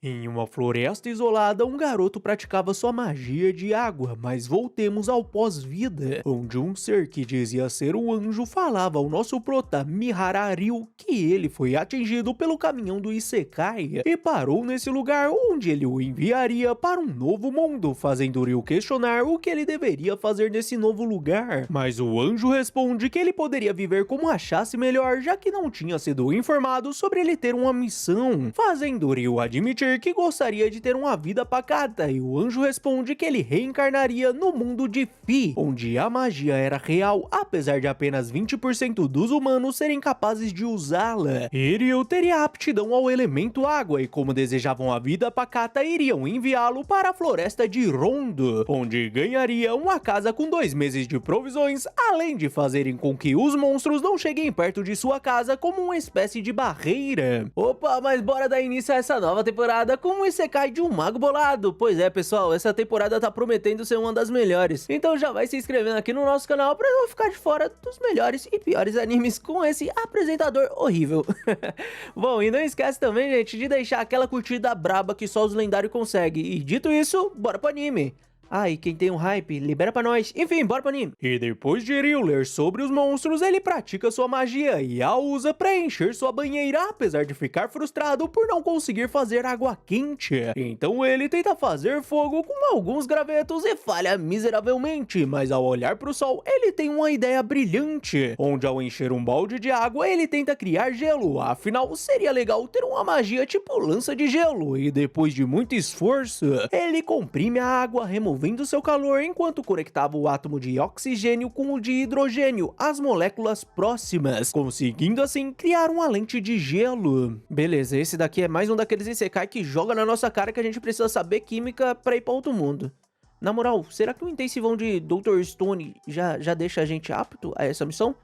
Em uma floresta isolada, um garoto praticava sua magia de água, mas voltemos ao pós-vida, onde um ser que dizia ser um anjo falava ao nosso prota Mihara Ryu que ele foi atingido pelo caminhão do Isekai e parou nesse lugar onde ele o enviaria para um novo mundo, fazendo Ryu questionar o que ele deveria fazer nesse novo lugar. Mas o anjo responde que ele poderia viver como achasse melhor, já que não tinha sido informado sobre ele ter uma missão, fazendo Ryu admitir que gostaria de ter uma vida pacata, e o anjo responde que ele reencarnaria no mundo de Fi, onde a magia era real, apesar de apenas 20% dos humanos serem capazes de usá-la. E Ryu teria aptidão ao elemento água, e como desejavam a vida pacata, iriam enviá-lo para a floresta de Rondo, onde ganharia uma casa com 2 meses de provisões, além de fazerem com que os monstros não cheguem perto de sua casa como uma espécie de barreira. Opa, mas bora dar início a essa nova temporada com um Isekai de um mago bolado. Pois é, pessoal, essa temporada tá prometendo ser uma das melhores. Então já vai se inscrevendo aqui no nosso canal pra não ficar de fora dos melhores e piores animes com esse apresentador horrível. Bom, e não esquece também, gente, de deixar aquela curtida braba que só os lendários conseguem. E dito isso, bora pro anime. Ah, e quem tem um hype, libera pra nós. Enfim, bora pro anime. E depois de Ryu ler sobre os monstros, ele pratica sua magia e a usa pra encher sua banheira, apesar de ficar frustrado por não conseguir fazer água quente. Então ele tenta fazer fogo com alguns gravetos e falha miseravelmente, mas ao olhar pro sol, ele tem uma ideia brilhante, onde ao encher um balde de água, ele tenta criar gelo. Afinal, seria legal ter uma magia tipo lança de gelo, e depois de muito esforço, ele comprime a água, removendo seu calor enquanto conectava o átomo de oxigênio com o de hidrogênio às moléculas próximas, conseguindo assim criar uma lente de gelo. Beleza, esse daqui é mais um daqueles Isekai que joga na nossa cara que a gente precisa saber química pra ir pra outro mundo. Na moral, será que o intensivão de Dr. Stone já deixa a gente apto a essa missão?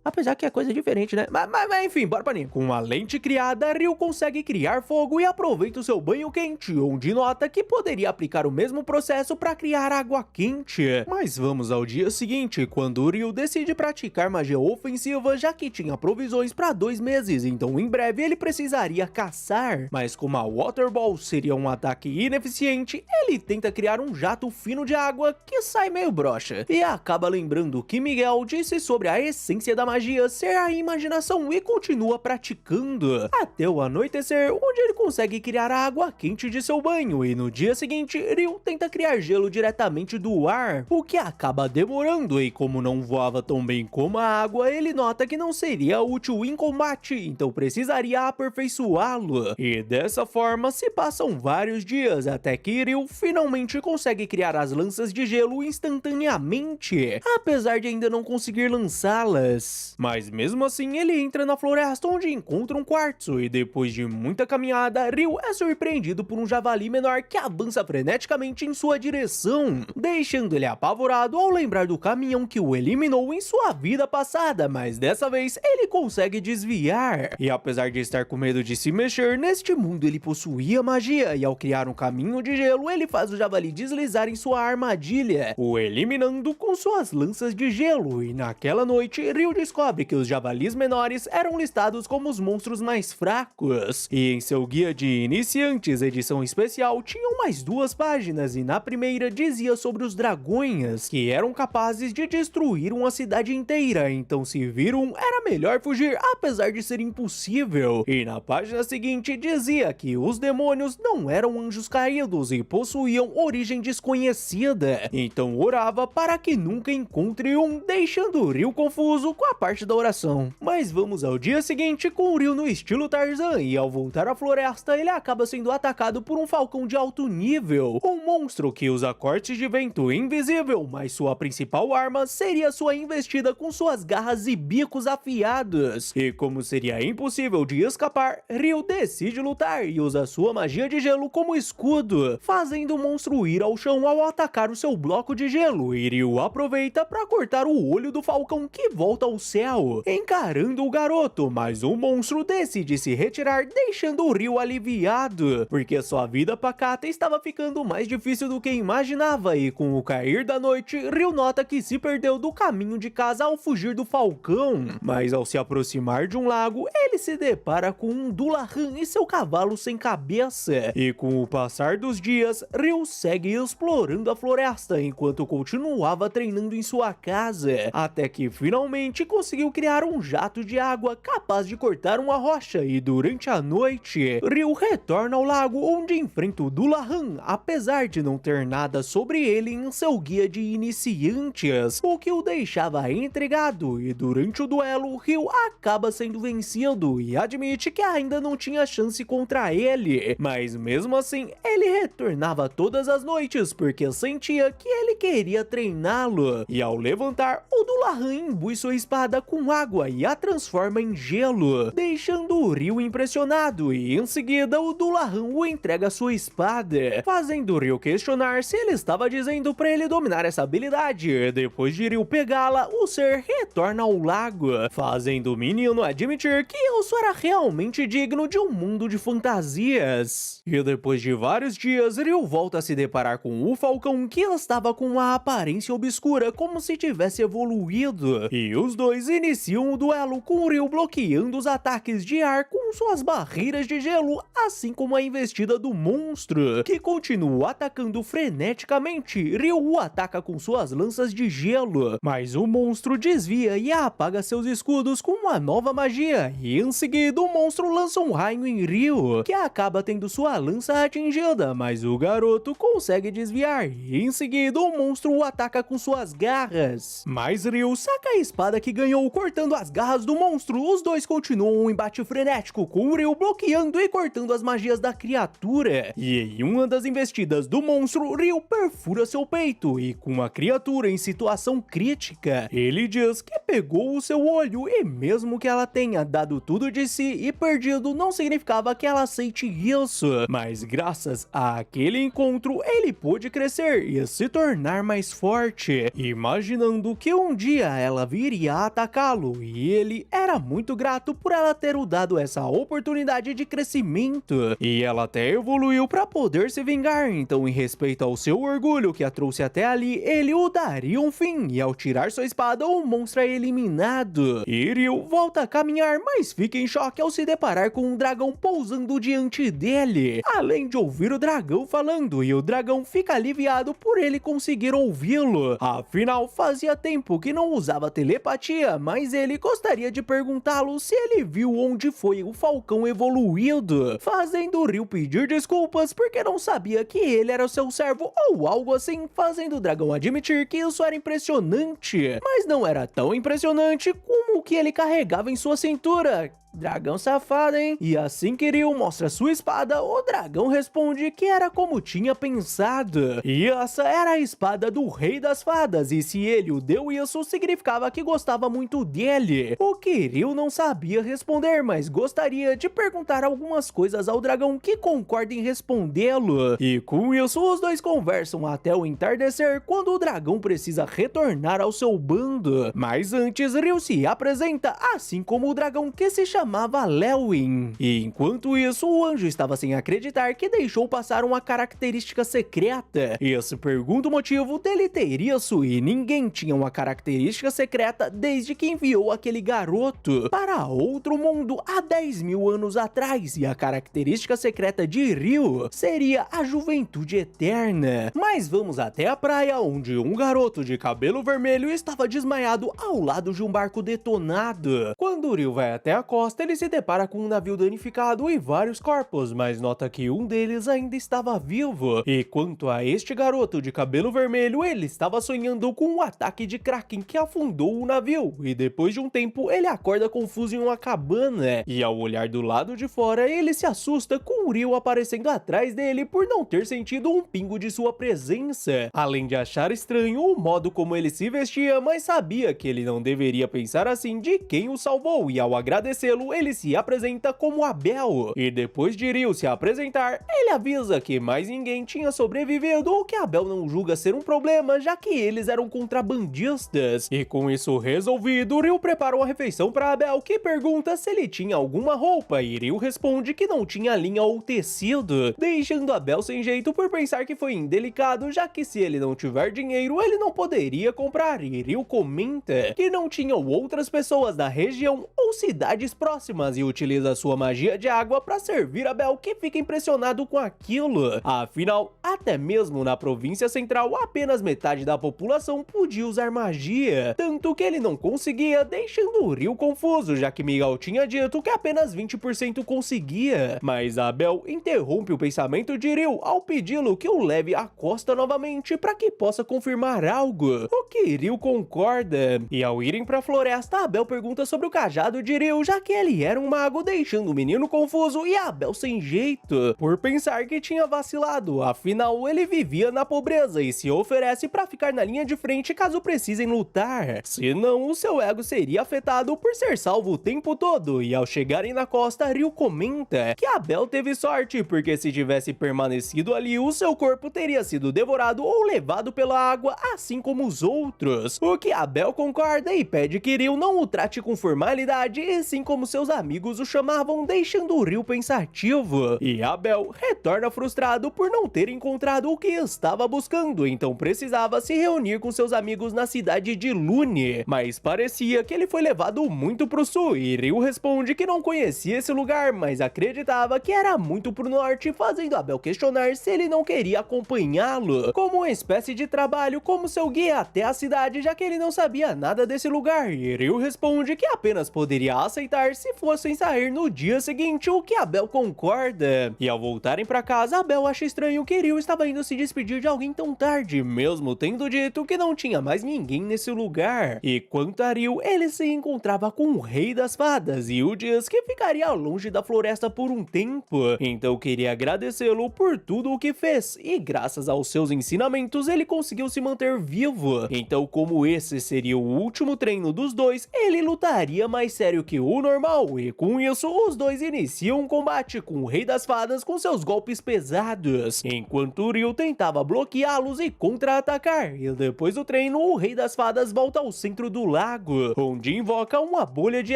Apesar que é coisa diferente, né? Mas enfim, bora pra anime. Com a lente criada, Ryu consegue criar fogo e aproveita o seu banho quente, onde nota que poderia aplicar o mesmo processo para criar água quente. Mas vamos ao dia seguinte, quando Ryu decide praticar magia ofensiva, já que tinha provisões para 2 meses, então em breve ele precisaria caçar. Mas como a Water Ball seria um ataque ineficiente, ele tenta criar um jato fino de água que sai meio broxa, e acaba lembrando que Miguel disse sobre a essência da magia ser a imaginação e continua praticando até o anoitecer, onde ele consegue criar a água quente de seu banho, e no dia seguinte Ryu tenta criar gelo diretamente do ar, o que acaba demorando, e como não voava tão bem como a água, ele nota que não seria útil em combate, então precisaria aperfeiçoá-lo, e dessa forma se passam vários dias até que Ryu finalmente consegue criar as lanças de gelo instantaneamente, apesar de ainda não conseguir lançá-las. Mas mesmo assim ele entra na floresta, onde encontra um quartzo, e depois de muita caminhada, Ryu é surpreendido por um javali menor que avança freneticamente em sua direção, deixando ele apavorado ao lembrar do caminhão que o eliminou em sua vida passada, mas dessa vez ele consegue desviar. E apesar de estar com medo de se mexer, neste mundo ele possuía magia, e ao criar um caminho de gelo, ele faz o javali deslizar em sua armadilha, o eliminando com suas lanças de gelo. E naquela noite, Ryu descobre que os javalis menores eram listados como os monstros mais fracos, e em seu guia de iniciantes edição especial tinham mais 2 páginas, e na primeira dizia sobre os dragões, que eram capazes de destruir uma cidade inteira, então se vir um era melhor fugir, apesar de ser impossível. E na página seguinte dizia que os demônios não eram anjos caídos e possuíam origem desconhecida, então orava para que nunca encontre um, deixando Ryu confuso com a parte da oração. Mas vamos ao dia seguinte com o Ryu no estilo Tarzan, e ao voltar à floresta ele acaba sendo atacado por um falcão de alto nível, um monstro que usa cortes de vento invisível, mas sua principal arma seria sua investida com suas garras e bicos afiados. E como seria impossível de escapar, Ryu decide lutar e usa sua magia de gelo como escudo, fazendo o monstro ir ao chão ao atacar o seu bloco de gelo, e Ryu aproveita para cortar o olho do falcão, que volta ao céu, encarando o garoto, mas o monstro decide se retirar, deixando o Ryu aliviado, porque sua vida pacata estava ficando mais difícil do que imaginava, e com o cair da noite, Ryu nota que se perdeu do caminho de casa ao fugir do falcão, mas ao se aproximar de um lago, ele se depara com um Dullahan e seu cavalo sem cabeça, e com o passar dos dias, Ryu segue explorando a floresta enquanto continuava treinando em sua casa, até que finalmente conseguiu criar um jato de água capaz de cortar uma rocha, e durante a noite, Ryu retorna ao lago onde enfrenta o Dullahan, apesar de não ter nada sobre ele em seu guia de iniciantes, o que o deixava intrigado, e durante o duelo, Ryu acaba sendo vencido e admite que ainda não tinha chance contra ele, mas mesmo assim, ele retornava todas as noites porque sentia que ele queria treiná-lo, e ao levantar, o Dullahan imbui sua espada com água e a transforma em gelo, deixando o Ryu impressionado, e em seguida o Dullahan o entrega sua espada, fazendo o Ryu questionar se ele estava dizendo para ele dominar essa habilidade. Depois de Ryu pegá-la, o ser retorna ao lago, fazendo o menino admitir que Ilso era realmente digno de um mundo de fantasias. E depois de vários dias, Ryu volta a se deparar com o falcão, que estava com uma aparência obscura como se tivesse evoluído, e os dois iniciam o duelo com o Ryu bloqueando os ataques de ar com suas barreiras de gelo, assim como a investida do monstro, que continua atacando freneticamente. Ryu o ataca com suas lanças de gelo, mas o monstro desvia e apaga seus escudos com uma nova magia, e em seguida o monstro lança um raio em Ryu, que acaba tendo sua lança atingida, mas o garoto consegue desviar, e em seguida o monstro o ataca com suas garras. Mas Ryu saca a espada que ganhou cortando as garras do monstro. Os dois continuam um embate frenético, com o Ryu bloqueando e cortando as magias da criatura, e em uma das investidas do monstro, Ryu perfura seu peito, e com a criatura em situação crítica, ele diz que pegou o seu olho, e mesmo que ela tenha dado tudo de si e perdido, não significava que ela aceite isso, mas graças àquele encontro, ele pôde crescer e se tornar mais forte, imaginando que um dia ela viria atacá-lo, e ele era muito grato por ela ter o dado essa oportunidade de crescimento, e ela até evoluiu para poder se vingar. Então, em respeito ao seu orgulho que a trouxe até ali, ele o daria um fim, e ao tirar sua espada, o monstro é eliminado, e Ryu volta a caminhar, mas fica em choque ao se deparar com um dragão pousando diante dele, além de ouvir o dragão falando, e o dragão fica aliviado por ele conseguir ouvi-lo. Afinal, fazia tempo que não usava telepatia, mas ele gostaria de perguntá-lo se ele viu onde foi o falcão evoluído, fazendo o Ryu pedir desculpas porque não sabia que ele era o seu servo ou algo assim, fazendo o dragão admitir que isso era impressionante, mas não era tão impressionante como o que ele carregava em sua cintura. Dragão safado, hein? E assim que Ryu mostra sua espada, o dragão responde que era como tinha pensado, e essa era a espada do Rei das Fadas, e se ele o deu isso, significava que gostava muito dele. O que Ryu não sabia responder, mas gostaria de perguntar algumas coisas ao dragão, que concorda em respondê-lo, e com isso os dois conversam até o entardecer, quando o dragão precisa retornar ao seu bando. Mas antes, Ryu se apresenta, assim como o dragão, que se chamava Lewin. E enquanto isso, o anjo estava sem acreditar que deixou passar uma característica secreta. E se pergunta o motivo dele ter isso, e ninguém tinha uma característica secreta desde que enviou aquele garoto para outro mundo há 10.000 anos atrás, e a característica secreta de Ryu seria a juventude eterna. Mas vamos até a praia, onde um garoto de cabelo vermelho estava desmaiado ao lado de um barco detonado. Quando Ryu vai até a costa, ele se depara com um navio danificado e vários corpos, mas nota que um deles ainda estava vivo. E quanto a este garoto de cabelo vermelho, ele estava sonhando com um ataque de Kraken que afundou o navio, e depois de um tempo ele acorda confuso em uma cabana, e ao olhar do lado de fora, ele se assusta com o Ryu aparecendo atrás dele por não ter sentido um pingo de sua presença, além de achar estranho o modo como ele se vestia, mas sabia que ele não deveria pensar assim de quem o salvou, e ao agradecê-lo, gelo, ele se apresenta como Abel. E depois de Ryu se apresentar, ele avisa que mais ninguém tinha sobrevivido, o que Abel não julga ser um problema, já que eles eram contrabandistas. E com isso resolvido, Ryu prepara uma refeição para Abel, que pergunta se ele tinha alguma roupa, e Ryu responde que não tinha linha ou tecido, deixando Abel sem jeito por pensar que foi indelicado, já que se ele não tiver dinheiro, ele não poderia comprar. E Ryu comenta que não tinham outras pessoas da região ou cidades próximas e utiliza sua magia de água para servir Abel, que fica impressionado com aquilo. Afinal, até mesmo na província central, apenas metade da população podia usar magia, tanto que ele não conseguia, deixando Ryu confuso, já que Miguel tinha dito que apenas 20% conseguia. Mas Abel interrompe o pensamento de Ryu ao pedi-lo que o leve à costa novamente para que possa confirmar algo, o que Ryu concorda. E ao irem para a floresta, Abel pergunta sobre o cajado de Ryu, já que ele era um mago, deixando o menino confuso e Abel sem jeito, por pensar que tinha vacilado, afinal ele vivia na pobreza e se oferece para ficar na linha de frente caso precisem lutar, senão o seu ego seria afetado por ser salvo o tempo todo. E ao chegarem na costa, Ryu comenta que Abel teve sorte, porque se tivesse permanecido ali, o seu corpo teria sido devorado ou levado pela água, assim como os outros, o que Abel concorda e pede que Ryu não o trate com formalidade, assim como seus amigos o chamavam, deixando Ryu pensativo. E Abel retorna frustrado por não ter encontrado o que estava buscando, então precisava se reunir com seus amigos na cidade de Lune, mas parecia que ele foi levado muito pro sul, e Ryu responde que não conhecia esse lugar, mas acreditava que era muito pro norte, fazendo Abel questionar se ele não queria acompanhá-lo como uma espécie de trabalho como seu guia até a cidade, já que ele não sabia nada desse lugar. E Ryu responde que apenas poderia aceitar se fossem sair no dia seguinte, o que Abel concorda. E ao voltarem para casa, Abel acha estranho que Ryu estava indo se despedir de alguém tão tarde, mesmo tendo dito que não tinha mais ninguém nesse lugar. E quanto a Ryu, ele se encontrava com o Rei das Fadas e o diz que ficaria longe da floresta por um tempo, então queria agradecê-lo por tudo o que fez, e graças aos seus ensinamentos ele conseguiu se manter vivo. Então, como esse seria o último treino dos dois, ele lutaria mais sério que o normal, e com isso os dois iniciam um combate com o Rei das Fadas com seus golpes pesados, enquanto Ryu tentava bloqueá-los e contra-atacar. E depois do treino, o Rei das Fadas volta ao centro do lago, onde invoca uma bolha de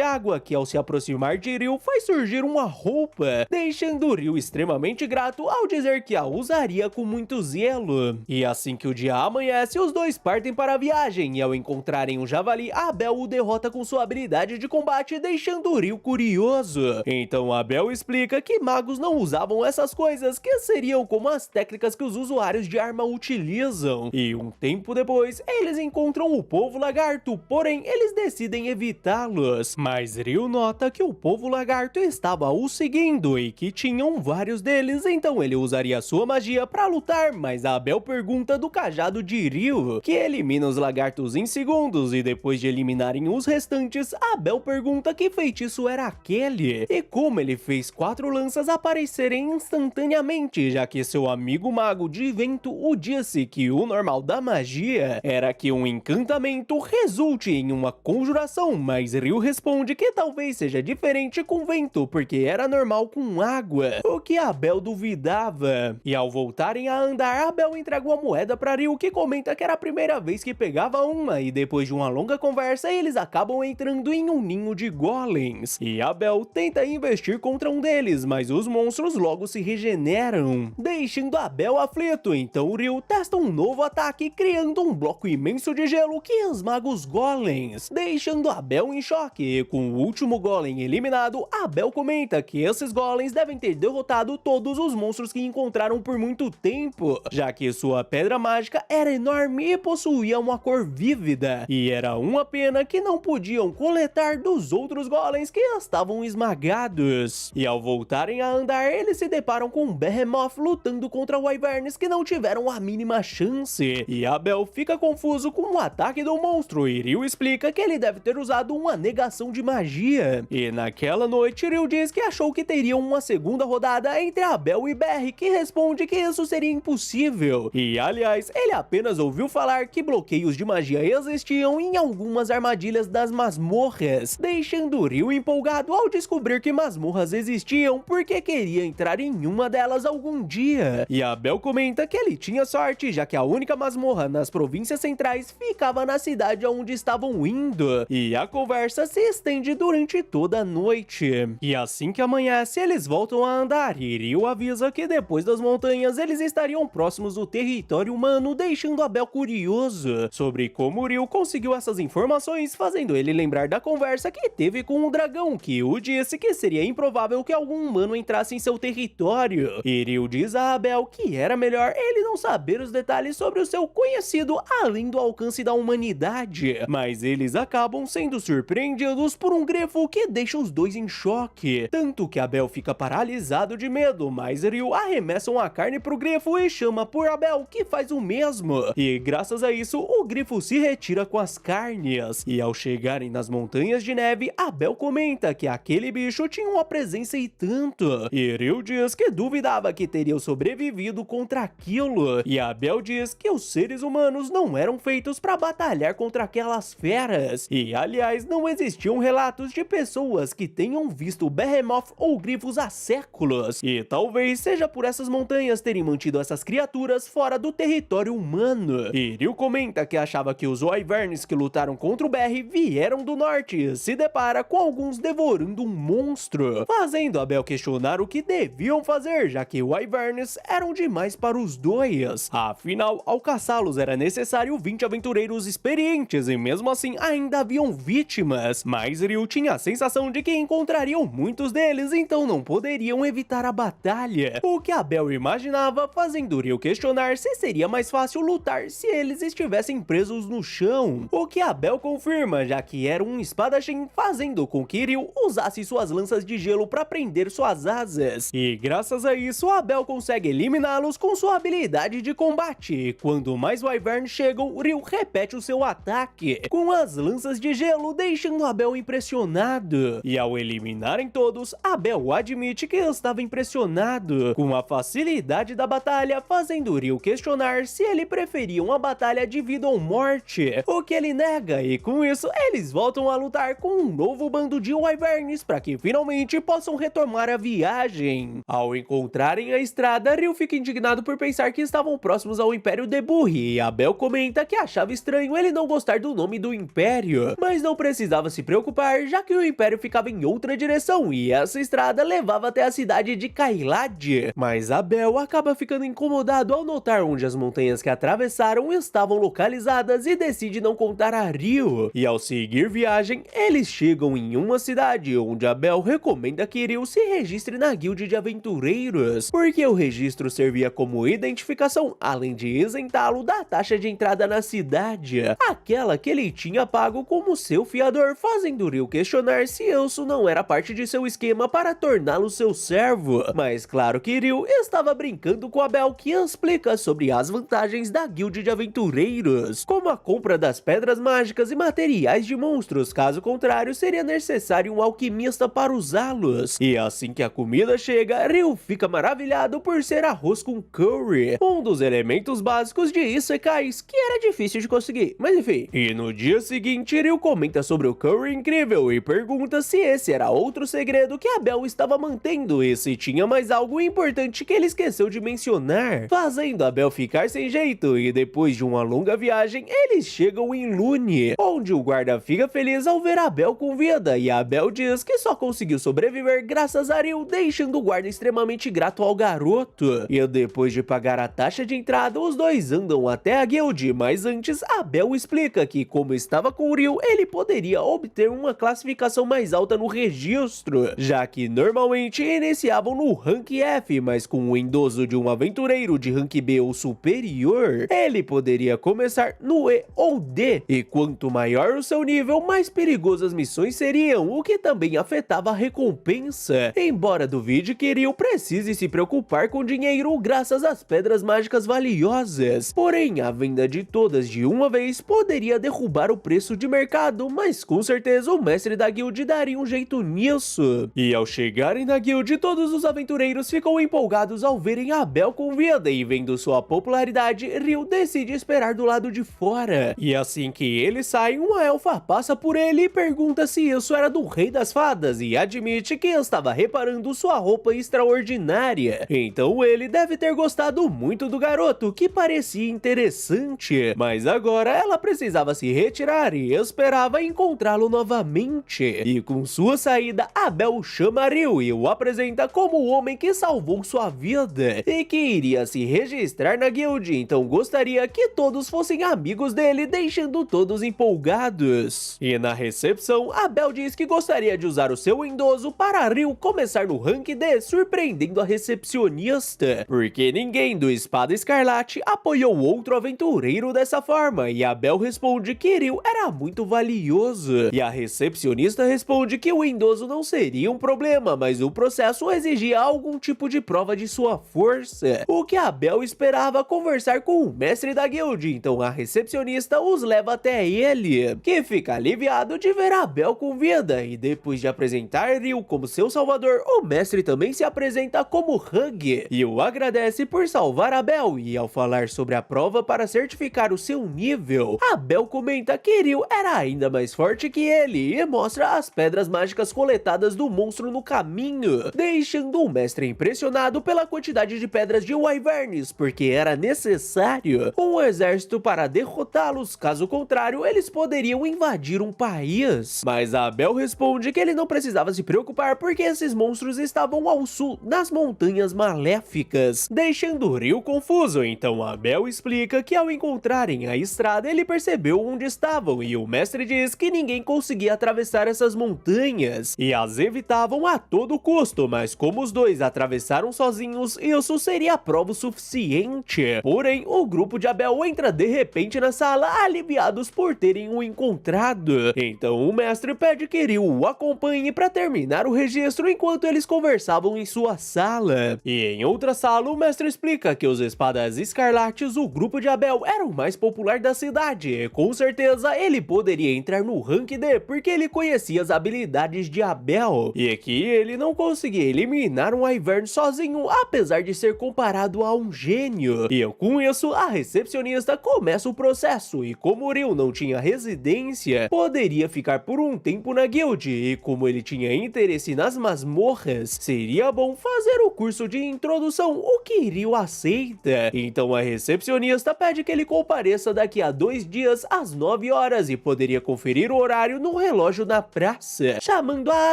água que, ao se aproximar de Ryu, faz surgir uma roupa, deixando Ryu extremamente grato ao dizer que a usaria com muito zelo. E assim que o dia amanhece, os dois partem para a viagem, e ao encontrarem um javali, Abel o derrota com sua habilidade de combate, deixando Ryu curioso. Então Abel explica que magos não usavam essas coisas, que seriam como as técnicas que os usuários de arma utilizam. E um tempo depois, eles encontram o povo lagarto, porém eles decidem evitá-los. Mas Ryu nota que o povo lagarto estava o seguindo e que tinham vários deles, então ele usaria sua magia para lutar. Mas Abel pergunta do cajado de Ryu, que elimina os lagartos em segundos, e depois de eliminarem os restantes, Abel pergunta que feitiço era aquele e como ele fez 4 lanças aparecerem instantaneamente, já que seu amigo mago de vento o disse que o normal da magia era que um encantamento resulte em uma conjuração, mas Ryu responde que talvez seja diferente com vento, porque era normal com água, o que Abel duvidava. E ao voltarem a andar, Abel entrega uma moeda para Ryu, que comenta que era a primeira vez que pegava uma, e depois de uma longa conversa, eles acabam entrando em um ninho de golems. E Abel tenta investir contra um deles, mas os monstros logo se regeneram, deixando Abel aflito. Então Ryu testa um novo ataque, criando um bloco imenso de gelo que esmaga os golems, deixando Abel em choque. E com o último golem eliminado, Abel comenta que esses golems devem ter derrotado todos os monstros que encontraram por muito tempo, já que sua pedra mágica era enorme e possuía uma cor vívida, e era uma pena que não podiam coletar dos outros golems que estavam esmagados. E ao voltarem a andar, eles se deparam com um Behemoth lutando contra wyverns que não tiveram a mínima chance, e Abel fica confuso com o ataque do monstro, e Ryu explica que ele deve ter usado uma negação de magia. E naquela noite, Ryu diz que achou que teriam uma segunda rodada entre Abel e Barry, que responde que isso seria impossível. E aliás, ele apenas ouviu falar que bloqueios de magia existiam em algumas armadilhas das masmorras, deixando Ryu Ryu empolgado ao descobrir que masmorras existiam porque queria entrar em uma delas algum dia. E Abel comenta que ele tinha sorte, já que a única masmorra nas províncias centrais ficava na cidade onde estavam indo. E a conversa se estende durante toda a noite. E assim que amanhece, eles voltam a andar e Ryu avisa que depois das montanhas eles estariam próximos do território humano, deixando Abel curioso sobre como Ryu conseguiu essas informações, fazendo ele lembrar da conversa que teve com o dragão, que o disse que seria improvável que algum humano entrasse em seu território. E Ryu diz a Abel que era melhor ele não saber os detalhes sobre o seu conhecido além do alcance da humanidade. Mas eles acabam sendo surpreendidos por um grifo que deixa os dois em choque, tanto que Abel fica paralisado de medo, mas Ryu arremessa uma carne pro grifo e chama por Abel, que faz o mesmo. E graças a isso, o grifo se retira com as carnes. E ao chegarem nas montanhas de neve, Abel comenta que aquele bicho tinha uma presença e tanto. E Ryu diz que duvidava que teriam sobrevivido contra aquilo. E Abel diz que os seres humanos não eram feitos para batalhar contra aquelas feras. E aliás, não existiam relatos de pessoas que tenham visto Behemoth ou grifos há séculos. E talvez seja por essas montanhas terem mantido essas criaturas fora do território humano. E Ryu comenta que achava que os Wyverns que lutaram contra o BR vieram do norte e se depara com alguns devorando um monstro, fazendo Abel questionar o que deviam fazer, já que Wyverns eram demais para os dois. Afinal, ao caçá-los era necessário 20 aventureiros experientes e mesmo assim ainda haviam vítimas. Mas Ryu tinha a sensação de que encontrariam muitos deles, então não poderiam evitar a batalha. O que Abel imaginava, fazendo Ryu questionar se seria mais fácil lutar se eles estivessem presos no chão. O que Abel confirma, já que era um espadachim, fazendo com que Ryu usasse suas lanças de gelo para prender suas asas. E graças a isso, Abel consegue eliminá-los com sua habilidade de combate. Quando mais Wyverns chegam, Ryu repete o seu ataque com as lanças de gelo, deixando Abel impressionado. E ao eliminarem todos, Abel admite que estava impressionado com a facilidade da batalha, fazendo Ryu questionar se ele preferia uma batalha de vida ou morte, o que ele nega, e com isso eles voltam a lutar com um novo bando de Wyverns para que finalmente possam retomar a viagem. Ao encontrarem a estrada, Ryu fica indignado por pensar que estavam próximos ao Império Deburri, e Abel comenta que achava estranho ele não gostar do nome do Império, mas não precisava se preocupar, já que o Império ficava em outra direção e essa estrada levava até a cidade de Caelid. Mas Abel acaba ficando incomodado ao notar onde as montanhas que atravessaram estavam localizadas e decide não contar a Ryu. E ao seguir viagem, eles chegam em uma cidade onde Abel recomenda que Ryu se registre na guilda de aventureiros, porque o registro servia como identificação, além de isentá-lo da taxa de entrada na cidade, aquela que ele tinha pago como seu fiador, fazendo Ryu questionar se isso não era parte de seu esquema para torná-lo seu servo. Mas claro que Ryu estava brincando com Abel, que explica sobre as vantagens da guilda de aventureiros, como a compra das pedras mágicas e materiais de monstros, caso contrário seria necessário um alquimista para usá-los. E assim que a comida chega, Ryu fica maravilhado por ser arroz com curry, um dos elementos básicos de isekais, que era difícil de conseguir, mas enfim. E no dia seguinte, Ryu comenta sobre o curry incrível e pergunta se esse era outro segredo que Abel estava mantendo e se tinha mais algo importante que ele esqueceu de mencionar, fazendo Abel ficar sem jeito. E depois de uma longa viagem, eles chegam em Lune, onde o guarda fica feliz ao ver Abel com vida, e Abel diz que só conseguiu sobreviver graças a Ryu, deixando o guarda extremamente grato ao garoto. E depois de pagar a taxa de entrada, os dois andam até a guild, mas antes Abel explica que como estava com o Ryu, ele poderia obter uma classificação mais alta no registro, já que normalmente iniciavam no rank F, mas com o endosso de um aventureiro de rank B ou superior, ele poderia começar no E ou D, e quanto maior o seu nível, mais perigosas as missões seriam, o que também afetava a recompensa. Embora duvide que Ryu precise se preocupar com dinheiro graças às pedras mágicas valiosas, porém a venda de todas de uma vez poderia derrubar o preço de mercado, mas com certeza o mestre da guild daria um jeito nisso. E ao chegarem na guild, todos os aventureiros ficam empolgados ao verem Abel com vida, e vendo sua popularidade, Ryu decide esperar do lado de fora. E assim que ele sai, uma elfa passa por ele e pergunta se isso era do Rei das Fadas e admite que estava reparando sua roupa extraordinária. Então ele deve ter gostado muito do garoto, que parecia interessante, mas agora ela precisava se retirar e esperava encontrá-lo novamente. E com sua saída, Abel chama Ryu e o apresenta como o homem que salvou sua vida e que iria se registrar na guild, então gostaria que todos fossem amigos dele, deixando todos empolgados. E na recepção, Abel diz que gostaria de usar o seu endoso para Ryu começar no rank D, surpreendendo a recepcionista, porque ninguém do Espada Escarlate apoiou outro aventureiro dessa forma, e Abel responde que Ryu era muito valioso, e a recepcionista responde que o endoso não seria um problema, mas o processo exigia algum tipo de prova de sua força, o que Abel esperava conversar com o mestre da guild, então a recepcionista os leva até ele, que fica aliviado de ver Abel com vida, e depois de apresentar Ryu como seu salvador, o mestre também se apresenta como Hug, e o agradece por salvar Abel, e ao falar sobre a prova para certificar o seu nível, Abel comenta que Ryu era ainda mais forte que ele, e mostra as pedras mágicas coletadas do monstro no caminho, deixando o mestre impressionado pela quantidade de pedras de Wyverns, porque era necessário um exército para derrotá-los, caso contrário, eles poderiam invadir um país. Mas Abel responde que ele não precisava se preocupar porque esses monstros estavam ao sul, nas Montanhas Maléficas, deixando Ryu confuso. Então Abel explica que ao encontrarem a estrada, ele percebeu onde estavam, e o mestre diz que ninguém conseguia atravessar essas montanhas, e as evitavam a todo custo, mas como os dois atravessaram sozinhos, isso seria prova o suficiente. Porém, o grupo de Abel entra de repente na sala, aliviados por terem o encontrado. Então o mestre pede que Ryu o acompanhe para terminar o registro enquanto eles conversavam em sua sala. E em outra sala, o mestre explica que os Espadas Escarlates, o grupo de Abel, era o mais popular da cidade, e com certeza ele poderia entrar no rank D, porque ele conhecia as habilidades de Abel, e que ele não conseguia eliminar um Wyvern sozinho, apesar de ser comparado a um gênio. E com isso, a recepcionista começa o processo, e como Ryu não tinha residência, poderia ficar por um tempo na guild, e como ele tinha interesse nas masmorras, seria bom fazer o curso de introdução, o que Ryu aceita. Então a recepcionista pede que ele compareça daqui a 2 dias às 9 horas e poderia conferir o horário no relógio na praça, chamando a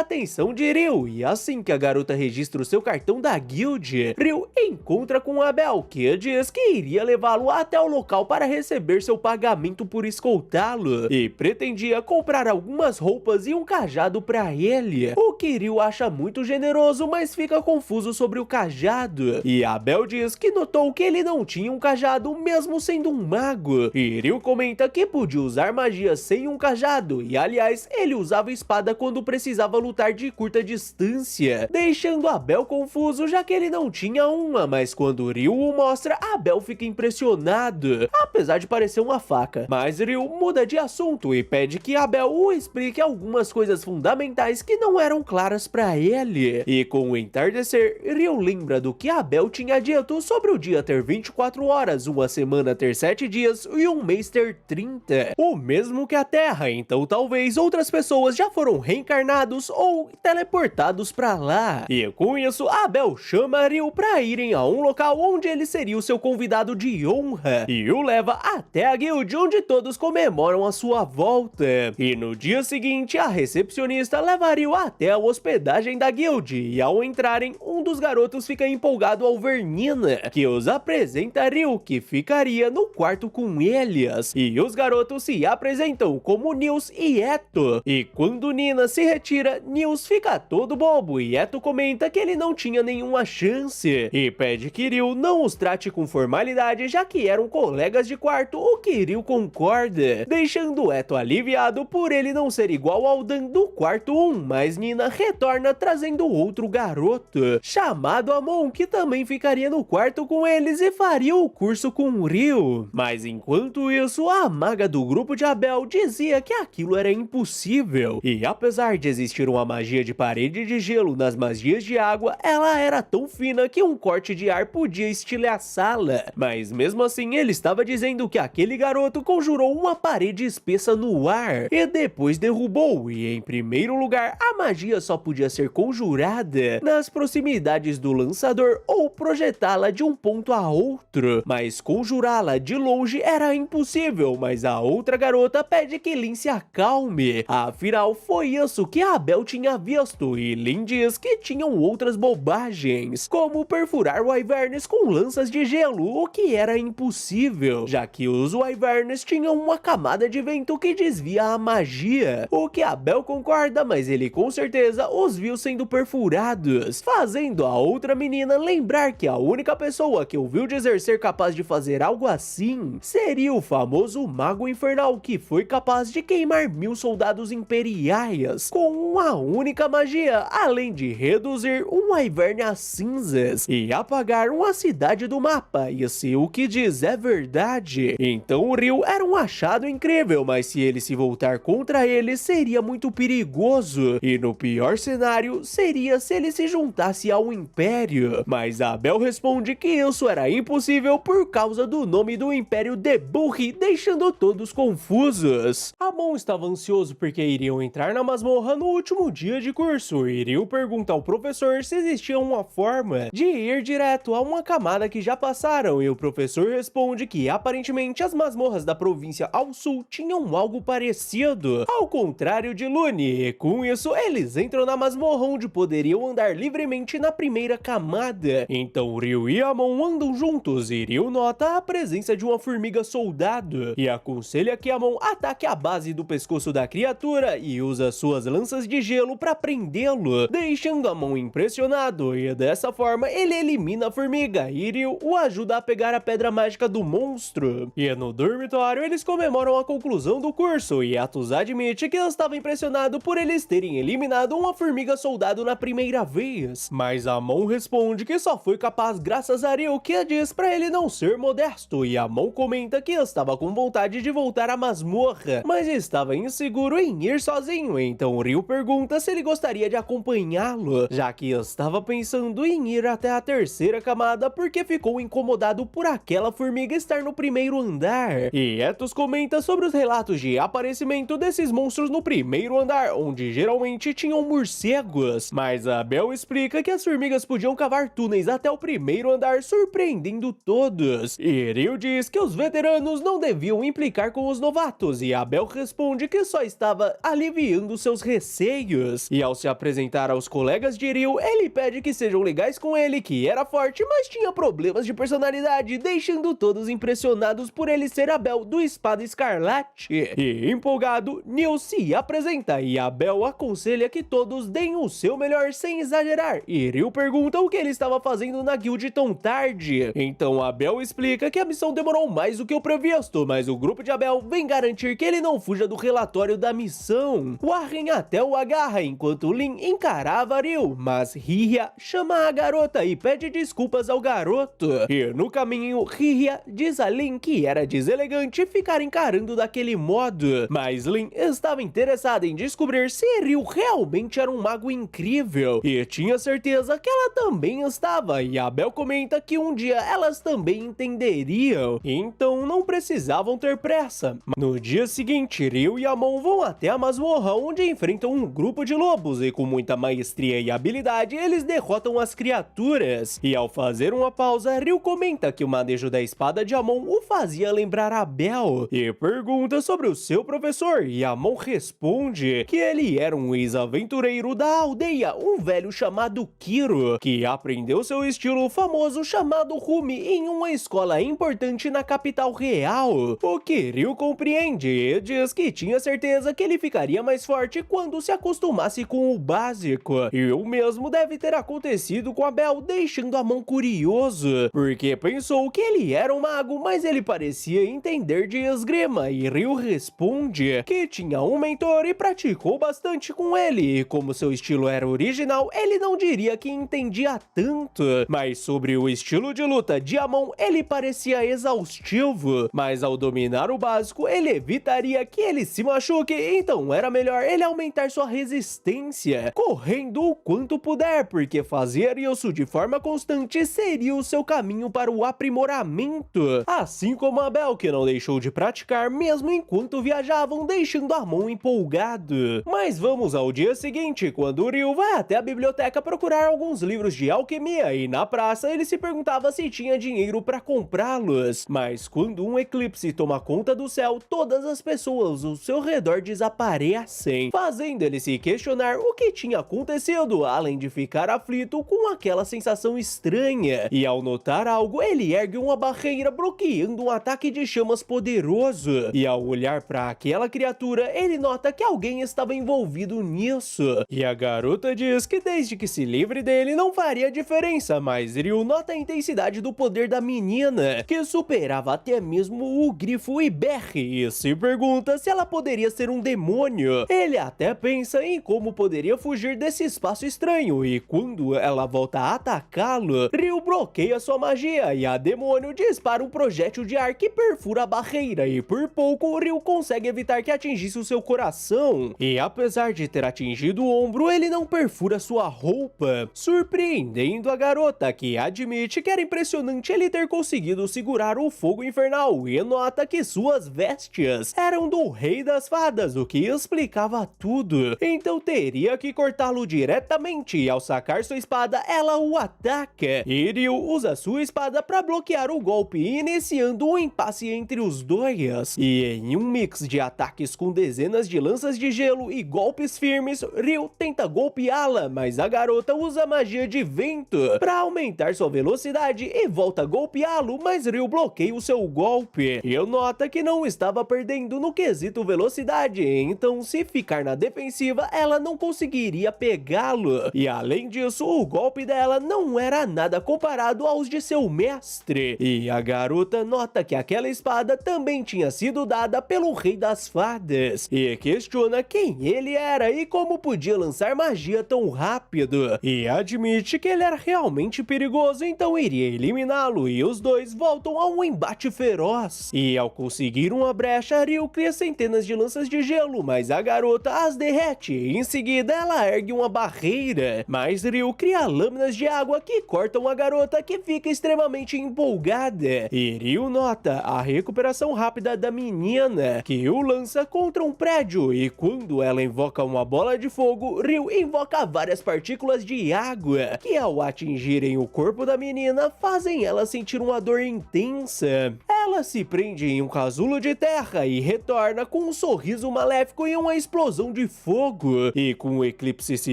atenção de Ryu. E assim que a garota registra o seu cartão da guild, Ryu encontra com Abel, que diz que iria levá-lo até o local para receber seu pagamento por escoltá-lo, e pretendia comprar algumas roupas e um cajado para ele, o que Ryu acha muito generoso, mas fica confuso sobre o cajado, e Abel diz que notou que ele não tinha um cajado mesmo sendo um mago, e Ryu comenta que podia usar magia sem um cajado, e aliás, ele usava espada quando precisava lutar de curta distância, deixando Abel confuso já que ele não tinha uma, mas quando Ryu o mostra, Abel fica impressionado, apesar de parecer uma faca. Mas Ryu muda de assunto e pede que Abel o explique algumas coisas fundamentais que não eram claras para ele. E com o entardecer, Ryu lembra do que Abel tinha dito sobre o dia ter 24 horas, uma semana ter 7 dias e um mês ter 30, o mesmo que a Terra, então talvez outras pessoas já foram reencarnados ou teleportados para lá. E com isso, Abel chama Ryu para irem a um local onde ele seria o seu convidado de honra, e o leva até a guild onde todos comemoram a sua volta. E no dia seguinte, a recepcionista leva Ryu até a hospedagem da guild, e ao entrarem, um dos garotos fica empolgado ao ver Nina, que os apresenta Ryu, que ficaria no quarto com eles, e os garotos se apresentam como Nils e Eto. E quando Nina se retira, Nils fica todo bobo, e Eto comenta que ele não tinha nenhuma chance, e pede que Ryu não os trate com formalidade, já que eram colegas de quarto, o que Ryu concorda, deixando Eto aliviado por ele não ser igual ao Dan do quarto 1, mas Nina retorna trazendo outro garoto, chamado Amon, que também ficaria no quarto com eles e faria o curso com Ryu. Mas enquanto isso, a maga do grupo de Abel dizia que aquilo era impossível, e apesar de existir uma magia de parede de gelo nas magias de água, ela era tão fina que um corte de ar podia estilhaçá-la. Mas mesmo assim, ele estava dizendo que aquele garoto conjurou uma parede espessa no ar e depois derrubou, e e em primeiro lugar, a magia só podia ser conjurada nas proximidades do lançador ou projetá-la de um ponto a outro, mas conjurá-la de longe era impossível. Mas a outra garota pede que Lynn se acalme, afinal foi isso que a Belle tinha visto, e Lynn diz que tinham outras bobagens, como perfurar wyverns com lanças de gelo, o que era impossível, já que os wyverns tinham uma camada de vento que desvia a magia, o que a Belle concorda, mas ele com certeza os viu sendo perfurados, fazendo a outra menina lembrar que a única pessoa que ouviu dizer ser capaz de fazer algo assim seria o famoso Mago Infernal, que foi capaz de queimar 1000 soldados imperiais com uma única magia, além de reduzir um wyvern a cinzas e apagar uma cidade do mapa. E se o que diz é verdade, então o Ryu era um achado incrível, mas se ele se voltar contra ele seria muito perigoso, e no pior cenário seria se ele se juntasse ao Império. Mas a Belle responde que isso era impossível por causa do nome do Império de Burri, deixando todos confusos. Amon estava ansioso porque iriam entrar na masmorra no último dia de curso, e Ryu pergunta ao professor se existia uma forma de ir direto a uma camada que já passaram, e o professor responde que aparentemente as masmorras da província ao sul tinham algo parecido, ao contrário de Lune, e com isso eles entram na masmorra onde poderiam andar livremente na primeira camada. Então Ryu e Amon andam juntos, e Ryu nota a presença de uma formiga soldado e aconselha que Amon ataque a base do pescoço da criatura e usa suas lanças de gelo para prendê-lo, deixando Amon impressionado, e dessa forma ele elimina a formiga e Ryu o ajuda a pegar a pedra mágica do monstro. E no dormitório eles comemoram a conclusão do curso, e Atus admite que estava impressionado por eles terem eliminado uma formiga soldado na primeira vez, mas Amon responde que só foi capaz graças a Ryu, que diz pra ele não ser modesto, e Amon comenta que estava com vontade de voltar à masmorra, mas estava inseguro em ir sozinho. Então Ryu pergunta se ele gostaria de acompanhá-lo, já que estava pensando em ir até a terceira camada porque ficou incomodado por aquela formiga estar no primeiro andar. E Etos comenta sobre os relatos de aparecimento desses monstros no primeiro andar, onde geralmente tinham morcegos, mas a Belle explica que as formigas podiam cavar túneis até o primeiro andar, surpreendendo todos. E Ryu diz que os veteranos não deviam implicar com os novatos, e a Belle responde que só estava aliviando seus receios. E ao se apresentar aos colegas de Ryu, ele pede que sejam legais com ele, que era forte, mas tinha problemas de personalidade, deixando todos impressionados por ele ser a Belle do Espada Escarlate. E empolgado, Neil se apresenta e a Belle aconselha que todos deem o seu melhor sem exagerar, e Ryu pergunta o que ele estava fazendo na guild tão tarde. Então a Belle explica que a missão demorou mais do que o previsto, mas o grupo de Abel vem garantir que ele não fuja do relatório da missão. Warren até o agarra enquanto Lin encarava Ryu, mas Hiria chama a garota e pede desculpas ao garoto. E no caminho, Hiria diz a Lin que era deselegante ficar encarando daquele modo, mas Lin estava interessada em descobrir se Ryu realmente era um mago incrível, e tinha certeza que ela também estava, e a Belle comenta que um dia elas também entenderiam, então não precisavam ter pressa. No dia seguinte, Ryu e Amon vão até a masmorra, onde enfrentam um grupo de lobos, e com muita maestria e habilidade eles derrotam as criaturas. E ao fazer uma pausa, Ryu comenta que o manejo da espada de Amon o fazia lembrar a Belle, e pergunta sobre o seu professor, e Amon responde que ele era um ex-aventureiro da aldeia, um velho chamado Kiro, que aprendeu seu estilo famoso chamado Rumi em uma escola importante na capital real. O que Ryu compreende e diz que tinha certeza que ele ficaria mais forte quando se acostumasse com o básico, e o mesmo deve ter acontecido com a Belle, deixando Amon curioso, porque pensou que ele era um mago, mas ele parecia entender de esgrima, e Ryu responde que tinha um mentor e praticou bastante com ele, e como seu estilo era original, ele não diria que entendia tanto, mas sobre o estilo de luta de Amon, ele parecia exaustivo, mas ao dominar o básico, ele evitaria que ele se machuque, então era melhor ele aumentar sua resistência, correndo o quanto puder, porque fazer isso de forma constante seria o seu caminho para o aprimoramento, assim como a Belle, que não deixou de praticar mesmo enquanto viajavam, deixando Amon empolgado. empolgado. Mas vamos ao dia seguinte, quando Ryu vai até a biblioteca procurar alguns livros de alquimia e na praça ele se perguntava se tinha dinheiro para comprá-los. Mas quando um eclipse toma conta do céu, todas as pessoas ao seu redor desaparecem, fazendo ele se questionar o que tinha acontecido, além de ficar aflito com aquela sensação estranha. E ao notar algo, ele ergue uma barreira bloqueando um ataque de chamas poderoso. E ao olhar para aquela criatura, ele nota que alguém estava envolvido nisso. E a garota diz que desde que se livre dele não faria diferença, mas Ryu nota a intensidade do poder da menina, que superava até mesmo o grifo e berre, e se pergunta se ela poderia ser um demônio. Ele até pensa em como poderia fugir desse espaço estranho, e quando ela volta a atacá-lo, Ryu bloqueia sua magia e a demônio dispara um projétil de ar que perfura a barreira, e por pouco Ryu consegue evitar que atingisse o seu coração. E apesar de ter atingido o ombro, ele não perfura sua roupa, surpreendendo a garota, que admite que era impressionante ele ter conseguido segurar o fogo infernal, e nota que suas vestes eram do Rei das Fadas, o que explicava tudo. Então teria que cortá-lo diretamente, e ao sacar sua espada, ela o ataca. E Ryu usa sua espada para bloquear o golpe, iniciando um impasse entre os dois. E em um mix de ataques com dezenas de lanças de gelo e golpes firmes, Ryu tenta golpeá-la, mas a garota usa magia de vento para aumentar sua velocidade e volta a golpeá-lo, mas Ryu bloqueia o seu golpe. E nota que não estava perdendo no quesito velocidade, então se ficar na defensiva, ela não conseguiria pegá-lo. E além disso, o golpe dela não era nada comparado aos de seu mestre. E a garota nota que aquela espada também tinha sido dada pelo Rei das Fadas, e questiona quem ele era e como podia lançar magia tão rápido. E admite que ele era realmente perigoso, então iria eliminá-lo, e os dois voltam a um embate feroz. E ao conseguir uma brecha, Ryu cria centenas de lanças de gelo, mas a garota as derrete. Em seguida, ela ergue uma barreira, mas Ryu cria lâminas de água que cortam a garota, que fica extremamente empolgada. E Ryu nota a recuperação rápida da menina, que o lança contra um prédio, e quando ela invoca uma bola de fogo, Ryu invoca várias partículas de água, que ao atingirem o corpo da menina, fazem ela sentir uma dor intensa. Ela se prende em um casulo de terra e retorna com um sorriso maléfico e uma explosão de fogo. E com o eclipse se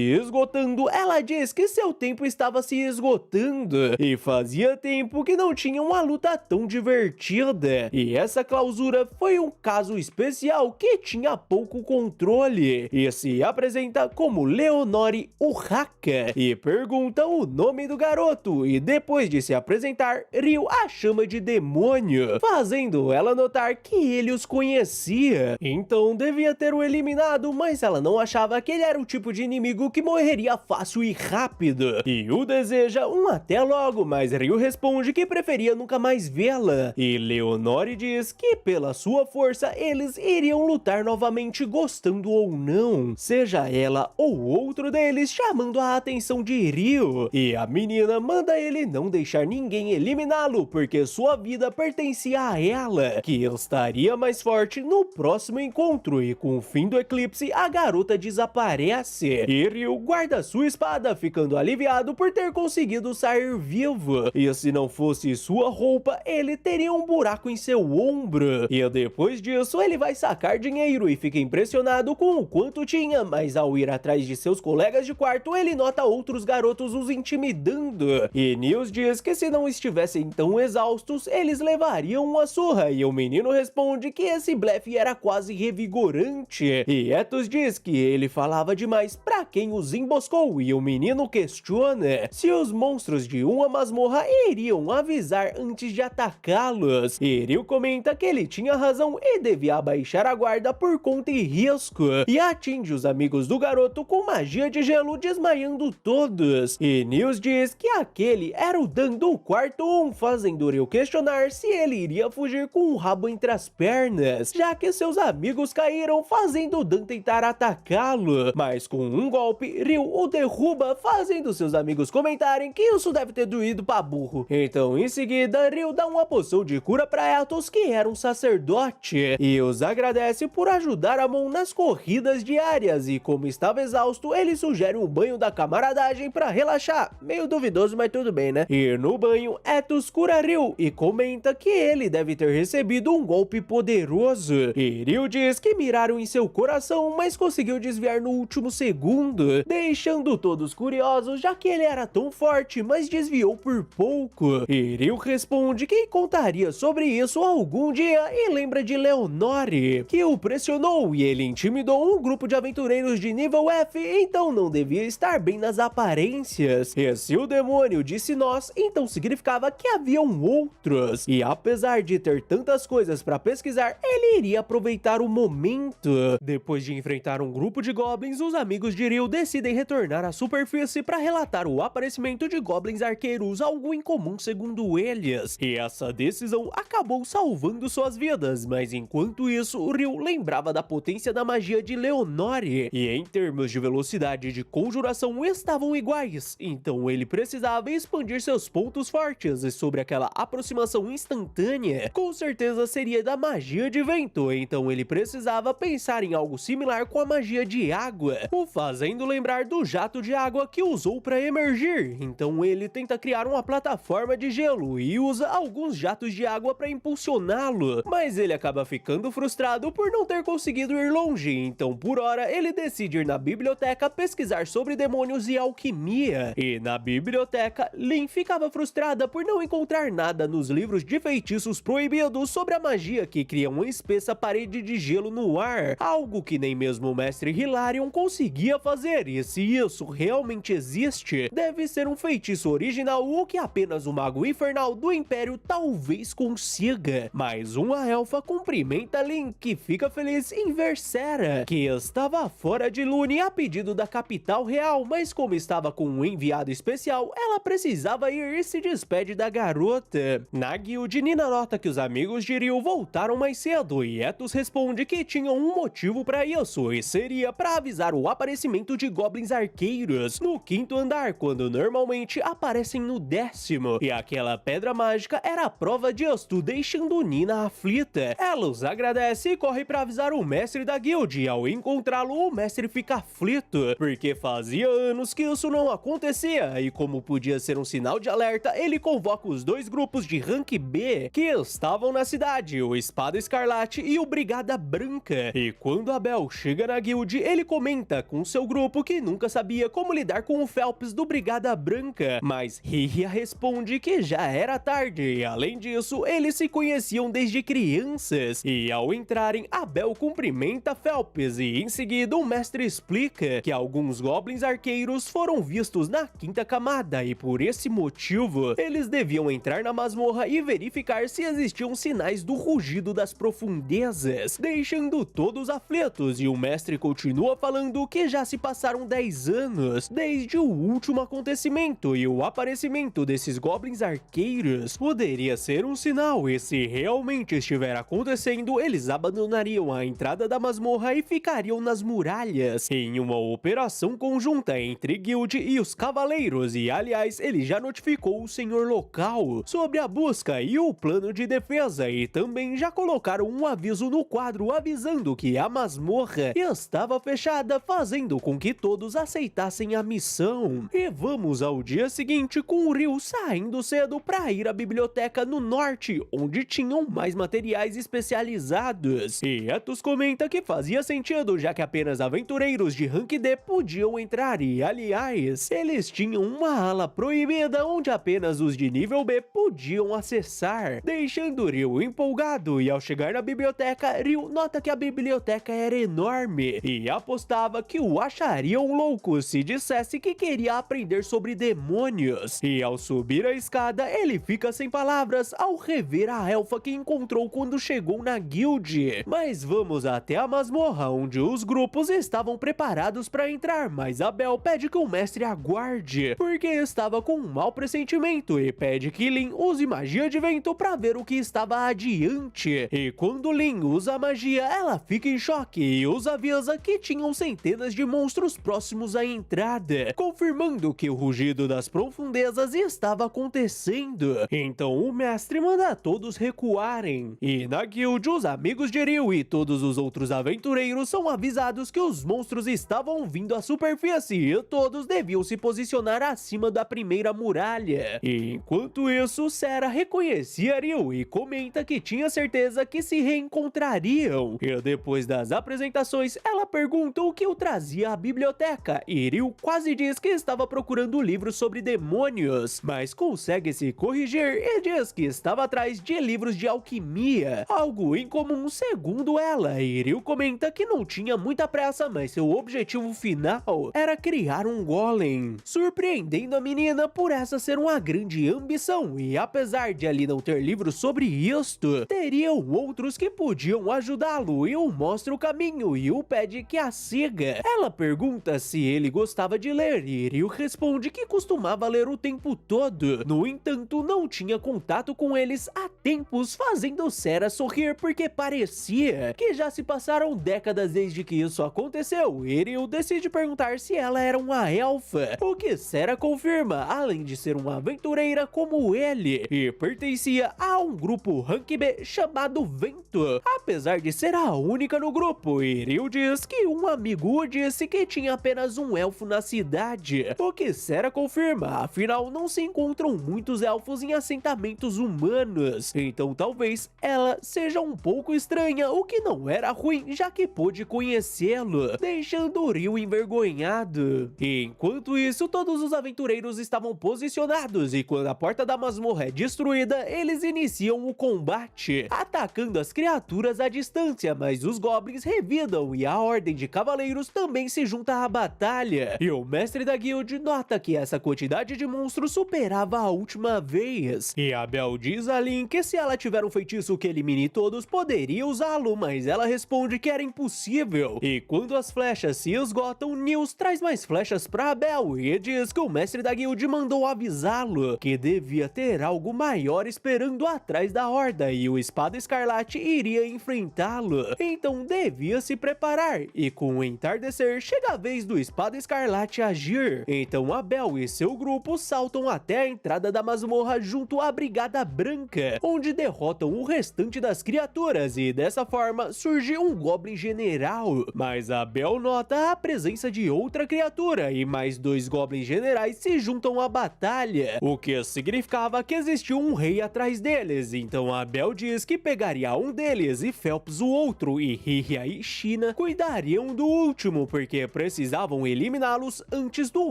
esgotando, ela diz que seu tempo estava se esgotando, e fazia tempo que não tinha uma luta tão divertida. E essa clausura foi um caso especial que tinha pouco controle, e se apresenta como Leonori Urraka, e pergunta o nome do garoto, e depois de se apresentar, Ryu a chama de demônio, fazendo ela notar que ele os conhecia. Então devia ter o eliminado, mas ela não achava que ele era o tipo de inimigo que morreria fácil e rápido, e o deseja um até logo, mas Ryu responde que preferia nunca mais vê-la, e Leonori diz que pela sua força eles iriam lutar novamente, gostando ou não, seja ela ou outro deles, chamando a atenção de Ryu. E a menina manda ele não deixar ninguém eliminá-lo, porque sua vida pertencia a ela, que estaria mais forte no próximo encontro. E com o fim do eclipse, a garota desaparece, e Ryu guarda sua espada, ficando aliviado por ter conseguido sair vivo. E se não fosse sua roupa, ele teria um buraco em seu ombro. E depois disso, ele vai sacar dinheiro e fica impressionado com o quanto tinha, mas ao ir atrás de seus colegas de quarto, ele nota outros garotos os intimidando. E Nils diz que se não estivessem tão exaustos, eles levariam uma surra, e o menino responde que esse blefe era quase revigorante. E Etos diz que ele falava demais pra quem os emboscou, e o menino questiona se os monstros de uma masmorra iriam avisar antes de atacá-los. E Ryu comenta que ele tinha razão e devia abaixar a guarda por conta e risco, e atinge os amigos do garoto com magia de gelo, desmaiando todos. E Nils diz que aquele era o Dan do quarto 1, fazendo Ryu questionar se ele iria queria fugir com o rabo entre as pernas, já que seus amigos caíram, fazendo Dan tentar atacá-lo. Mas com um golpe, Ryu o derruba, fazendo seus amigos comentarem que isso deve ter doído pra burro. Então, em seguida, Ryu dá uma poção de cura pra Atos, que era um sacerdote, e os agradece por ajudar a Mon nas corridas diárias, e como estava exausto, ele sugere um banho da camaradagem pra relaxar. Meio duvidoso, mas tudo bem, né? E no banho, Atos cura Ryu e comenta que ele deve ter recebido um golpe poderoso. E Ryu diz que miraram em seu coração, mas conseguiu desviar no último segundo, deixando todos curiosos, já que ele era tão forte, mas desviou por pouco. E Ryu responde que contaria sobre isso algum dia e lembra de Leonore, que o pressionou e ele intimidou um grupo de aventureiros de nível F, então não devia estar bem nas aparências. E se o demônio disse nós, então significava que haviam outros. E apesar de ter tantas coisas para pesquisar, ele iria aproveitar o momento. Depois de enfrentar um grupo de goblins, os amigos de Ryu decidem retornar à superfície para relatar o aparecimento de goblins arqueiros, algo incomum segundo eles. E essa decisão acabou salvando suas vidas, mas enquanto isso, o Ryu lembrava da potência da magia de Leonore, e em termos de velocidade de conjuração estavam iguais, então ele precisava expandir seus pontos fortes, e sobre aquela aproximação instantânea, com certeza seria da magia de vento, então ele precisava pensar em algo similar com a magia de água, o fazendo lembrar do jato de água que usou para emergir. Então ele tenta criar uma plataforma de gelo e usa alguns jatos de água para impulsioná-lo, mas ele acaba ficando frustrado por não ter conseguido ir longe, então por hora ele decide ir na biblioteca pesquisar sobre demônios e alquimia. E na biblioteca, Lin ficava frustrada por não encontrar nada nos livros de feitiços proibidos sobre a magia que cria uma espessa parede de gelo no ar, algo que nem mesmo o mestre Hilarion conseguia fazer, e se isso realmente existe, deve ser um feitiço original ou que apenas o mago infernal do Império talvez consiga. Mais uma elfa cumprimenta Lin, que fica feliz em ver Sera, que estava fora de Lune a pedido da capital real, mas como estava com um enviado especial, ela precisava ir e se despede da garota. Na guild, Nina nota que os amigos de Ryu voltaram mais cedo e Etos responde que tinham um motivo para isso, e seria para avisar o aparecimento de goblins arqueiros no 5º andar, quando normalmente aparecem no 10º, e aquela pedra mágica era a prova disto, deixando Nina aflita. Ela os agradece e corre para avisar o mestre da guild, e ao encontrá-lo, o mestre fica aflito, porque fazia anos que isso não acontecia, e como podia ser um sinal de alerta, ele convoca os dois grupos de rank B que estavam na cidade, o Espada Escarlate e o Brigada Branca. E quando Abel chega na guild, ele comenta com seu grupo que nunca sabia como lidar com o Phelps do Brigada Branca, mas Hiria responde que já era tarde, e além disso, eles se conheciam desde crianças. E ao entrarem, Abel cumprimenta Phelps, e em seguida o mestre explica que alguns goblins arqueiros foram vistos na 5ª camada, e por esse motivo, eles deviam entrar na masmorra e verificar se existiam sinais do rugido das profundezas, deixando todos aflitos, e o mestre continua falando que já se passaram 10 anos desde o último acontecimento, e o aparecimento desses goblins arqueiros poderia ser um sinal, e se realmente estiver acontecendo, eles abandonariam a entrada da masmorra e ficariam nas muralhas, em uma operação conjunta entre guild e os cavaleiros, e aliás, ele já notificou o senhor local sobre a busca e o plano de defesa, e também já colocaram um aviso no quadro avisando que a masmorra estava fechada, fazendo com que todos aceitassem a missão. E vamos ao dia seguinte, com o Ryu saindo cedo para ir à biblioteca no norte, onde tinham mais materiais especializados. E Etos comenta que fazia sentido, já que apenas aventureiros de rank D podiam entrar, e aliás, eles tinham uma ala proibida onde apenas os de nível B podiam acessar, deixando Ryu empolgado. E ao chegar na biblioteca, Ryu nota que a biblioteca era enorme e apostava que o acharia um louco se dissesse que queria aprender sobre demônios. E ao subir a escada, ele fica sem palavras ao rever a elfa que encontrou quando chegou na guild. Mas vamos até a masmorra, onde os grupos estavam preparados para entrar, mas Abel pede que o mestre aguarde, porque estava com um mau pressentimento, e pede que Lin use magia de vento para ver o que estava adiante. E quando Lin usa a magia, ela fica em choque e os avisa que tinham centenas de monstros próximos à entrada, confirmando que o rugido das profundezas estava acontecendo. Então o mestre manda todos recuarem. E na guild, os amigos de Ryu e todos os outros aventureiros são avisados que os monstros estavam vindo à superfície e todos deviam se posicionar acima da primeira muralha. E enquanto isso, Sera reconhecia Ryu e comenta que tinha certeza que se reencontrariam. E depois das apresentações, ela pergunta o que o trazia à biblioteca e Ryu quase diz que estava procurando livros sobre demônios, mas consegue se corrigir e diz que estava atrás de livros de alquimia, algo incomum segundo ela. E Ryu comenta que não tinha muita pressa, mas seu objetivo final era criar um golem, surpreendendo a menina por essa ser uma grande ambição. E apesar de ali não ter livros sobre isto, teriam outros que podiam ajudá-lo, e o mostra o caminho e o pede que a siga. Ela pergunta se ele gostava de ler e Ryu responde que costumava ler o tempo todo. No entanto, não tinha contato com eles há tempos, fazendo Sera sorrir porque parecia que já se passaram décadas desde que isso aconteceu. E Ryu decide perguntar se ela era uma elfa, o que Sera confirma, além de ser uma aventureira como ele, e pertencia a um grupo Rank B chamado Vento, apesar de ser a única no grupo. E Ryu diz que um amigo disse que tinha apenas um elfo na cidade, o que Sera confirma, afinal não se encontram muitos elfos em assentamentos humanos, então talvez ela seja um pouco estranha, o que não era ruim, já que pôde conhecê-lo, deixando Ryu envergonhado. E enquanto isso, todos os aventureiros estavam posicionados, e quando a porta da masmorra é destruída, eles iniciam o combate, atacando as criaturas à distância, mas os goblins revidam e a ordem de cavaleiros também se junta à batalha. E o mestre da guild nota que essa quantidade de monstros superava a última vez, e a Bel diz a Lin que se ela tiver um feitiço que elimine todos, poderia usá-lo, mas ela responde que era impossível. E quando as flechas se esgotam, Nils traz mais flechas pra Bel e diz que o mestre da guild mandou avisá-lo que devia ter algo maior esperando atrás da horda e o Espada Escarlate iria enfrentá-lo, então devia se preparar. E com o entardecer, chega a vez do Espada Escarlate agir. Então a Bel e seu grupo saltam até a entrada da masmorra junto à Brigada Branca, onde derrotam o restante das criaturas, e dessa forma surge um Goblin General. Mas a Bel nota a presença de outra criatura e mais dois Goblins Generais se juntam à batalha, o que significava que existia um rei atrás deles. Então a Bel diz que pegaria um deles e Phelps o outro, e Hiria e China cuidariam do último, porque precisavam eliminá-los antes do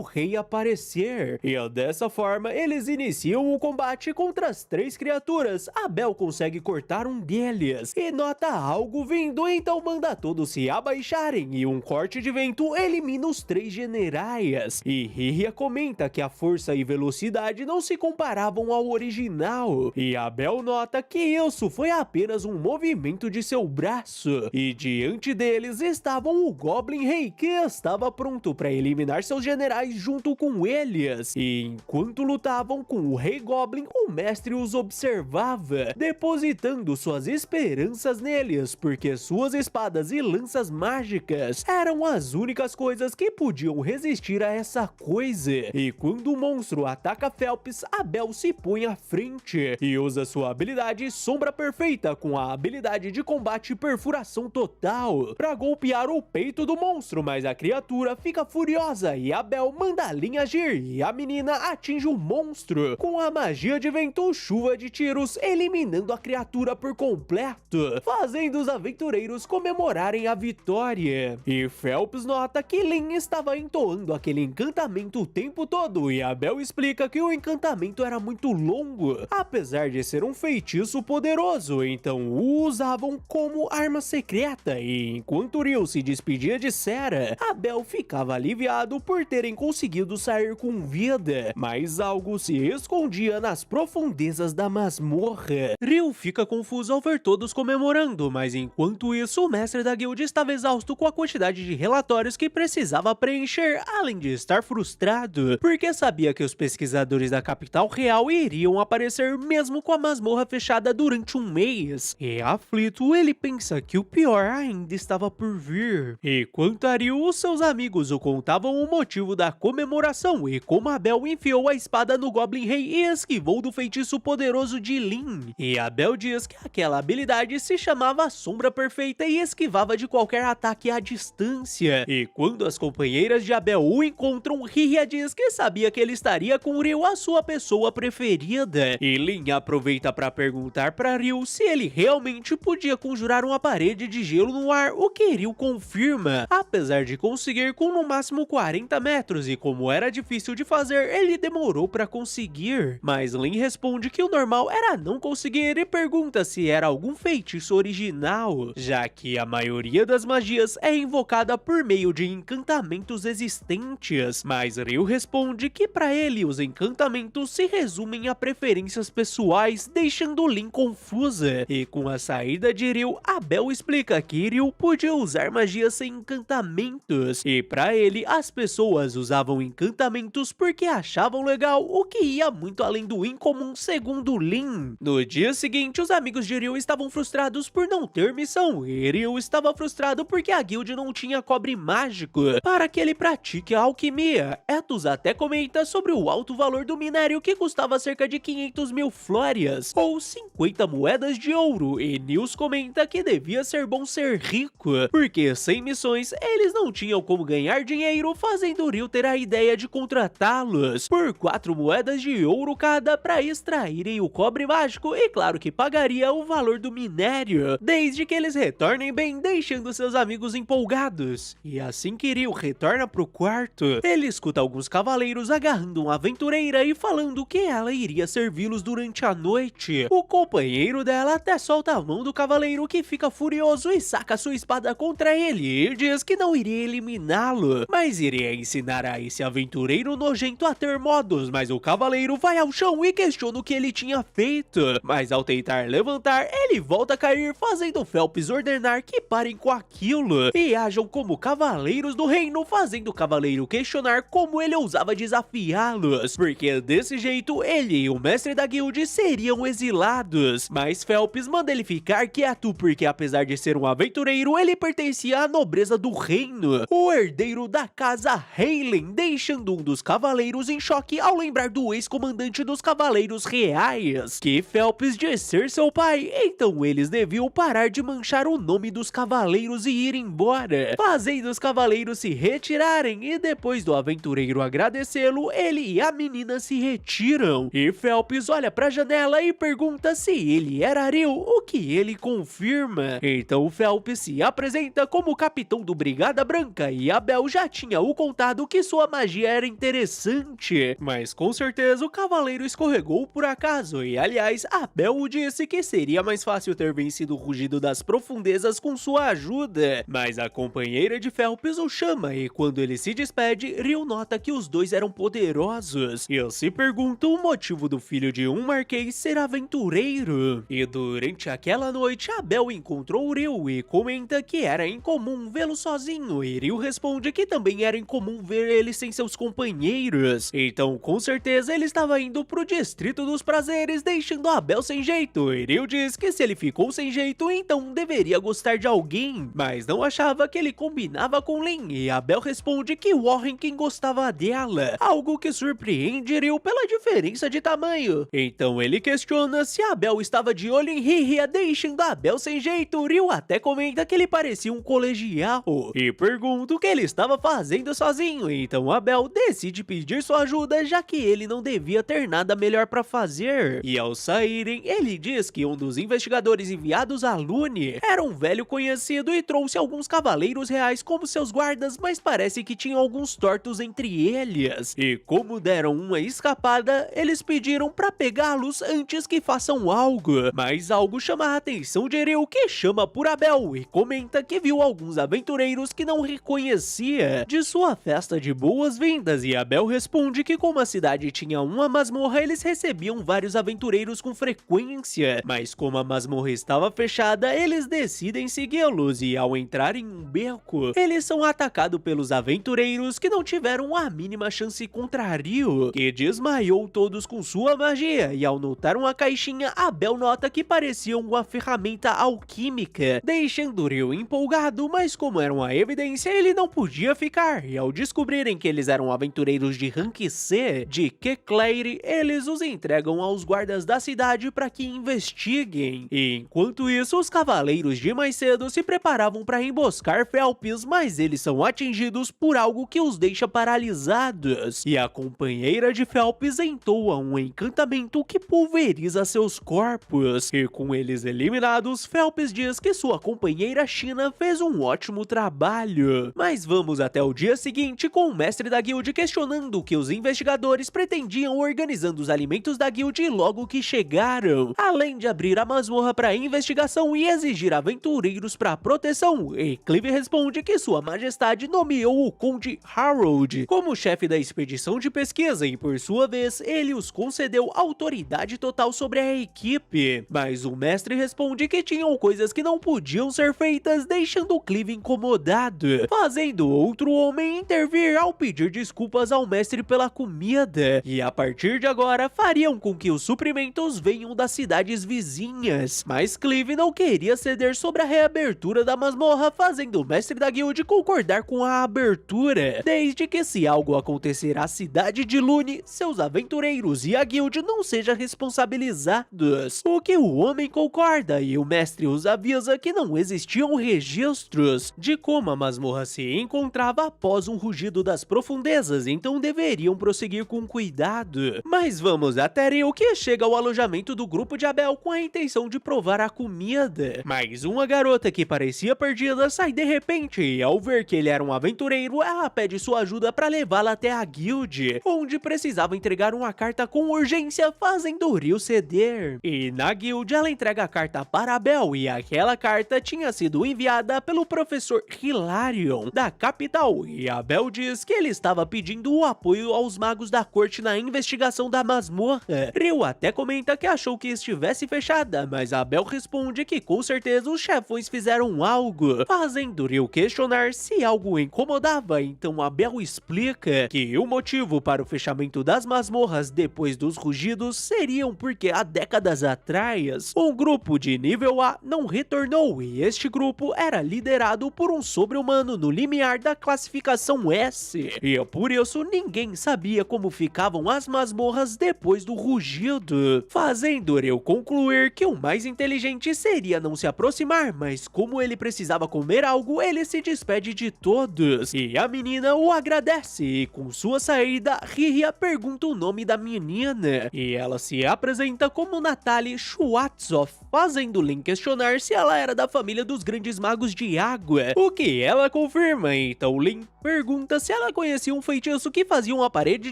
rei aparecer. E dessa forma eles iniciam o combate contra as três criaturas. A Bel consegue cortar um deles e nota algo vindo, então manda todos se abaixarem, e um corte de vento elimina os três generais. E Hiria comenta que a força e velocidade não se comparavam ao original, e a Bel nota que isso foi apenas um movimento de seu braço, e diante deles estavam o Goblin Rei, que estava pronto para eliminar seus generais junto com eles. E enquanto lutavam com o Rei Goblin, o mestre os observava, depositando suas esperanças neles, porque suas espadas e lanças mágicas eram as únicas coisas que podiam resistir a essa coisa. E quando o monstro ataca Phelps, a Bel se põe à frente e usa sua habilidade Sombra Perfeita com a habilidade de combate Perfuração Total para golpear o peito do monstro, mas a criatura fica furiosa e a Bel manda a Lin agir, e a menina atinge o monstro com a magia de vento Chuva de Tiros, eliminando a criatura por completo, fazendo os aventureiros comemorarem a vitória. E Phelps nota que Lin estava entoando aquele encantamento o tempo todo, e a Bel explica que o encantamento era muito longo, apesar de ser um feitiço poderoso, então o usavam como arma secreta. E enquanto Ryu se despedia de Sera, a Bel ficava aliviado por terem conseguido sair com vida, mas algo se escondia nas profundezas da masmorra. Ryu fica confuso ao ver todos comemorando, mas enquanto isso o mestre da guilda estava exausto com a quantidade de relatórios que precisava preencher, além de estar frustrado, porque sabia que os pesquisadores da capital real iriam aparecer mesmo com a masmorra fechada durante um mês. E aflito, ele pensa que o pior ainda estava por vir. E quanto a Ryu, os seus amigos o contavam o motivo da comemoração e como Abel enfiou a espada no Goblin Rei e esquivou do feitiço poderoso de Lin. E Abel diz que aquela habilidade se chamava Sombra Perfeita e esquivava de qualquer ataque à distância. E quando as companheiras de Abel o encontram, Ria diz que sabia que ele estaria com Ryu, a sua pessoa preferida. E Lin aproveita para perguntar para Ryu se ele realmente podia conjurar uma parede de gelo no ar, o que Ryu confirma, apesar de conseguir com no máximo 40 metros, e como era difícil de fazer, ele demorou para conseguir. Mas Lin responde que o normal era não conseguir e pergunta se era algum feitiço original, já que a maioria das magias é invocada por meio de encantamentos existentes. Mas Ryu responde que para ele os encantamentos se resumem a preferências pessoais, deixando Lin confusa. E com a saída de Ryu, Abel explica que Ryu podia usar magias sem encantamentos, e para ele as pessoas usavam encantamentos porque achavam legal, o que ia muito além do incomum, segundo Lin. No dia seguinte, os amigos de Ryu estavam frustrados por não ter missão, e Ryu estava frustrado porque a guild não tinha cobre mágico para que ele pratique a alquimia. Etos até comenta sobre o alto valor do minério, que custava cerca de 500 mil flórias, ou 50 moedas de ouro, e Nils comenta que devia ser bom ser rico, porque sem missões eles não tinham como ganhar dinheiro, fazendo Ryu ter a ideia de contratá-los por 4 moedas de ouro cada para extraírem o cobre mágico, e claro que pagaria o valor do minério, desde que eles retornem bem, deixando seus amigos empolgados. E assim que Ryu retorna pro quarto, ele escuta alguns cavaleiros agarrando uma aventureira e falando que ela iria servi-los durante a noite. O companheiro dela até solta a mão do cavaleiro, que fica furioso e saca sua espada contra ele e diz que não iria eliminá-lo, mas iria ensinar a esse aventureiro nojento a ter modos. Mas o cavaleiro vai ao chão e questiona o que ele tinha feito, mas ao tentar levantar, ele volta a cair, fazendo Phelps ordenar que parem com aquilo e ajam como cavaleiros do reino, fazendo o cavaleiro questionar como ele ousava desafiá-los, porque desse jeito ele e o mestre da guild seriam exilados. Mas Phelps manda ele ficar quieto, porque apesar de ser um aventureiro, ele pertencia à nobreza do reino, o herdeiro da casa Halen, deixando um dos cavaleiros em choque ao lembrar do ex-comandante dos cavaleiros reais, que Phelps diz ser seu pai. Então eles deviam parar de manchar o nome dos cavaleiros e ir embora, fazendo os cavaleiros se retirarem, e depois do aventureiro agradecê-lo, ele e a menina se retiram, e Phelps olha pra janela e pergunta se ele era Ryu, o que ele confirma. Então Phelps se apresenta como capitão do Brigada Branca, e Abel já tinha o contado que sua magia era interessante, mas com certeza o cavaleiro escorregou por acaso, e aliás Abel o disse que seria mais fácil ter vencido o rugido das profundezas com sua ajuda, mas a companheira de Phelps o chama, e quando ele se despede, Ryu nota que os dois eram poderosos, e se pergunta o motivo do filho de um marquês ser aventureiro. E durante aquela noite, Abel encontrou Ryu e comenta que era incomum vê-lo sozinho, e Ryu responde que também era incomum ver ele sem seus companheiros. Então com certeza ele estava indo pro Distrito dos Prazeres, deixando Abel sem jeito, e Ryu diz que se ele ficou sem jeito, então deveria gostar de alguém, mas não achava que ele combinava com Lin, e Abel responde que Warren quem gostava dela, algo que surpreende Ryu pela diferença de tamanho. Então ele questiona se Abel estava de olho em Ria, deixando Abel sem jeito. Ryu até comenta que ele parecia um colegial e pergunta o que ele estava fazendo sozinho, então Abel decide pedir sua ajuda, já que ele não devia ter nada melhor para fazer. E ao saírem, ele diz que um dos investigadores enviados a Lune era um velho conhecido e trouxe alguns cavaleiros reais como seus guardas, mas parece que tinham alguns tortos entre eles, e como deram uma escapada, eles pediram para pegá-los antes que façam algo, mas algo chama a atenção de Ryu, que chama por Abel e comenta que viu alguns aventureiros que não reconhecia de sua festa de boas-vindas, e Abel responde que como a cidade tinha uma masmorra, eles recebiam vários aventureiros com frequência, mas como a masmorra estava fechada, eles decidem segui-los, e ao entrar em um beco, eles são atacados pelos aventureiros que não tiveram a mínima chance contra Ryu, que desmaiou todos com sua magia, e ao notar pegaram a caixinha, Abel nota que parecia uma ferramenta alquímica, deixando Ryu empolgado, mas como era uma evidência, ele não podia ficar, e ao descobrirem que eles eram aventureiros de rank C de Kecleire, eles os entregam aos guardas da cidade para que investiguem. E enquanto isso, os cavaleiros de mais cedo se preparavam para emboscar Phelps, mas eles são atingidos por algo que os deixa paralisados, e a companheira de Phelps entoa um encantamento que pulveriza seus corpos, e com eles eliminados, Phelps diz que sua companheira China fez um ótimo trabalho. Mas vamos até o dia seguinte com o mestre da guilda questionando o que os investigadores pretendiam organizando os alimentos da guilda logo que chegaram, além de abrir a masmorra para investigação e exigir aventureiros para proteção, e Clive responde que sua majestade nomeou o Conde Harold como chefe da expedição de pesquisa e por sua vez ele os concedeu autoridade total sobre a equipe, mas o mestre responde que tinham coisas que não podiam ser feitas, deixando Clive incomodado, fazendo outro homem intervir ao pedir desculpas ao mestre pela comida, e a partir de agora fariam com que os suprimentos venham das cidades vizinhas, mas Clive não queria ceder sobre a reabertura da masmorra, fazendo o mestre da guilda concordar com a abertura, desde que se algo acontecer à cidade de Lune, seus aventureiros e a guilda não sejam responsabilizados, o que o homem concorda, e o mestre os avisa que não existiam registros de como a masmorra se encontrava após um rugido das profundezas, então deveriam prosseguir com cuidado. Mas vamos até Ryu, que chega ao alojamento do grupo de Abel com a intenção de provar a comida, mas uma garota que parecia perdida sai de repente, e ao ver que ele era um aventureiro, ela pede sua ajuda para levá-la até a guilda, onde precisava entregar uma carta com urgência, fazendo Ryu ceder. E na guilda ela entrega a carta para Abel, e aquela carta tinha sido enviada pelo professor Hilarion da capital, e Abel diz que ele estava pedindo o apoio aos magos da corte na investigação da masmorra. Ryu até comenta que achou que estivesse fechada, mas Abel responde que com certeza os chefões fizeram algo, fazendo Ryu questionar se algo o incomodava. Então Abel explica que o motivo para o fechamento das masmorras depois dos rugidos seriam porque há décadas atrás um grupo de nível A não retornou, e este grupo era liderado por um sobre-humano no limiar da classificação S, e por isso ninguém sabia como ficavam as masmorras depois do rugido, fazendo Ryu concluir que o mais inteligente seria não se aproximar, mas como ele precisava comer algo, ele se despede de todos, e a menina o agradece, e com sua saída, Hiria pergunta o nome da menina, e ela se apresenta como Natalie Schwarzhoff, fazendo Lin questionar se ela era da família dos grandes magos de água, o que ela confirma. Então Lin pergunta se ela conhecia um feitiço que fazia uma parede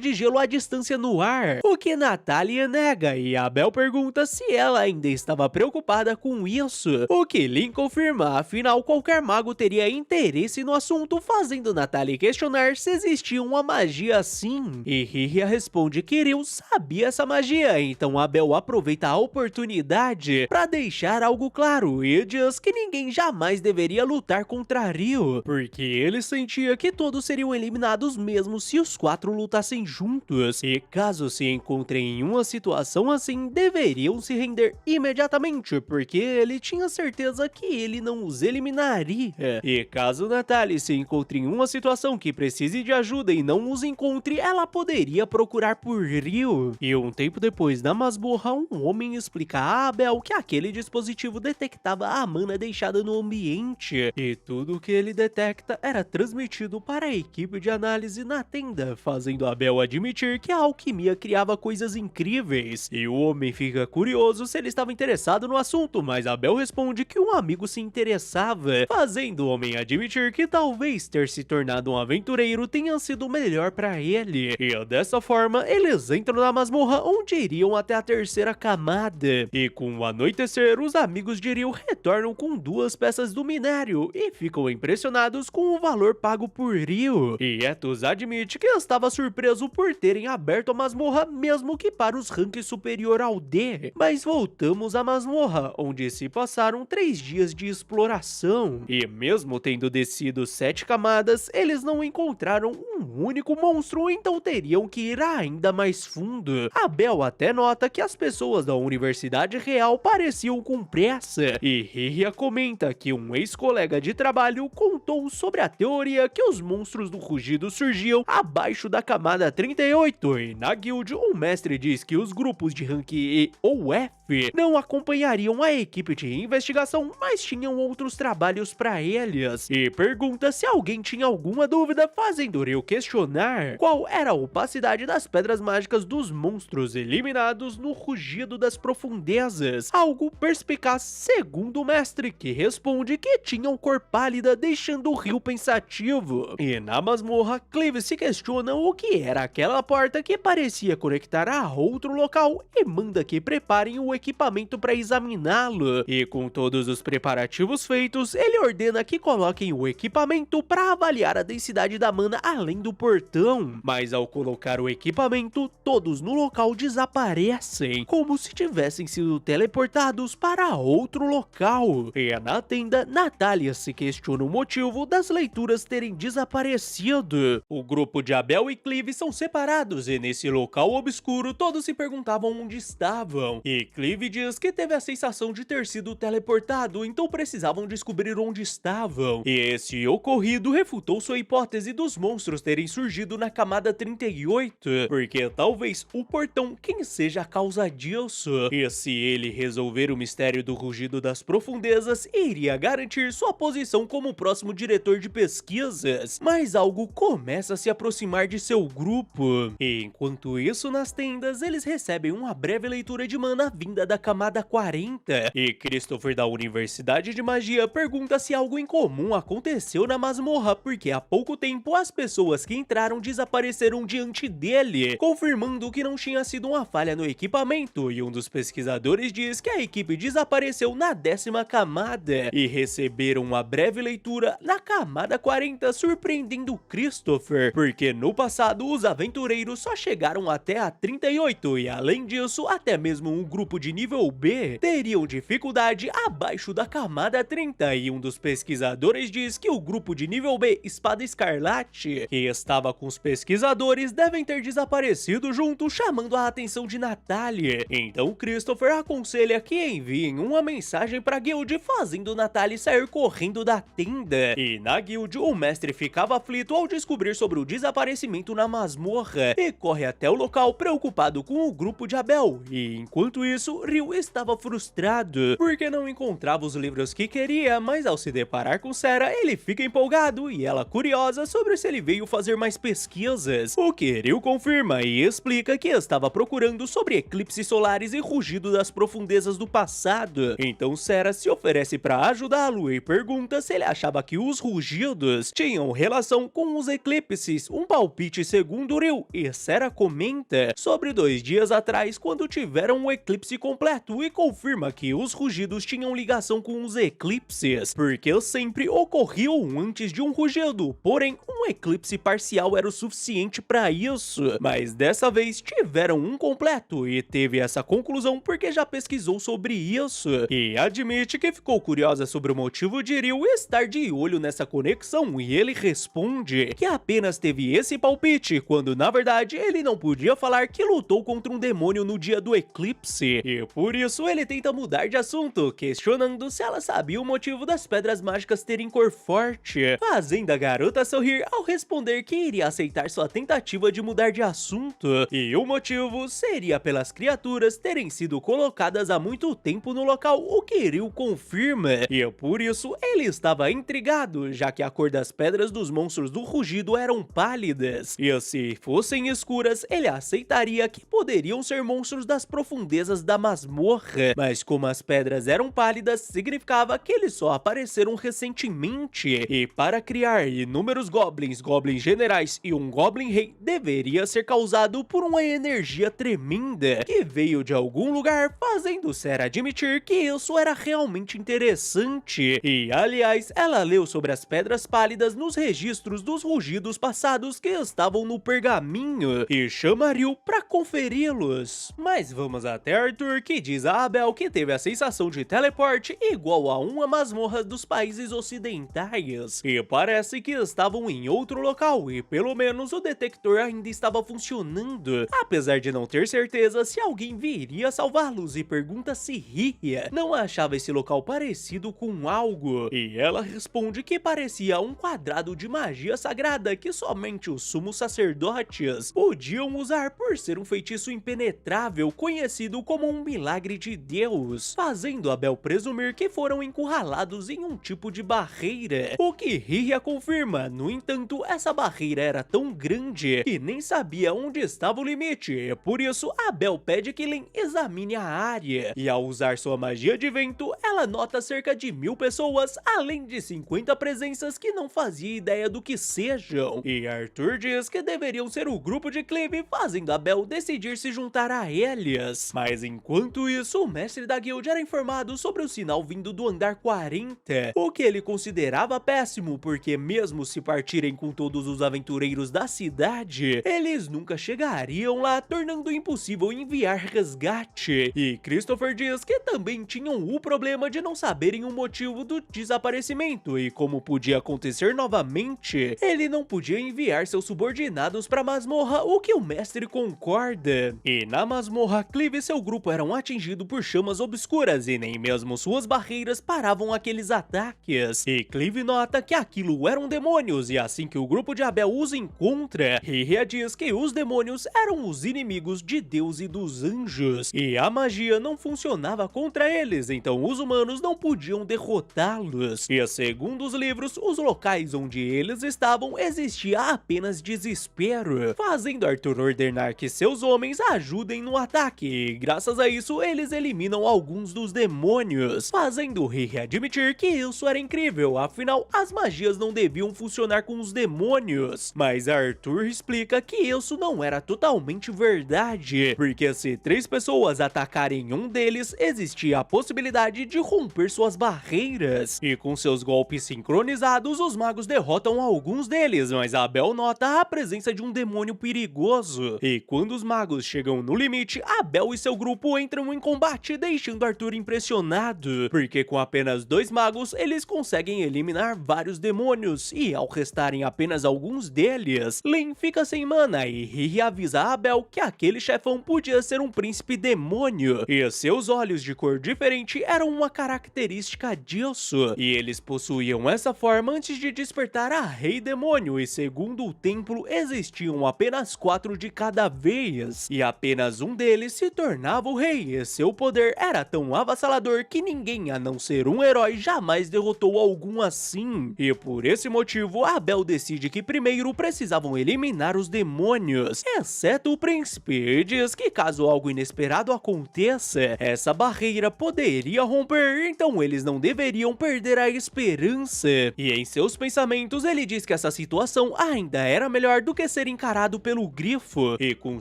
de gelo à distância no ar, o que Natalie nega, e Abel pergunta se ela ainda estava preocupada com isso, o que Lin confirma, afinal qualquer mago teria interesse no assunto, fazendo Natalie questionar se existia uma magia assim, e Hiria responde que Ryu sabia essa magia, então Abel aproveita a oportunidade para deixar algo claro, e diz que ninguém jamais deveria lutar contra Ryu, porque ele sentia que todos seriam eliminados mesmo se os quatro lutassem juntos, e caso se encontrem em uma situação assim, deveriam se render imediatamente, porque ele tinha certeza que ele não os eliminaria. E caso Natalie se encontre em uma situação que precise de ajuda e não os encontre, ela poderia procurar por Ryu. E um tempo depois, na masmorra, um homem explica a Abel que aquele dispositivo detectava a mana deixada no ambiente, e tudo que ele detecta era transmitido para a equipe de análise na tenda, fazendo Abel admitir que a alquimia criava coisas incríveis, e o homem fica curioso se ele estava interessado no assunto, mas Abel responde que um amigo se interessava, fazendo o homem admitir que talvez ter se tornado um aventureiro tenha sido melhor para ele, e dessa forma eles entram na masmorra onde iriam até a terceira camada, e com o anoitecer acontecer, os amigos de Ryu retornam com 2 peças do minério e ficam impressionados com o valor pago por Ryu. E Etos admite que estava surpreso por terem aberto a masmorra mesmo que para os ranks superior ao D. Mas voltamos à masmorra, onde se passaram 3 dias de exploração. E mesmo tendo descido 7 camadas, eles não encontraram um único monstro, então teriam que ir ainda mais fundo. Abel até nota que as pessoas da Universidade Real pareciam com pressa, e Riria comenta que um ex-colega de trabalho contou sobre a teoria que os monstros do rugido surgiam abaixo da camada 38, e na guild o mestre diz que os grupos de rank E ou F não acompanhariam a equipe de investigação, mas tinham outros trabalhos para eles, e pergunta se alguém tinha alguma dúvida, fazendo Ryu questionar qual era a opacidade das pedras mágicas dos monstros eliminados no rugido das profundezas, algo perspicaz segundo o mestre, que responde que tinham cor pálida, deixando o Ryu pensativo. E na masmorra, Clive se questiona o que era aquela porta que parecia conectar a outro local e manda que preparem o equipamento para examiná-lo. E com todos os preparativos feitos, ele ordena que coloquem o equipamento para avaliar a densidade da mana além do portão. Mas ao colocar o equipamento, todos no local desaparecem, como se tivessem sido teleportados para outro local. E na tenda, Natália se questiona o motivo das leituras terem desaparecido. O grupo de Abel e Clive são separados e nesse local obscuro todos se perguntavam onde estavam. E Clive diz que teve a sensação de ter sido teleportado, então precisavam descobrir onde estavam. E esse ocorrido refutou sua hipótese dos monstros terem surgido na camada 38, porque talvez o portão quem seja a causa disso. E se ele resolver o mistério do rugido das profundezas, iria garantir sua posição como próximo diretor de pesquisas. Mas algo começa a se aproximar de seu grupo. E enquanto isso, nas tendas, eles recebem uma breve leitura de mana vinda da camada 40. E Christopher da Universidade de Magia pergunta se algo incomum aconteceu na masmorra, porque há pouco tempo as pessoas que entraram desapareceram diante dele, confirmando que não tinha sido uma falha no equipamento, e um dos pesquisadores diz que a equipe desapareceu na 10ª camada, e receberam uma breve leitura na camada 40, surpreendendo Christopher, porque no passado os aventureiros só chegaram até a 38, e além disso, até mesmo um grupo de nível B teriam dificuldade abaixo da camada 30, e um dos pesquisadores diz que o grupo de nível B Espada Escarlate, que estava com os pesquisadores, devem ter desaparecido junto, chamando a atenção de Natália. Então Christopher aconselha que enviem uma mensagem pra guild, fazendo Natália sair correndo da tenda. E na guild, o mestre ficava aflito ao descobrir sobre o desaparecimento na masmorra, e corre até o local preocupado com o grupo de Abel. E enquanto isso, Ryu estava frustrado, porque não encontrava os livros que queria, mas ao se deparar com Sera, ele fica empolgado, e ela curiosa sobre se ele veio fazer mais pesquisas, o que Ryu confirma e explica que estava procurando sobre eclipses solares e rugido das profundezas do passado. Então Sera se oferece para ajudá-lo e pergunta se ele achava que os rugidos tinham relação com os eclipses, um palpite segundo Ryu, e Sera comenta sobre 2 dias atrás quando tiveram um eclipse completo, e confirma que os rugidos tinham ligação com os eclipses, porque sempre ocorriam antes de um rugido, porém um eclipse parcial era o suficiente para isso, mas dessa vez tiveram um completo, e teve essa conclusão porque já pesquisou sobre isso, e admite que ficou curiosa sobre o motivo de Ryu estar de olho nessa conexão, e ele responde que apenas teve esse palpite, quando na verdade ele não podia falar que lutou contra um demônio no dia do eclipse, e por isso ele tenta mudar de assunto, questionando se ela sabia o motivo das pedras mágicas terem cor forte, fazendo a garota sorrir ao responder que iria aceitar sua tentativa de mudar de assunto, e o motivo seria pelas criaturas terem sido colocadas há muito tempo no local, o que Ryu confirma, e por isso ele estava intrigado, já que a cor das pedras dos monstros do rugido eram pálidas, e se fossem escuras, ele aceitaria que poderiam ser monstros das profundezas da masmorra, mas como as pedras eram pálidas, significava que eles só apareceram recentemente, e para criar inúmeros goblins, goblins generais e um goblin rei, deveria ser causado por uma energia tremenda que veio de algum lugar, fazendo quisera admitir que isso era realmente interessante. E, aliás, ela leu sobre as pedras pálidas nos registros dos rugidos passados que estavam no pergaminho e chama Riu para conferi-los. Mas vamos até Arthur, que diz a Abel que teve a sensação de teleporte igual a uma masmorra dos países ocidentais e parece que estavam em outro local e pelo menos o detector ainda estava funcionando, apesar de não ter certeza se alguém viria salvá-los, e pergunta se Ria não achava esse local parecido com algo, e ela responde que parecia um quadrado de magia sagrada que somente os sumos sacerdotes podiam usar por ser um feitiço impenetrável conhecido como um milagre de Deus, fazendo Abel presumir que foram encurralados em um tipo de barreira, o que Ria confirma. No entanto, essa barreira era tão grande que nem sabia onde estava o limite, por isso Abel pede que Lynn examine a área, e ao usar sua magia de vento, ela nota cerca de 1000 pessoas, além de 50 presenças que não fazia ideia do que sejam, e Arthur diz que deveriam ser o grupo de Clive, fazendo Abel decidir se juntar a eles. Mas enquanto isso, o mestre da guilda era informado sobre o sinal vindo do andar 40, o que ele considerava péssimo, porque mesmo se partirem com todos os aventureiros da cidade, eles nunca chegariam lá, tornando impossível enviar resgate. E Christopher diz que também tinham o problema de não saberem o motivo do desaparecimento, e como podia acontecer novamente, ele não podia enviar seus subordinados para a masmorra, o que o mestre concorda. E na masmorra, Clive e seu grupo eram atingidos por chamas obscuras e nem mesmo suas barreiras paravam aqueles ataques. E Clive nota que aquilo eram demônios, e assim que o grupo de Abel os encontra, Ria diz que os demônios eram os inimigos de Deus e dos anjos, e a magia não funcionava contra eles, então os humanos não podiam derrotá-los. E segundo os livros, os locais onde eles estavam existia apenas desespero, fazendo Arthur ordenar que seus homens ajudem no ataque, e graças a isso eles eliminam alguns dos demônios, fazendo Ria admitir que isso era incrível, afinal as magias não deviam funcionar com os demônios. Mas Arthur explica que isso não era totalmente verdade, porque se 3 pessoas atacarem um deles, existia a possibilidade de romper suas barreiras, e com seus golpes sincronizados, os magos derrotam alguns deles, mas Abel nota a presença de um demônio perigoso, e quando os magos chegam no limite, Abel e seu grupo entram em combate, deixando Arthur impressionado, porque com apenas 2 magos, eles conseguem eliminar vários demônios, e ao restarem apenas alguns deles, Lynn fica sem mana, e Riri avisa a Abel que aquele chefão podia ser um príncipe demônio, e seus olhos de cor diferente eram uma característica disso, e eles possuíam essa forma antes de despertar a Rei Demônio, e segundo o templo, existiam apenas 4 de cada vez, e apenas um deles se tornava o rei, e seu poder era tão avassalador que ninguém, a não ser um herói, jamais derrotou algum assim, e por esse motivo, Abel decide que primeiro precisavam eliminar os demônios, exceto o príncipe, e diz que caso algo inesperado aconteça, essa barreira poderia romper, então eles não deveriam perder a esperança. E em seus pensamentos, ele diz que essa situação ainda era melhor do que ser encarado pelo grifo, e com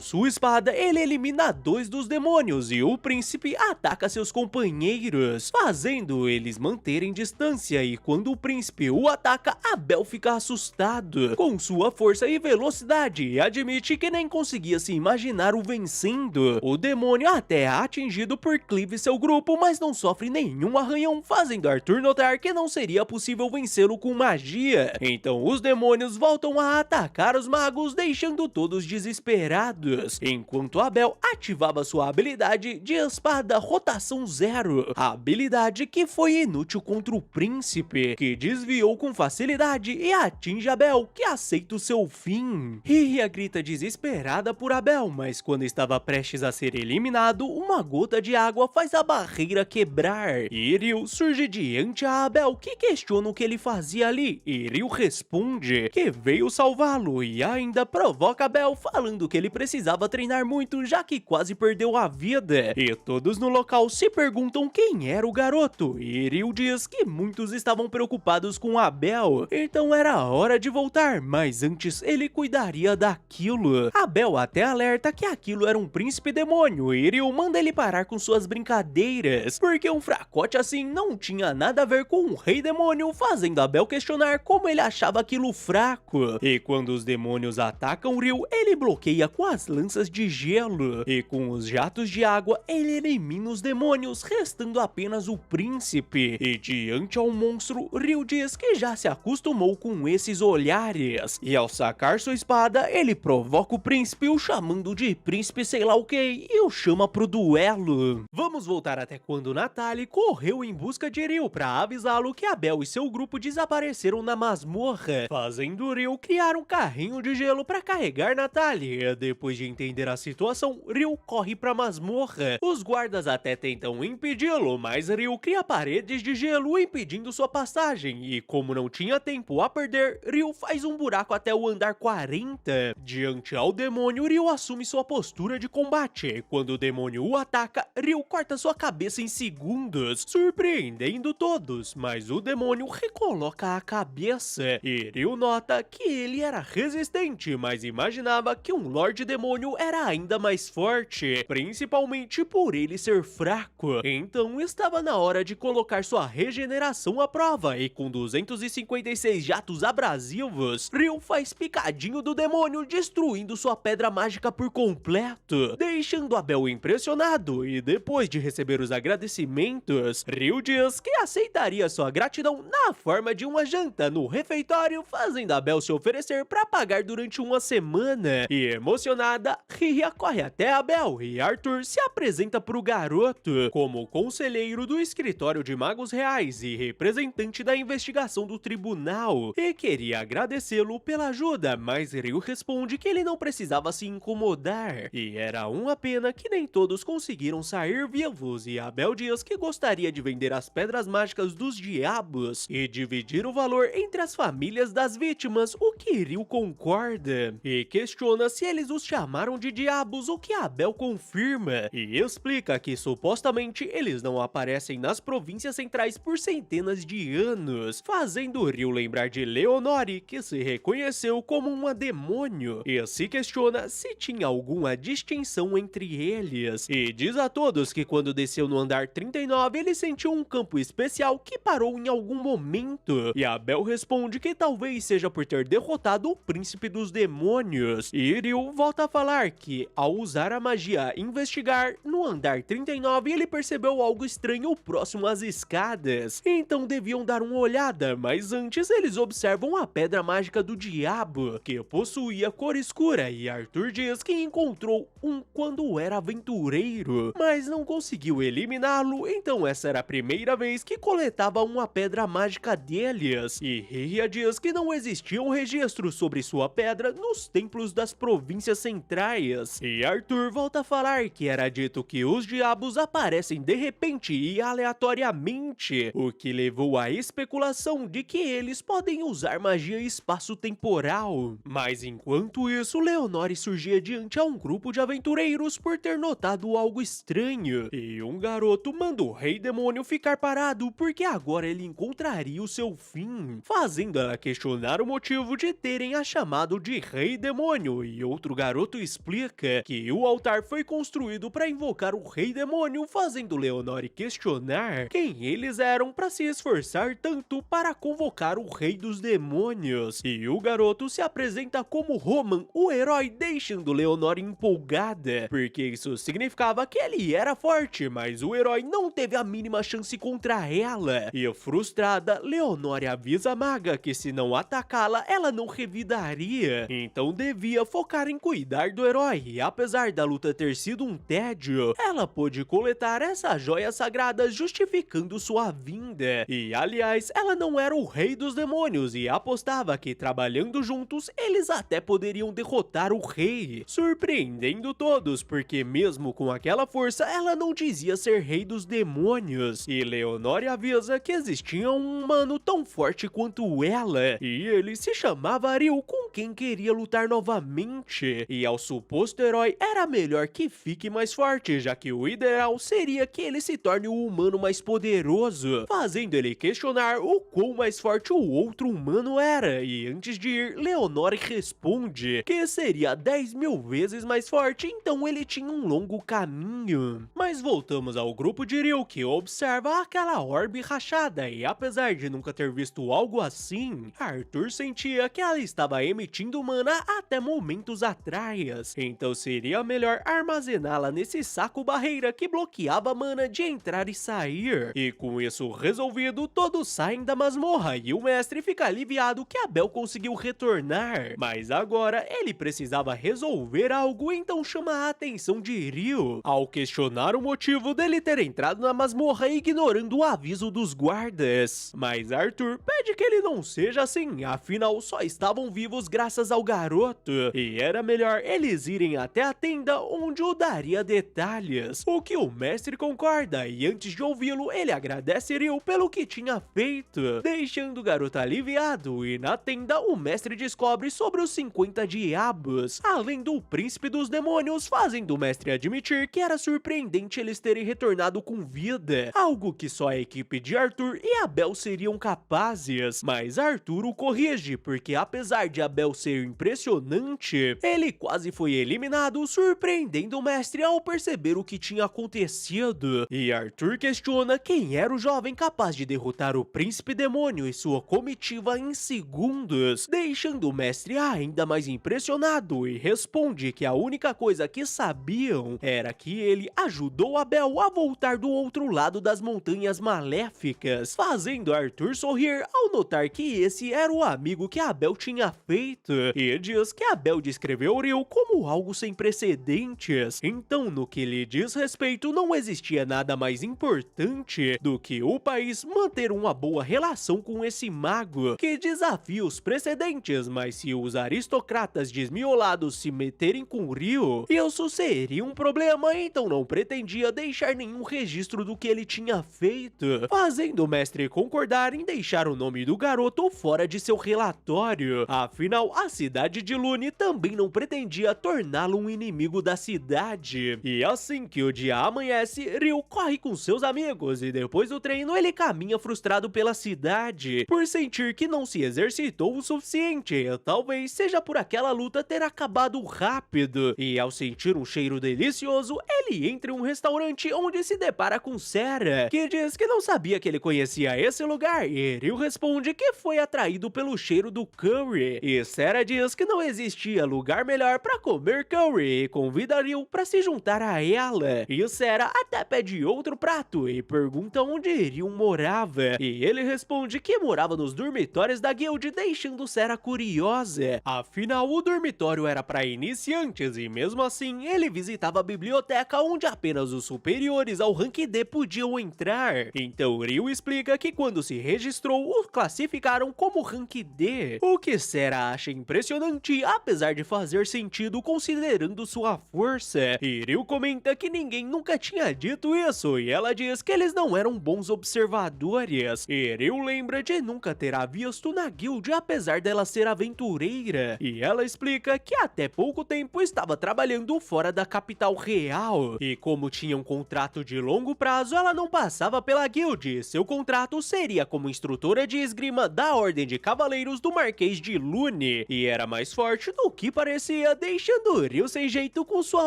sua espada ele elimina 2 dos demônios, e o príncipe ataca seus companheiros, fazendo eles manterem distância, e quando o príncipe o ataca, Abel fica assustado com sua força e velocidade, e admite que nem conseguia se imaginar o vencendo. O demônio até é atingido por Clive e seu grupo, mas não sofre nenhum arranhão, fazendo Arthur notar que não seria possível vencê-lo com magia. Então os demônios voltam a atacar os magos, deixando todos desesperados, enquanto Abel ativava sua habilidade de espada rotação 0, a habilidade que foi inútil contra o príncipe, que desviou com facilidade e atinge Abel, que aceita o seu fim. Ria grita desesperada por Abel, mas quando estava prestes a ser eliminado, uma gota de água faz a barreira quebrar. Iril surge diante a Abel, que questiona o que ele fazia ali. Iril responde que veio salvá-lo e ainda provoca Abel, falando que ele precisava treinar muito, já que quase perdeu a vida. E todos no local se perguntam quem era o garoto. Iril diz que muitos estavam preocupados com Abel, então era hora de voltar, mas antes ele cuidaria daquilo. Abel até alerta que aquilo era um príncipe demônio, e Iril manda ele parar com suas das brincadeiras, porque um fracote assim não tinha nada a ver com o Rei Demônio, fazendo Abel questionar como ele achava aquilo fraco. E quando os demônios atacam Ryu, ele bloqueia com as lanças de gelo, e com os jatos de água ele elimina os demônios, restando apenas o príncipe. E diante ao monstro, Ryu diz que já se acostumou com esses olhares, e ao sacar sua espada, ele provoca o príncipe, o chamando de príncipe sei lá o que, e o chama pro duelo. Vamos voltar até quando Natalie correu em busca de Ryu pra avisá-lo que Abel e seu grupo desapareceram na masmorra, fazendo Ryu criar um carrinho de gelo pra carregar Natalie. Depois de entender a situação, Ryu corre pra masmorra. Os guardas até tentam impedi-lo, mas Ryu cria paredes de gelo impedindo sua passagem, e como não tinha tempo a perder, Ryu faz um buraco até o andar 40. Diante ao demônio, Ryu assume sua postura de combate. Quando o demônio o ataca, Ryu corta sua cabeça em segundos, surpreendendo todos, mas o demônio recoloca a cabeça, e Ryu nota que ele era resistente, mas imaginava que um Lorde Demônio era ainda mais forte, principalmente por ele ser fraco. Então estava na hora de colocar sua regeneração à prova, e com 256 jatos abrasivos, Ryu faz picadinho do demônio, destruindo sua pedra mágica por completo, deixando Abel impressionado. E depois de receber os agradecimentos, Ryu diz que aceitaria sua gratidão na forma de uma janta no refeitório, fazendo Abel se oferecer para pagar durante uma semana. E emocionada, Ria corre até Abel, e Arthur se apresenta pro garoto como conselheiro do escritório de magos reais e representante da investigação do tribunal, e queria agradecê-lo pela ajuda, mas Ryu responde que ele não precisava se incomodar, e era uma pena que nem todos conseguiram sair vivos, e Abel diz que gostaria de vender as pedras mágicas dos diabos e dividir o valor entre as famílias das vítimas, o que Ryu concorda, e questiona se eles os chamaram de diabos, o que Abel confirma, e explica que supostamente eles não aparecem nas províncias centrais por centenas de anos, fazendo Ryu lembrar de Leonore, que se reconheceu como uma demônio, e se questiona se tinha alguma distinção entre eles, e diz a todos que quando desceu no andar 39 ele sentiu um campo especial que parou em algum momento, e Abel responde que talvez seja por ter derrotado o príncipe dos demônios, e Ryu volta a falar que ao usar a magia investigar, no andar 39 ele percebeu algo estranho próximo às escadas, então deviam dar uma olhada, mas antes eles observam a pedra mágica do diabo, que possuía cor escura, e Arthur diz que encontrou um quando era aventureiro, mas não conseguiu eliminá-lo, então essa era a primeira vez que coletava uma pedra mágica deles, e Ria diz que não existiam registros sobre sua pedra nos templos das províncias centrais, e Arthur volta a falar que era dito que os diabos aparecem de repente e aleatoriamente, o que levou à especulação de que eles podem usar magia espaço-temporal. Mas enquanto isso, Leonore surgia diante a um grupo de aventureiros por ter notado algo estranho, e um garoto manda o Rei Demônio ficar parado porque agora ele encontraria o seu fim, fazendo ela questionar o motivo de terem a chamado de Rei Demônio, e outro garoto explica que o altar foi construído para invocar o Rei Demônio, fazendo Leonore questionar quem eles eram para se esforçar tanto para convocar o Rei dos Demônios, e o garoto se apresenta como Roman, o herói, deixando Leonore empolgada, porque isso significava que ele era forte, mas o herói não teve a mínima chance contra ela, e frustrada, Leonore avisa a maga que se não atacá-la, ela não revidaria, então devia focar em cuidar do herói, e apesar da luta ter sido um tédio, ela pôde coletar essa joia sagrada justificando sua vinda, e aliás, ela não era o Rei dos Demônios e apostava que trabalhando juntos, eles até poderiam derrotar o rei, surpreendendo todos, porque mesmo com aquela força, ela não dizia ser Rei dos Demônios, e Leonore avisa que existia um humano tão forte quanto ela, e ele se chamava Ryu, com quem queria lutar novamente, e ao suposto herói era melhor que fique mais forte, já que o ideal seria que ele se torne o humano mais poderoso, fazendo ele questionar o quão mais forte o outro humano era, e antes de ir, Leonore responde que seria 10.000 vezes mais forte, então ele tinha um longo caminho. Mas voltamos ao grupo de Ryu, que observa aquela orbe rachada e apesar de nunca ter visto algo assim, Arthur sentia que ela estava emitindo mana até momentos atrás, então seria melhor armazená-la nesse saco barreira que bloqueava mana de entrar e sair. E com isso resolvido, todos saem da masmorra e o mestre fica aliviado que Abel conseguiu retornar, mas agora ele precisava resolver algo, então chama a atenção de Ryu ao questionar o motivo dele ter entrado na masmorra ignorando o aviso dos guardas. Mas Arthur pede que ele não seja assim, afinal só estavam vivos graças ao garoto, e era melhor eles irem até a tenda onde o daria detalhes, o que o mestre concorda, e antes de ouvi-lo ele agradece Ryu pelo que tinha feito, deixando o garoto aliviado. E na tenda o mestre descobre sobre os 50 diabos, além do príncipe dos demônios, fazendo o mestre admitir que era surpreendente eles terem retornado com vida, algo que só a equipe de Arthur e Abel seriam capazes. Mas Arthur o corrige, porque apesar de Abel ser impressionante, ele quase foi eliminado, surpreendendo o mestre ao perceber o que tinha acontecido. E Arthur questiona quem era o jovem capaz de derrotar o príncipe demônio e sua comitiva em segundos, deixando o mestre ainda mais impressionado, e responde que a única coisa que sabiam era que ele ajudou Abel a voltar do outro lado das montanhas maléficas, fazendo Arthur sorrir ao notar que esse era o amigo que Abel tinha feito, e diz que Abel descreveu Ryu como algo sem precedentes. Então, no que lhe diz respeito, não existia nada mais importante do que o país manter uma boa relação com esse mago que desafia os precedentes, mas se os aristocratas desmiolados se meterem com Ryu, isso seria um problema, então não pretendia deixar nenhum registro do que ele tinha feito, fazendo o mestre concordar em deixar o nome do garoto fora de seu relatório. Afinal, a cidade de Lune também não pretendia torná-lo um inimigo da cidade. E assim que o dia amanhece, Ryu corre com seus amigos e depois do treino ele caminha frustrado pela cidade, por sentir que não se exercitou o suficiente, talvez seja por aquela luta ter acabado rápido, e ao sentir um cheiro delicioso, ele entra em um restaurante onde se depara com Sarah, que diz que não sabia que ele conhecia esse lugar, e Ryu responde que foi atraído pelo cheiro do curry, e Sarah diz que não existia lugar melhor para comer curry e convida Ryu para se juntar a ela, e Sarah até pede outro prato e pergunta onde Ryu morava, e ele responde que morava nos dormitórios da guild, deixando Sarah curiosa, afinal o dormitório era para iniciantes e mesmo assim ele visitava a biblioteca onde apenas os superiores ao rank D podiam entrar. Então Ryu explica que quando se registrou o classificaram como rank D, o que Sarah acha impressionante, apesar de fazer sentido considerando sua força, e Ryu comenta que ninguém nunca tinha dito isso, e ela diz que eles não eram bons observadores, e Ryu lembra de nunca ter a visto na guild apesar dela ser aventureira, e ela explica que até pouco tempo estava trabalhando fora da capital real, e como tinha um contrato de longo prazo, ela não passava pela guild, seu contrato seria como instrutora de esgrima da Ordem de Cavaleiros do Marquês de Lune, e era mais forte do que parecia, deixando Ryu sem jeito com sua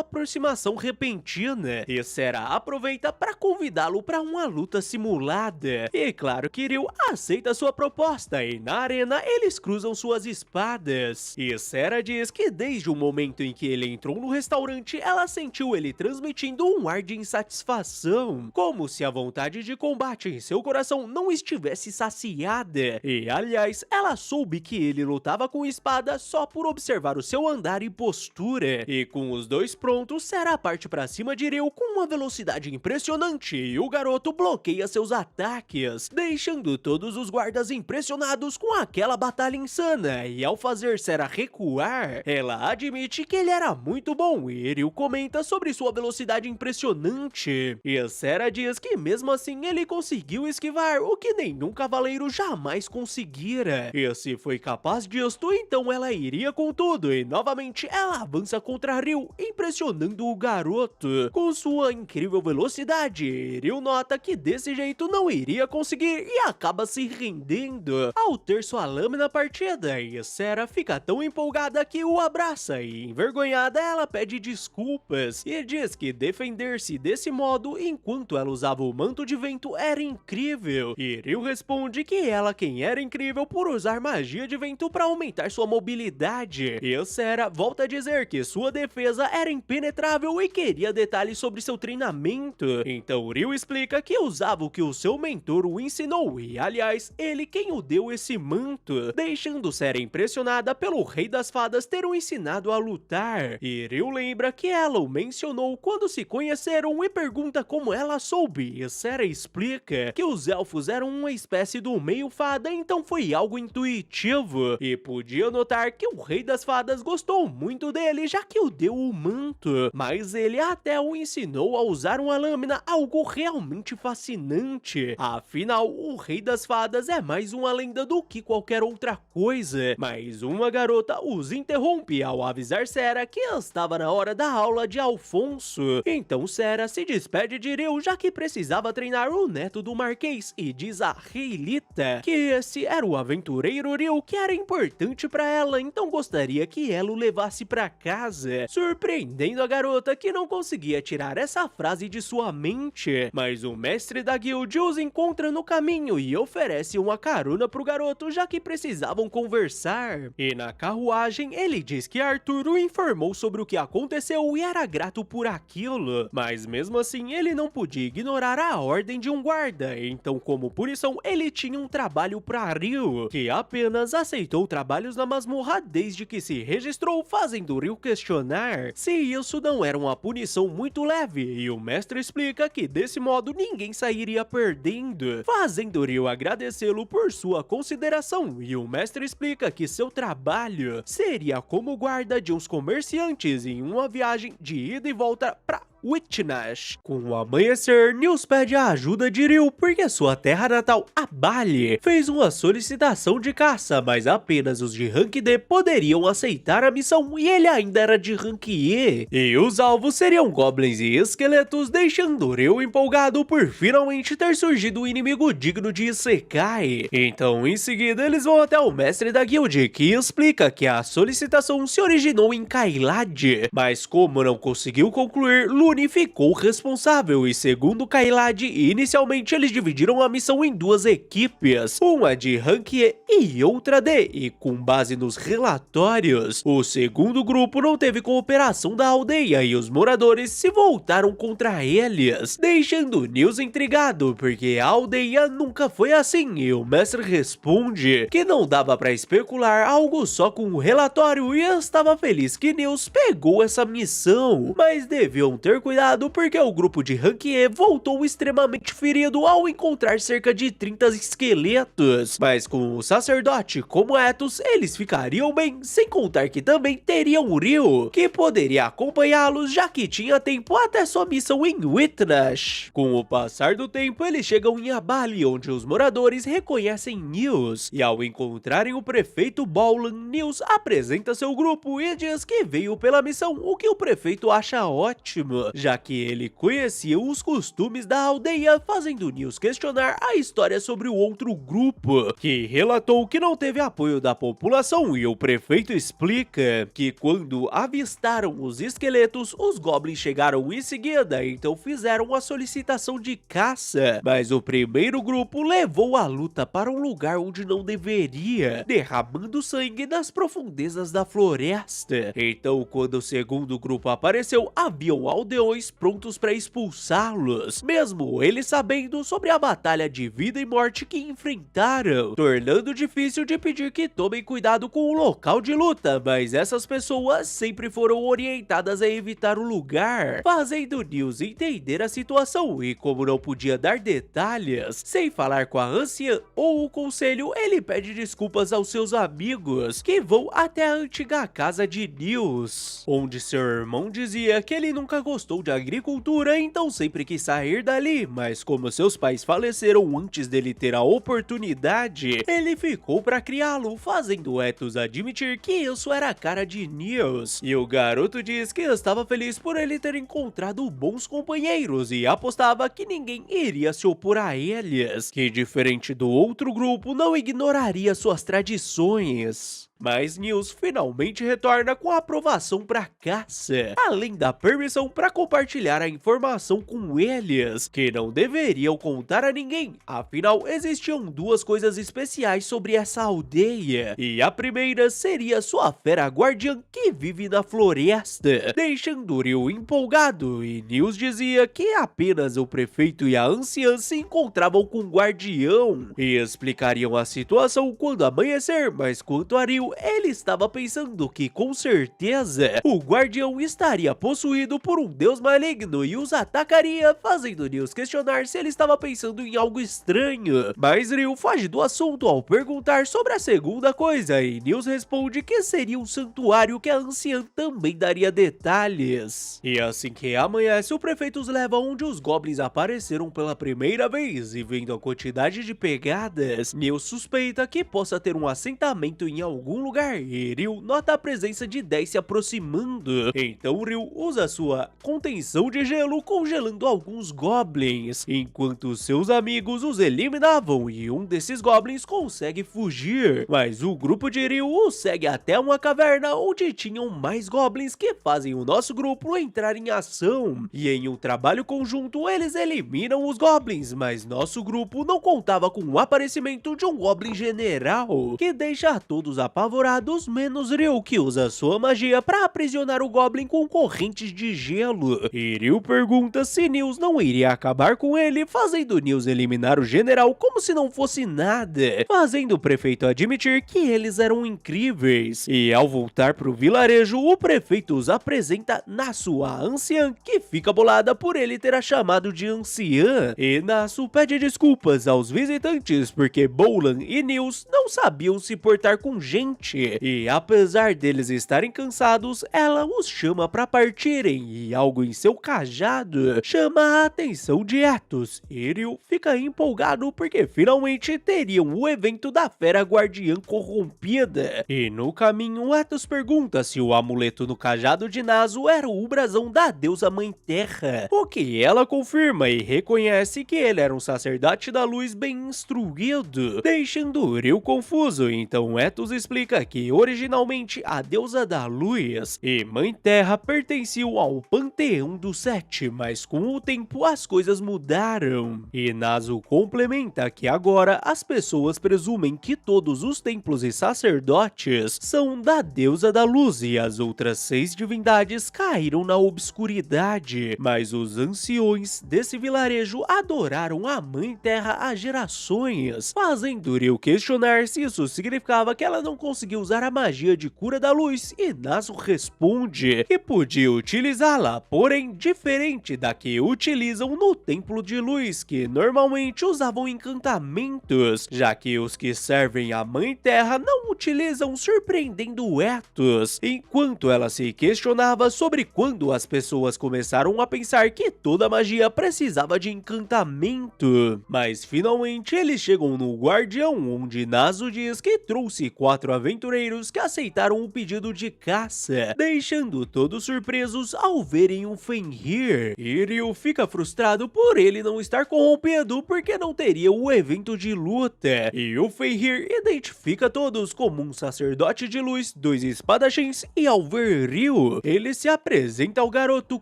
aproximação repentina, e Sarah aproveita para convidá-lo para uma luta simulada, e claro que Ryu aceita sua proposta, e na arena eles cruzam suas espadas, e Sarah diz que desde o momento em que ele entrou no restaurante, ela sentiu ele transmitindo um ar de insatisfação, como se a vontade de combate em seu coração não estivesse saciada, e aliás, ela soube que ele lutava com espada só por observar o seu andar e postura, e com os dois prontos, Sarah parte pra cima de Ryu com uma velocidade impressionante, e o garoto bloqueia seus ataques, deixando todos os guardas impressionados com aquela batalha insana, e ao fazer Sarah recuar, ela admite que ele era muito bom, e Ryu comenta sobre sua velocidade impressionante, e Sarah diz que mesmo assim ele conseguiu esquivar o que nenhum cavaleiro jamais conseguira, e se foi capaz disto, então ela iria com tudo, e novamente ela avança contra Ryu, impressionando o garoto com sua incrível velocidade. Ryu nota que desse jeito não iria conseguir e acaba se rendendo ao ter sua lâmina partida, e Sarah fica tão empolgada que o abraça, e envergonhada ela pede desculpas e diz que defender defender-se desse modo enquanto ela usava o manto de vento era incrível. E Ryu responde que ela quem era incrível por usar magia de vento para aumentar sua mobilidade. E Sera volta a dizer que sua defesa era impenetrável e queria detalhes sobre seu treinamento. Então Ryu explica que usava o que o seu mentor o ensinou e, aliás, ele quem o deu esse manto, deixando Sera impressionada pelo Rei das Fadas ter o ensinado a lutar. E Ryu lembra que ela o mencionou quando se conheceram e pergunta como ela soube. E Sera explica que os elfos eram uma espécie do meio fada, então foi algo intuitivo. E podia notar que o Rei das Fadas gostou muito dele, já que o deu o manto, mas ele até o ensinou a usar uma lâmina, algo realmente fascinante. Afinal, o Rei das Fadas é mais uma lenda do que qualquer outra coisa. Mas uma garota os interrompe ao avisar Sera que estava na hora da aula de Alfonso. Então Sera se despede de Ryu, já que precisava treinar o neto do Marquês, e diz a Reilita que esse era o aventureiro Ryu que era importante para ela, então gostaria que ela o levasse para casa, surpreendendo a garota que não conseguia tirar essa frase de sua mente. Mas o mestre da guild os encontra no caminho e oferece uma carona pro garoto, já que precisavam conversar. E na carruagem ele diz que Arthur o informou sobre o que aconteceu e era grato por aquilo, mas mesmo assim ele não podia ignorar a ordem de um guarda, então como punição ele tinha um trabalho para Ryu, que apenas aceitou trabalhos na masmorra desde que se registrou, fazendo Ryu questionar se isso não era uma punição muito leve, e o mestre explica que desse modo ninguém sairia perdendo, fazendo Ryu agradecê-lo por sua consideração, e o mestre explica que seu trabalho seria como guarda de uns comerciantes em uma viagem de ida e volta para Witchnash. Com o amanhecer, Nils pede a ajuda de Ryu porque sua terra natal, a Bali, fez uma solicitação de caça, mas apenas os de Rank D poderiam aceitar a missão e ele ainda era de Rank E. E os alvos seriam goblins e esqueletos, deixando Ryu empolgado por finalmente ter surgido um inimigo digno de Isekai. Então, em seguida, eles vão até o mestre da guild, que explica que a solicitação se originou em Kailad, mas como não conseguiu concluir, Lune ficou responsável e, segundo Kailad, inicialmente eles dividiram a missão em duas equipes, uma de Rank E e outra D, e com base nos relatórios, o segundo grupo não teve cooperação da aldeia e os moradores se voltaram contra eles, deixando Nils intrigado porque a aldeia nunca foi assim, e o mestre responde que não dava pra especular algo só com o relatório e estava feliz que Nils pegou essa missão, mas deviam ter cuidado porque o grupo de Rank E voltou extremamente ferido ao encontrar cerca de 30 esqueletos, mas com o sacerdote como Ethos, eles ficariam bem, sem contar que também teriam Ryu, que poderia acompanhá-los já que tinha tempo até sua missão em Witnash. Com o passar do tempo, eles chegam em Abali, onde os moradores reconhecem Nils, e ao encontrarem o prefeito Bowlan, Nils apresenta seu grupo e diz que veio pela missão, o que o prefeito acha ótimo, já que ele conhecia os costumes da aldeia, fazendo Nils questionar a história sobre o outro grupo, que relatou que não teve apoio da população, e o prefeito explica que quando avistaram os esqueletos, os goblins chegaram em seguida, então fizeram a solicitação de caça, mas o primeiro grupo levou a luta para um lugar onde não deveria, derramando sangue nas profundezas da floresta. Então, quando o segundo grupo apareceu, haviam aldeões prontos para expulsá-los, mesmo eles sabendo sobre a batalha de vida e morte que enfrentaram, tornando difícil de pedir que tomem cuidado com o local de luta, mas essas pessoas sempre foram orientadas a evitar o lugar, fazendo Nils entender a situação, e como não podia dar detalhes, sem falar com a anciã ou o conselho, ele pede desculpas aos seus amigos, que vão até a antiga casa de Nils, onde seu irmão dizia que ele nunca gostou de agricultura, então sempre quis sair dali, mas como seus pais faleceram antes dele ter a oportunidade, ele ficou para criá-lo, fazendo Ethos admitir que isso era a cara de Nils, e o garoto diz que estava feliz por ele ter encontrado bons companheiros e apostava que ninguém iria se opor a eles, que diferente do outro grupo não ignoraria suas tradições. Mas Nils finalmente retorna com a aprovação para caça, além da permissão para compartilhar a informação com eles, que não deveriam contar a ninguém, afinal existiam duas coisas especiais sobre essa aldeia, e a primeira seria sua fera guardiã que vive na floresta, deixando Ryu empolgado, e Nils dizia que apenas o prefeito e a anciã se encontravam com o guardião, e explicariam a situação quando amanhecer, mas quanto a Ryu, ele estava pensando que com certeza o guardião estaria possuído por um deus maligno e os atacaria, fazendo Nils questionar se ele estava pensando em algo estranho, mas Ryu foge do assunto ao perguntar sobre a segunda coisa, e Nils responde que seria um santuário que a anciã também daria detalhes. E assim que amanhece, o prefeito os leva onde os goblins apareceram pela primeira vez, e vendo a quantidade de pegadas, Nils suspeita que possa ter um assentamento em algum lugar, e Ryu nota a presença de 10 se aproximando. Então Ryu usa sua contenção de gelo congelando alguns goblins, enquanto seus amigos os eliminavam, e um desses goblins consegue fugir, mas o grupo de Ryu o segue até uma caverna onde tinham mais goblins que fazem o nosso grupo entrar em ação, e em um trabalho conjunto eles eliminam os goblins, mas nosso grupo não contava com o aparecimento de um goblin general, que deixa todos apavorados, menos Ryu, que usa sua magia para aprisionar o goblin com correntes de gelo. E Ryu pergunta se Nils não iria acabar com ele, fazendo Nils eliminar o general como se não fosse nada, fazendo o prefeito admitir que eles eram incríveis. E ao voltar pro vilarejo, o prefeito os apresenta na sua anciã, que fica bolada por ele ter a chamado de anciã, e Nasu pede desculpas aos visitantes porque Bolan e Nils não sabiam se portar com gente, e apesar deles estarem cansados, ela os chama para partirem, e algo em seu cajado chama a atenção de Etos, e Ryu fica empolgado porque finalmente teriam o evento da fera guardiã corrompida, e no caminho Etos pergunta se o amuleto no cajado de Nasu era o brasão da deusa Mãe Terra, o que ela confirma e reconhece que ele era um sacerdote da luz bem instruído, deixando Ryu confuso. Então Etos explica que originalmente a deusa da luz e Mãe Terra pertenciam ao panteão dos sete, mas com o tempo as coisas mudaram, e Nasu complementa que agora as pessoas presumem que todos os templos e sacerdotes são da deusa da luz e as outras 6 divindades caíram na obscuridade, mas os anciões desse vilarejo adoraram a Mãe Terra há gerações, fazendo Ryu questionar se isso significava que ela não conseguia usar a magia de cura da luz, e Nasu responde que podia utilizá-la, porém diferente da que utilizam no Templo de Luz, que normalmente usavam encantamentos, já que os que servem a Mãe Terra não utilizam, surpreendendo Etos, enquanto ela se questionava sobre quando as pessoas começaram a pensar que toda magia precisava de encantamento. Mas finalmente eles chegam no Guardião, onde Nasu diz que trouxe 4 aventureiros que aceitaram o pedido de caça, deixando todos surpresos ao verem um Fenrir. E Ryu fica frustrado por ele não estar corrompido porque não teria o evento de luta, e o Fenrir identifica todos como um sacerdote de luz, 2 espadachins, e ao ver Ryu, ele se apresenta ao garoto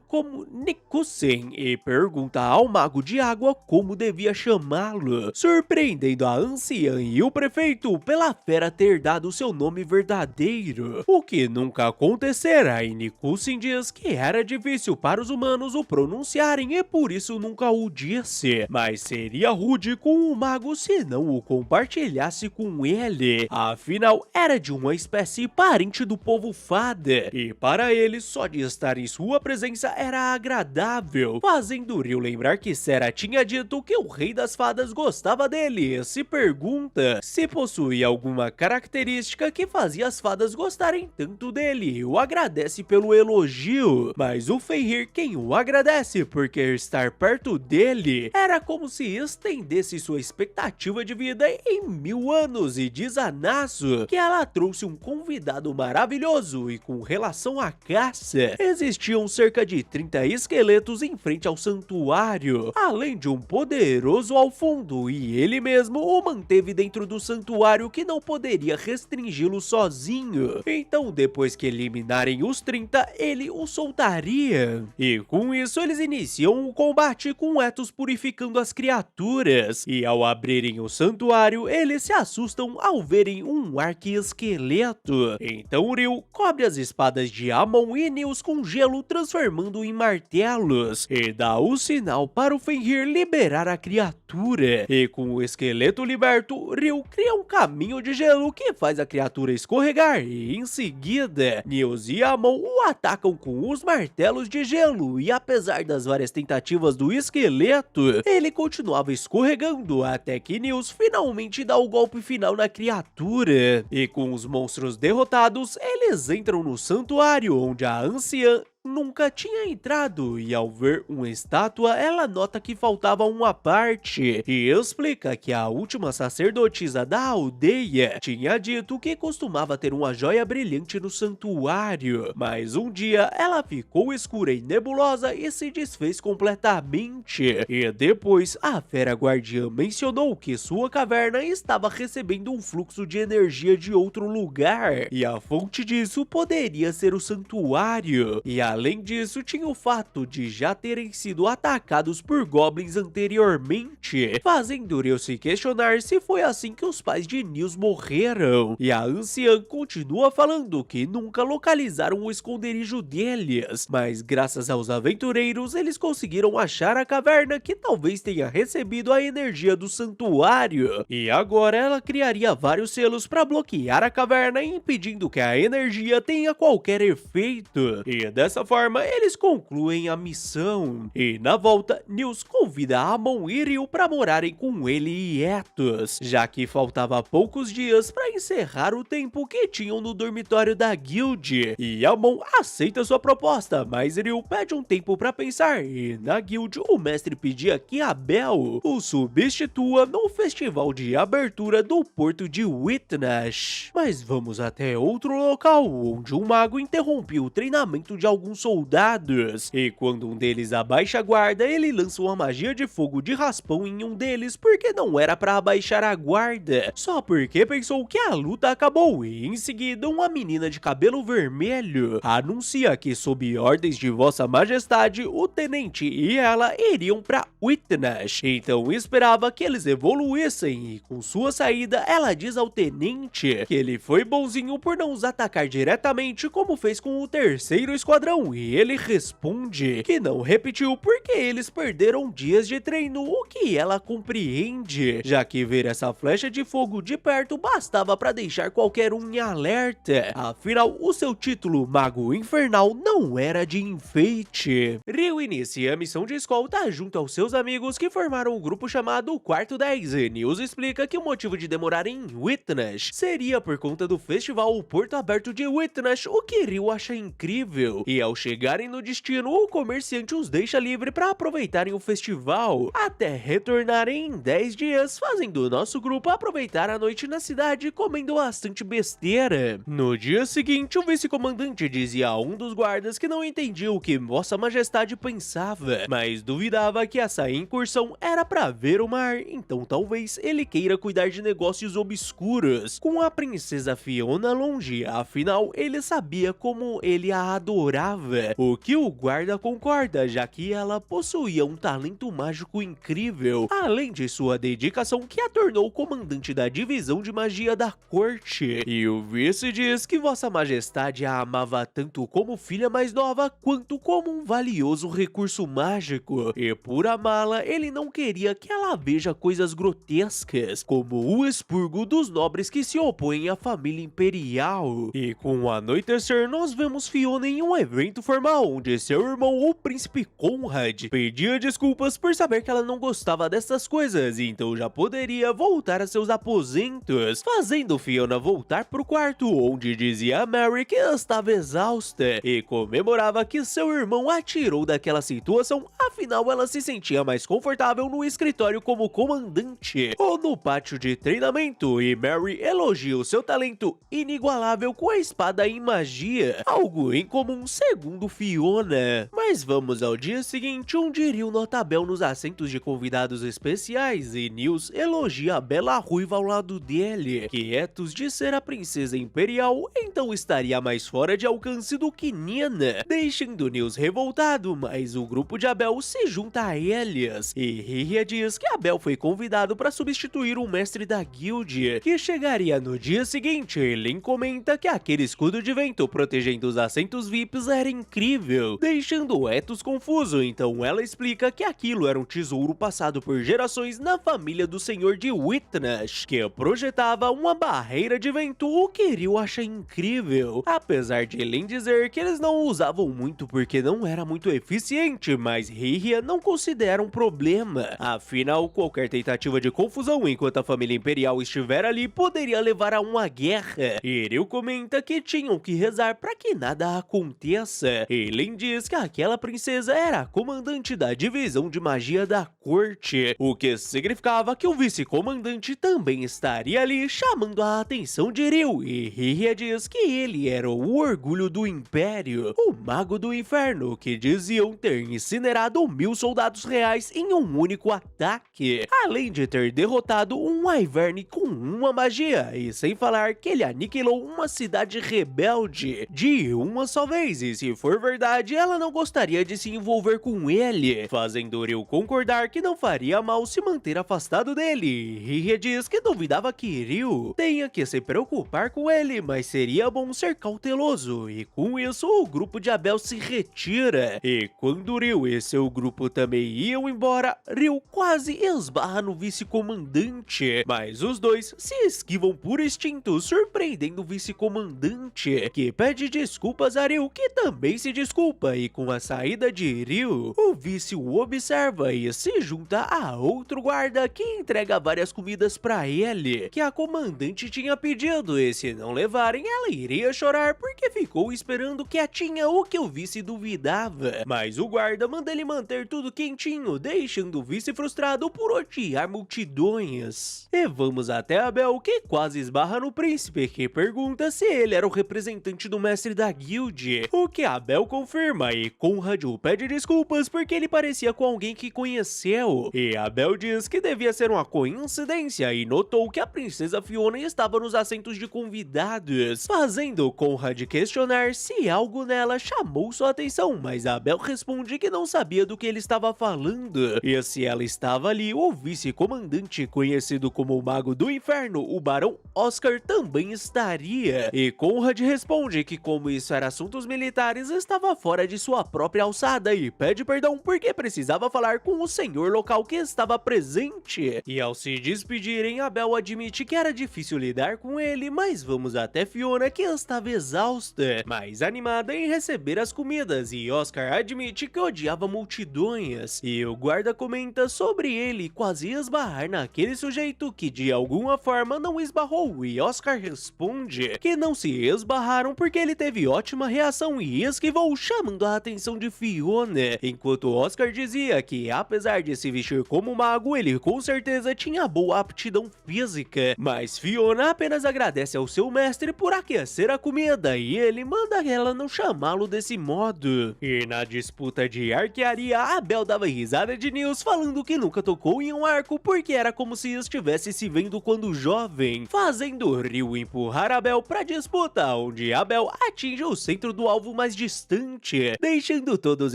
como Nikusen e pergunta ao mago de água como devia chamá-lo, surpreendendo a anciã e o prefeito pela fera ter dado seu nome verdadeiro, o que nunca acontecera, e Nikusen diz que era difícil para os humanos o pronunciarem e por isso nunca o disse, mas seria rude com o mago se não o compartilhasse com ele, afinal era de uma espécie parente do povo fada, e para ele só de estar em sua presença era agradável, fazendo Ryu lembrar que Sera tinha dito que o rei das fadas gostava dele, e se pergunta se possuía alguma característica que fazia as fadas gostarem tanto dele, e o agradece pelo elogio, mas o Fenrir quem o agradece porque estar perto dele era como se estendesse sua expectativa de vida em 1000 anos, e diz a Nasu que ela trouxe um convidado maravilhoso, e com relação à caça, existiam cerca de 30 esqueletos em frente ao santuário, além de um poderoso ao fundo, e ele mesmo o manteve dentro do santuário que não poderia restringir atingi-lo sozinho. Então, depois que eliminarem os 30, ele o soltaria. E com isso, eles iniciam o combate com Etos purificando as criaturas. E ao abrirem o santuário, eles se assustam ao verem um arquiesqueleto. Então Ryu cobre as espadas de Amon e Nils com gelo, transformando em martelos, e dá o sinal para o Fenrir liberar a criatura. E com o esqueleto liberto, Ryu cria um caminho de gelo que faz a criatura escorregar, e em seguida, Nils e Amon o atacam com os martelos de gelo, e apesar das várias tentativas do esqueleto, ele continuava escorregando até que Nils finalmente dá o golpe final na criatura. E com os monstros derrotados, eles entram no santuário, onde a anciã nunca tinha entrado, e ao ver uma estátua, ela nota que faltava uma parte, e explica que a última sacerdotisa da aldeia tinha dito que costumava ter uma joia brilhante no santuário, mas um dia ela ficou escura e nebulosa e se desfez completamente, e depois a fera guardiã mencionou que sua caverna estava recebendo um fluxo de energia de outro lugar, e a fonte disso poderia ser o santuário, e além disso, tinha o fato de já terem sido atacados por goblins anteriormente, fazendo Ryu se questionar se foi assim que os pais de Nils morreram. E a anciã continua falando que nunca localizaram o esconderijo deles, mas graças aos aventureiros, eles conseguiram achar a caverna que talvez tenha recebido a energia do santuário. E agora ela criaria vários selos para bloquear a caverna, impedindo que a energia tenha qualquer efeito. E dessa forma, eles concluem a missão. E na volta, Nils convida Amon e Ryu para morarem com ele e Etos, já que faltava poucos dias para encerrar o tempo que tinham no dormitório da guild. E Amon aceita sua proposta, mas Ryu pede um tempo para pensar, e na guild o mestre pedia que Abel o substitua no festival de abertura do porto de Witnash. Mas vamos até outro local, onde um mago interrompeu o treinamento de alguns soldados, e quando um deles abaixa a guarda, ele lança uma magia de fogo de raspão em um deles, porque não era para abaixar a guarda, só porque pensou que a luta acabou. E em seguida, uma menina de cabelo vermelho anuncia que, sob ordens de Vossa Majestade, o tenente e ela iriam para Witnash. Então esperava que eles evoluíssem, e com sua saída, ela diz ao tenente que ele foi bonzinho por não os atacar diretamente, como fez com o terceiro esquadrão, e ele responde que não repetiu porque eles perderam dias de treino, o que ela compreende, já que ver essa flecha de fogo de perto bastava para deixar qualquer um em alerta. Afinal, o seu título Mago Infernal não era de enfeite. Ryu inicia a missão de escolta junto aos seus amigos, que formaram um grupo chamado Quarto 10, e Nils explica que o motivo de demorar em Witnash seria por conta do festival Porto Aberto de Witnash, o que Ryu acha incrível, e ao chegarem no destino, o comerciante os deixa livre para aproveitarem o festival, até retornarem em 10 dias, fazendo o nosso grupo aproveitar a noite na cidade comendo bastante besteira. No dia seguinte, o vice-comandante dizia a um dos guardas que não entendia o que Vossa Majestade pensava, mas duvidava que essa incursão era para ver o mar, então talvez ele queira cuidar de negócios obscuros com a princesa Fiona longe, afinal ele sabia como ele a adorava, o que o guarda concorda, já que ela possuía um talento mágico incrível, além de sua dedicação que a tornou comandante da divisão de magia da corte. E o vice diz que Vossa Majestade a amava tanto como filha mais nova, quanto como um valioso recurso mágico, e por amá-la, ele não queria que ela veja coisas grotescas, como o expurgo dos nobres que se opõem à família imperial. E com o anoitecer, nós vemos Fiona em um evento formal, onde seu irmão, o príncipe Conrad, pedia desculpas por saber que ela não gostava dessas coisas, e então já poderia voltar a seus aposentos, fazendo Fiona voltar pro quarto, onde dizia a Mary que estava exausta, e comemorava que seu irmão a tirou daquela situação, afinal ela se sentia mais confortável no escritório como comandante, ou no pátio de treinamento, e Mary elogia o seu talento inigualável com a espada em magia, algo incomum segundo segundo Fiona. Mas vamos ao dia seguinte, onde Ryu nota Bel nos assentos de convidados especiais e Nils elogia a bela ruiva ao lado dele, quietos de ser a princesa imperial, então estaria mais fora de alcance do que Nina, deixando Nils revoltado, mas o grupo de Abel se junta a eles, e Rihya diz que Abel foi convidado para substituir o mestre da guilda, que chegaria no dia seguinte. Lin comenta que aquele escudo de vento protegendo os assentos VIPs era incrível, deixando Etos confuso, então ela explica que aquilo era um tesouro passado por gerações na família do senhor de Witnash, que projetava uma barreira de vento, o que Ryu acha incrível, apesar de Lin dizer que eles não usavam muito porque não era muito eficiente, mas Rihya não considera um problema, afinal qualquer tentativa de confusão enquanto a família imperial estiver ali poderia levar a uma guerra, e Ryu comenta que tinham que rezar para que nada aconteça, e Lin diz que aquela princesa era a comandante da divisão de magia da corte, o que significava que o vice-comandante também estaria ali chamando a atenção de Ryu, e Rihya diz que ele era o orgulho do império, o mago do inferno, que diziam ter incinerado 1000 soldados reais em um único ataque, além de ter derrotado um Wyvern com uma magia, e sem falar que ele aniquilou uma cidade rebelde de uma só vez, e se for verdade, ela não gostaria de se envolver com ele, fazendo Ryu concordar que não faria mal se manter afastado dele. Rihya diz que duvidava que Ryu tenha que se preocupar com ele, mas seria bom ser cauteloso, e com isso o grupo de Abel se retira, e quando Ryu e seu grupo também iam embora, Ryu quase esbarra no vice-comandante, mas os dois se esquivam por instinto, surpreendendo o vice-comandante, que pede desculpas a Ryu, que também se desculpa, e com a saída de Ryu, o vice o observa e se junta a outro guarda que entrega várias comidas pra ele, que a comandante tinha pedido, e se não levarem ela iria chorar porque ficou esperando quietinha, o que o vice duvidava, mas o guarda manda ele manter tudo quentinho, deixando o vice frustrado por odiar multidões. E vamos até Abel, que quase esbarra no príncipe, que pergunta se ele era o representante do mestre da guilda, o que Abel confirma, e Conrad o pede desculpas porque ele parecia com alguém que conheceu, e Abel diz que devia ser uma coincidência, e notou que a princesa Fiona estava nos assentos de convidados, fazendo Conrad questionar se algo nela chamou sua atenção, mas Abel responde que não sabia do que ele estava falando, e se ela estava ali, o vice-comandante conhecido como o Mago do Inferno, o Barão Oscar, também estaria, e Conrad responde que como isso era assuntos militares, estava fora de sua própria alçada, e pede perdão porque precisava falar com o senhor local que estava presente, e ao se despedirem, Abel admite que era difícil lidar com ele, mas vamos até Fiona, que estava exausta, mas animada em receber as comidas, e Oscar admite que odiava multidões, e o guarda comenta sobre ele quase esbarrar naquele sujeito que de alguma forma não esbarrou, e Oscar responde que não se esbarraram porque ele teve ótima reação e esquivou, chamando a atenção de Fiona, enquanto Oscar dizia que apesar de se vestir como mago, ele com certeza tinha boa aptidão física, mas Fiona apenas agradece ao seu mestre por aquecer a comida, e ele manda ela não chamá-lo desse modo. E na disputa de arquearia, Abel dava risada de Nils, falando que nunca tocou em um arco porque era como se estivesse se vendo quando jovem, fazendo Ryu empurrar Abel pra disputa, onde Abel atinge o centro do alvo mais distante, deixando todos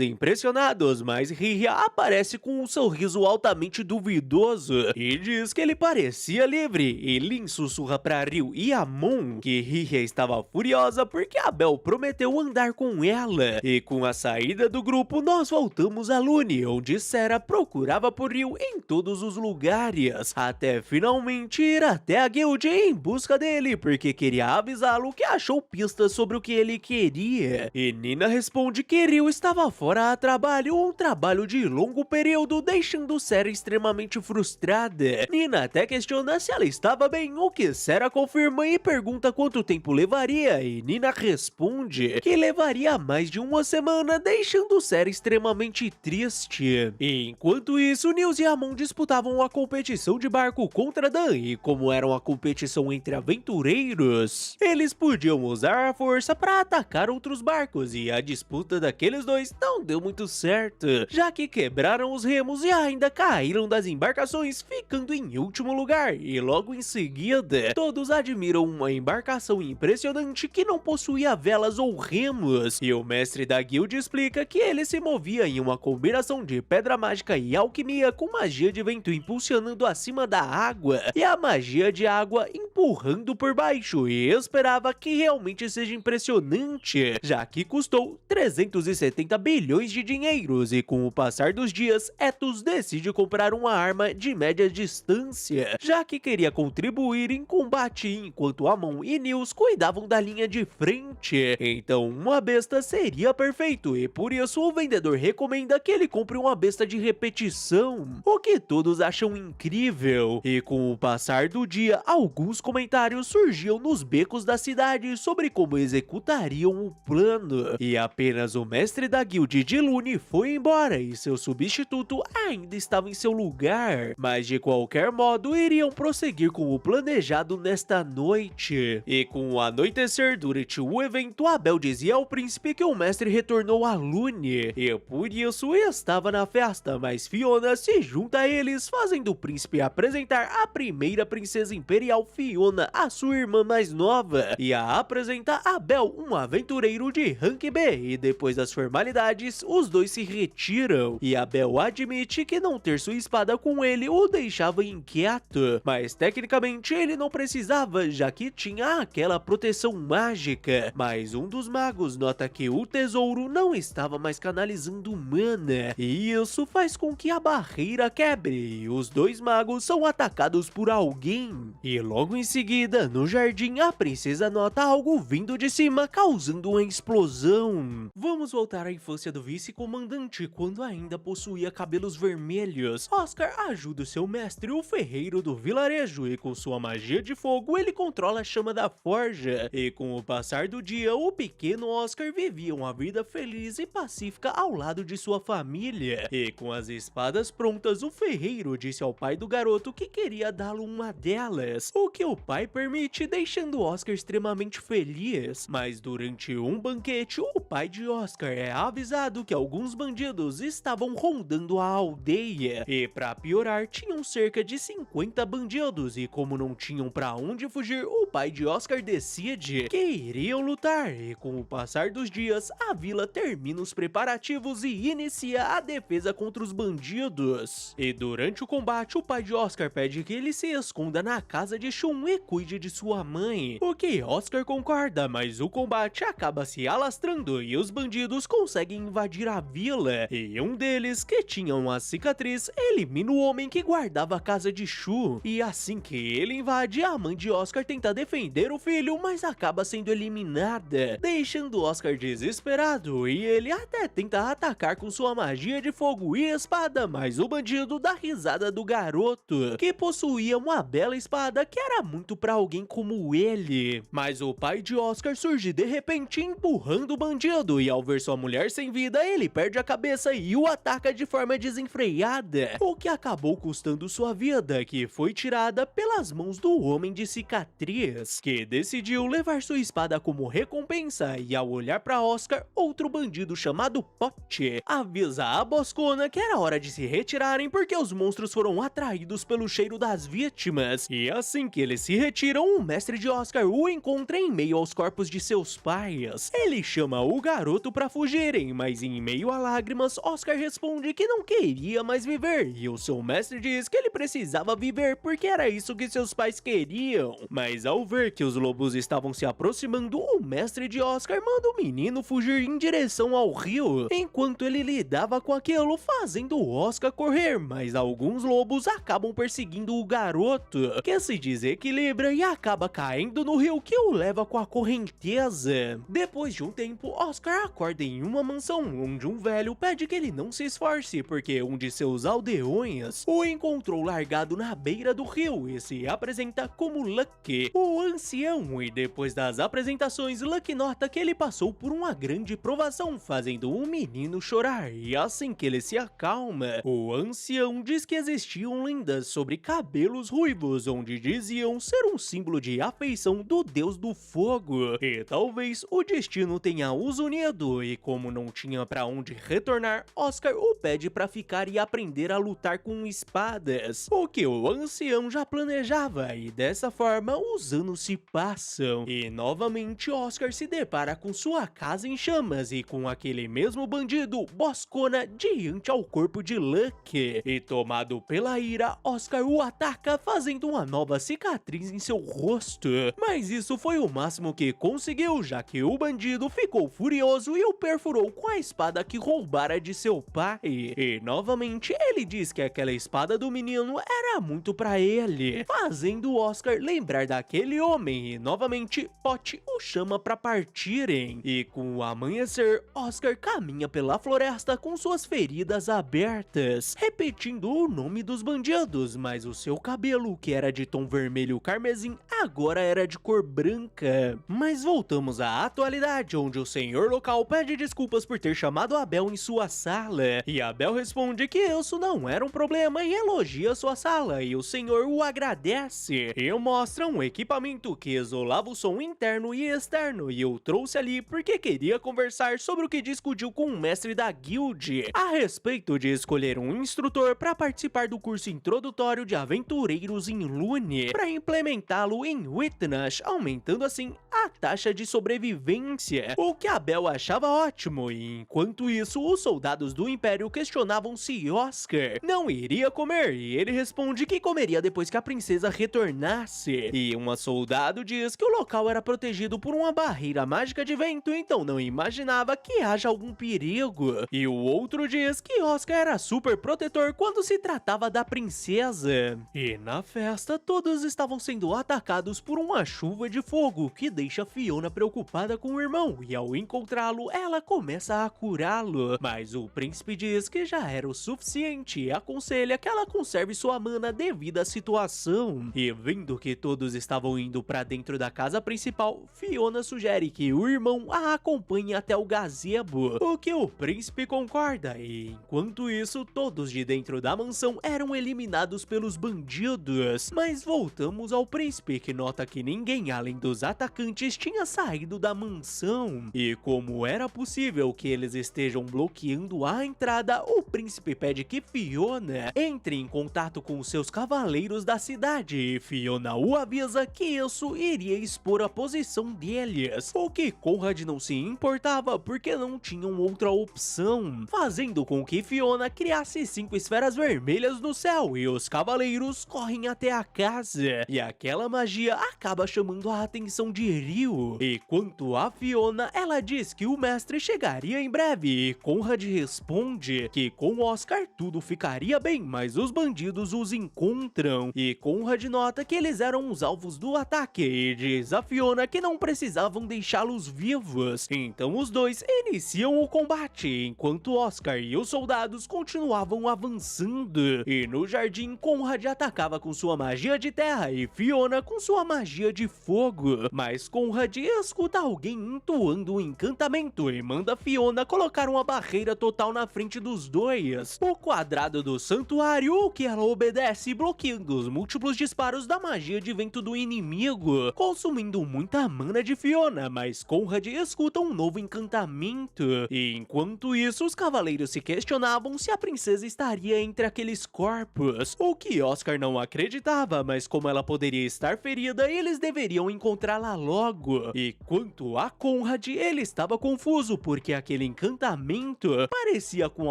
impressionados, mas Rihya aparece com um sorriso altamente duvidoso e diz que ele parecia livre, e Lin sussurra pra Ryu e Amon que Rihya estava furiosa porque Abel prometeu andar com ela, e com a saída do grupo nós voltamos a Lune, onde Sera procurava por Ryu em todos os lugares, até finalmente ir até a guild em busca dele, porque queria avisá-lo que achou pistas sobre o que ele queria, e Nina responde que Ryu estava fora a trabalho, um trabalho de longo período, deixando Sera extremamente frustrada. Nina até questiona se ela estava bem, o que Sera confirma e pergunta quanto tempo levaria, e Nina responde que levaria mais de uma semana, deixando Sera extremamente triste. E enquanto isso, Nils e Amon disputavam a competição de barco contra Dan, e como era uma competição entre aventureiros, eles podiam usar a força para atacar outros barcos, barcos e a disputa daqueles dois não deu muito certo, já que quebraram os remos e ainda caíram das embarcações, ficando em último lugar. E logo em seguida, todos admiram uma embarcação impressionante que não possuía velas ou remos, e o mestre da guilda explica que ele se movia em uma combinação de pedra mágica e alquimia com magia de vento impulsionando acima da água e a magia de água empurrando por baixo, e esperava que realmente seja impressionante, já que custou 370 bilhões de dinheiros, e com o passar dos dias, Ethos decide comprar uma arma de média distância, já que queria contribuir em combate enquanto Amon e Nils cuidavam da linha de frente. Então uma besta seria perfeito, e por isso o vendedor recomenda que ele compre uma besta de repetição, o que todos acham incrível. E com o passar do dia, alguns comentários surgiam nos becos da cidade sobre como executariam o plano, e apenas o mestre da guilda de Lune foi embora e seu substituto ainda estava em seu lugar, mas de qualquer modo iriam prosseguir com o planejado nesta noite. E com o anoitecer durante o evento, Abel dizia ao príncipe que o mestre retornou a Lune e por isso estava na festa, mas Fiona se junta a eles, fazendo o príncipe apresentar a primeira princesa imperial, Fiona, a sua irmã mais nova, e a apresenta a Abel, um aventureiro de rank B, e depois das formalidades, os dois se retiram, e Abel admite que não ter sua espada com ele o deixava inquieto, mas tecnicamente ele não precisava, já que tinha aquela proteção mágica, mas um dos magos nota que o tesouro não estava mais canalizando mana, e isso faz com que a barreira quebre, e os dois magos são atacados por alguém, e logo em seguida, no jardim, a princesa nota algo vindo de cima, causando uma explosão. Vamos voltar à infância do vice-comandante, quando ainda possuía cabelos vermelhos. Oscar ajuda o seu mestre, o ferreiro do vilarejo, e com sua magia de fogo, ele controla a chama da forja. E com o passar do dia, o pequeno Oscar vivia uma vida feliz e pacífica ao lado de sua família. E com as espadas prontas, o ferreiro disse ao pai do garoto que queria dá-lo uma delas, o que o pai permite, deixando Oscar extremamente feliz. Mas durante um banquete, o pai de Oscar é avisado que alguns bandidos estavam rondando a aldeia, e pra piorar, tinham cerca de 50 bandidos, e como não tinham pra onde fugir, o pai de Oscar decide que iriam lutar, e com o passar dos dias, a vila termina os preparativos e inicia a defesa contra os bandidos. E durante o combate, o pai de Oscar pede que ele se esconda na casa de Shun e cuide de sua mãe, o que Oscar concorda, mas o combate acaba se alastrando e os bandidos conseguem invadir a vila, e um deles, que tinha uma cicatriz, elimina o homem que guardava a casa de Shu, e assim que ele invade, a mãe de Oscar tenta defender o filho, mas acaba sendo eliminada, deixando Oscar desesperado, e ele até tenta atacar com sua magia de fogo e espada, mas o bandido dá risada do garoto, que possuía uma bela espada que era muito pra alguém como ele. Mas o pai de Oscar surge de repente empurrando o bandido, e ao ver sua mulher sem vida, ele perde a cabeça e o ataca de forma desenfreada, o que acabou custando sua vida, que foi tirada pelas mãos do homem de cicatriz, que decidiu levar sua espada como recompensa, e ao olhar pra Oscar, outro bandido chamado Pote avisa a Boscona que era hora de se retirarem porque os monstros foram atraídos pelo cheiro das vítimas, e assim que eles se retiram, o mestre de Oscar o encontra em meio aos corpos de seus pais. Ele chama o garoto pra fugirem, mas em meio a lágrimas, Oscar responde que não queria mais viver, e o seu mestre diz que ele precisava viver porque era isso que seus pais queriam. Mas ao ver que os lobos estavam se aproximando, o mestre de Oscar manda o menino fugir em direção ao rio, enquanto ele lidava com aquilo, fazendo o Oscar correr, mas alguns lobos acabam perseguindo o garoto, que se desequilibra e acaba caindo no rio, que o leva com a correnteza. Depois de um tempo, Oscar acorda em uma mansão, onde um velho pede que ele não se esforce, porque um de seus aldeões o encontrou largado na beira do rio e se apresenta como Lucky, o ancião, e depois das apresentações, Lucky nota que ele passou por uma grande provação, fazendo o menino chorar, e assim que ele se acalma, o ancião diz que existiam lendas sobre cabelos ruivos, onde diziam ser um símbolo de afeição do deus do fogo, e talvez o destino mantenha os unidos, e como não tinha pra onde retornar, Oscar o pede pra ficar e aprender a lutar com espadas, o que o ancião já planejava, e dessa forma os anos se passam, e novamente Oscar se depara com sua casa em chamas e com aquele mesmo bandido, Boscona, diante ao corpo de Lucky, e tomado pela ira, Oscar o ataca fazendo uma nova cicatriz em seu rosto, mas isso foi o máximo que conseguiu, já que o bandido ficou furioso e o perfurou com a espada que roubara de seu pai, e novamente ele diz que aquela espada do menino era muito pra ele, fazendo Oscar lembrar daquele homem, e novamente Pot o chama pra partirem, e com o amanhecer, Oscar caminha pela floresta com suas feridas abertas, repetindo o nome dos bandidos, mas o seu cabelo, que era de tom vermelho carmesim, agora era de cor branca. Mas voltamos à atualidade, onde o senhor local pede desculpas por ter chamado Abel em sua sala, e Abel responde que isso não era um problema e elogia sua sala, e o senhor o agradece, e mostra um equipamento que isolava o som interno e externo, e eu trouxe ali porque queria conversar sobre o que discutiu com o mestre da guild a respeito de escolher um instrutor para participar do curso introdutório de aventureiros em Lune, para implementá-lo em Witnash, aumentando assim a taxa de sobrevivência, o que Abel achava ótimo, e enquanto isso os soldados do Império questionavam se Oscar não iria comer, e ele responde que comeria depois que a princesa retornasse, e uma soldado diz que o local era protegido por uma barreira mágica de vento, então não imaginava que haja algum perigo, e o outro diz que Oscar era super protetor quando se tratava da princesa. E na festa todos estavam sendo atacados por uma chuva de fogo que deixa Fiona preocupada com o irmão, e ao encontrá-lo ela começa a curá-lo, mas o príncipe diz que já era o suficiente e aconselha que ela conserve sua mana devido à situação, e vendo que todos estavam indo pra dentro da casa principal, Fiona sugere que o irmão a acompanhe até o gazebo, o que o príncipe concorda, e enquanto isso todos de dentro da mansão eram eliminados pelos bandidos. Mas voltamos ao príncipe, que nota que ninguém além dos atacantes tinha saído da mansão, e como era possível que eles estejam bloqueando a entrada, o príncipe pede que Fiona entre em contato com os seus cavaleiros da cidade, e Fiona o avisa que isso iria expor a posição deles, o que Conrad não se importava porque não tinham outra opção, fazendo com que Fiona criasse 5 esferas vermelhas no céu, e os cavaleiros correm até a casa, e aquela magia acaba chamando a atenção de Ryu, e quanto a Fiona, ela diz que o mestre chegaria em breve, e Conrad responde que com Oscar tudo ficaria bem, mas os bandidos os encontram, e Conrad nota que eles eram os alvos do ataque, e diz a Fiona que não precisavam deixá-los vivos, então os dois iniciam o combate, enquanto Oscar e os soldados continuavam avançando, e no jardim Conrad atacava com sua magia de terra e Fiona com sua magia de fogo, mas Conrad escuta alguém entoando um encantamento e manda Fiona colocar uma barreira total na frente dos dois, o quadrado do santuário, o que ela obedece, bloqueando os múltiplos disparos da magia de vento do inimigo, consumindo muita mana de Fiona, mas Conrad escuta um novo encantamento, e enquanto isso os cavaleiros se questionavam se a princesa estaria entre aqueles corpos, o que Oscar não acreditava, mas como ela poderia estar ferida, eles deveriam encontrá-la logo, e quanto a Conrad, ele estava confuso porque aquele encantamento parecia com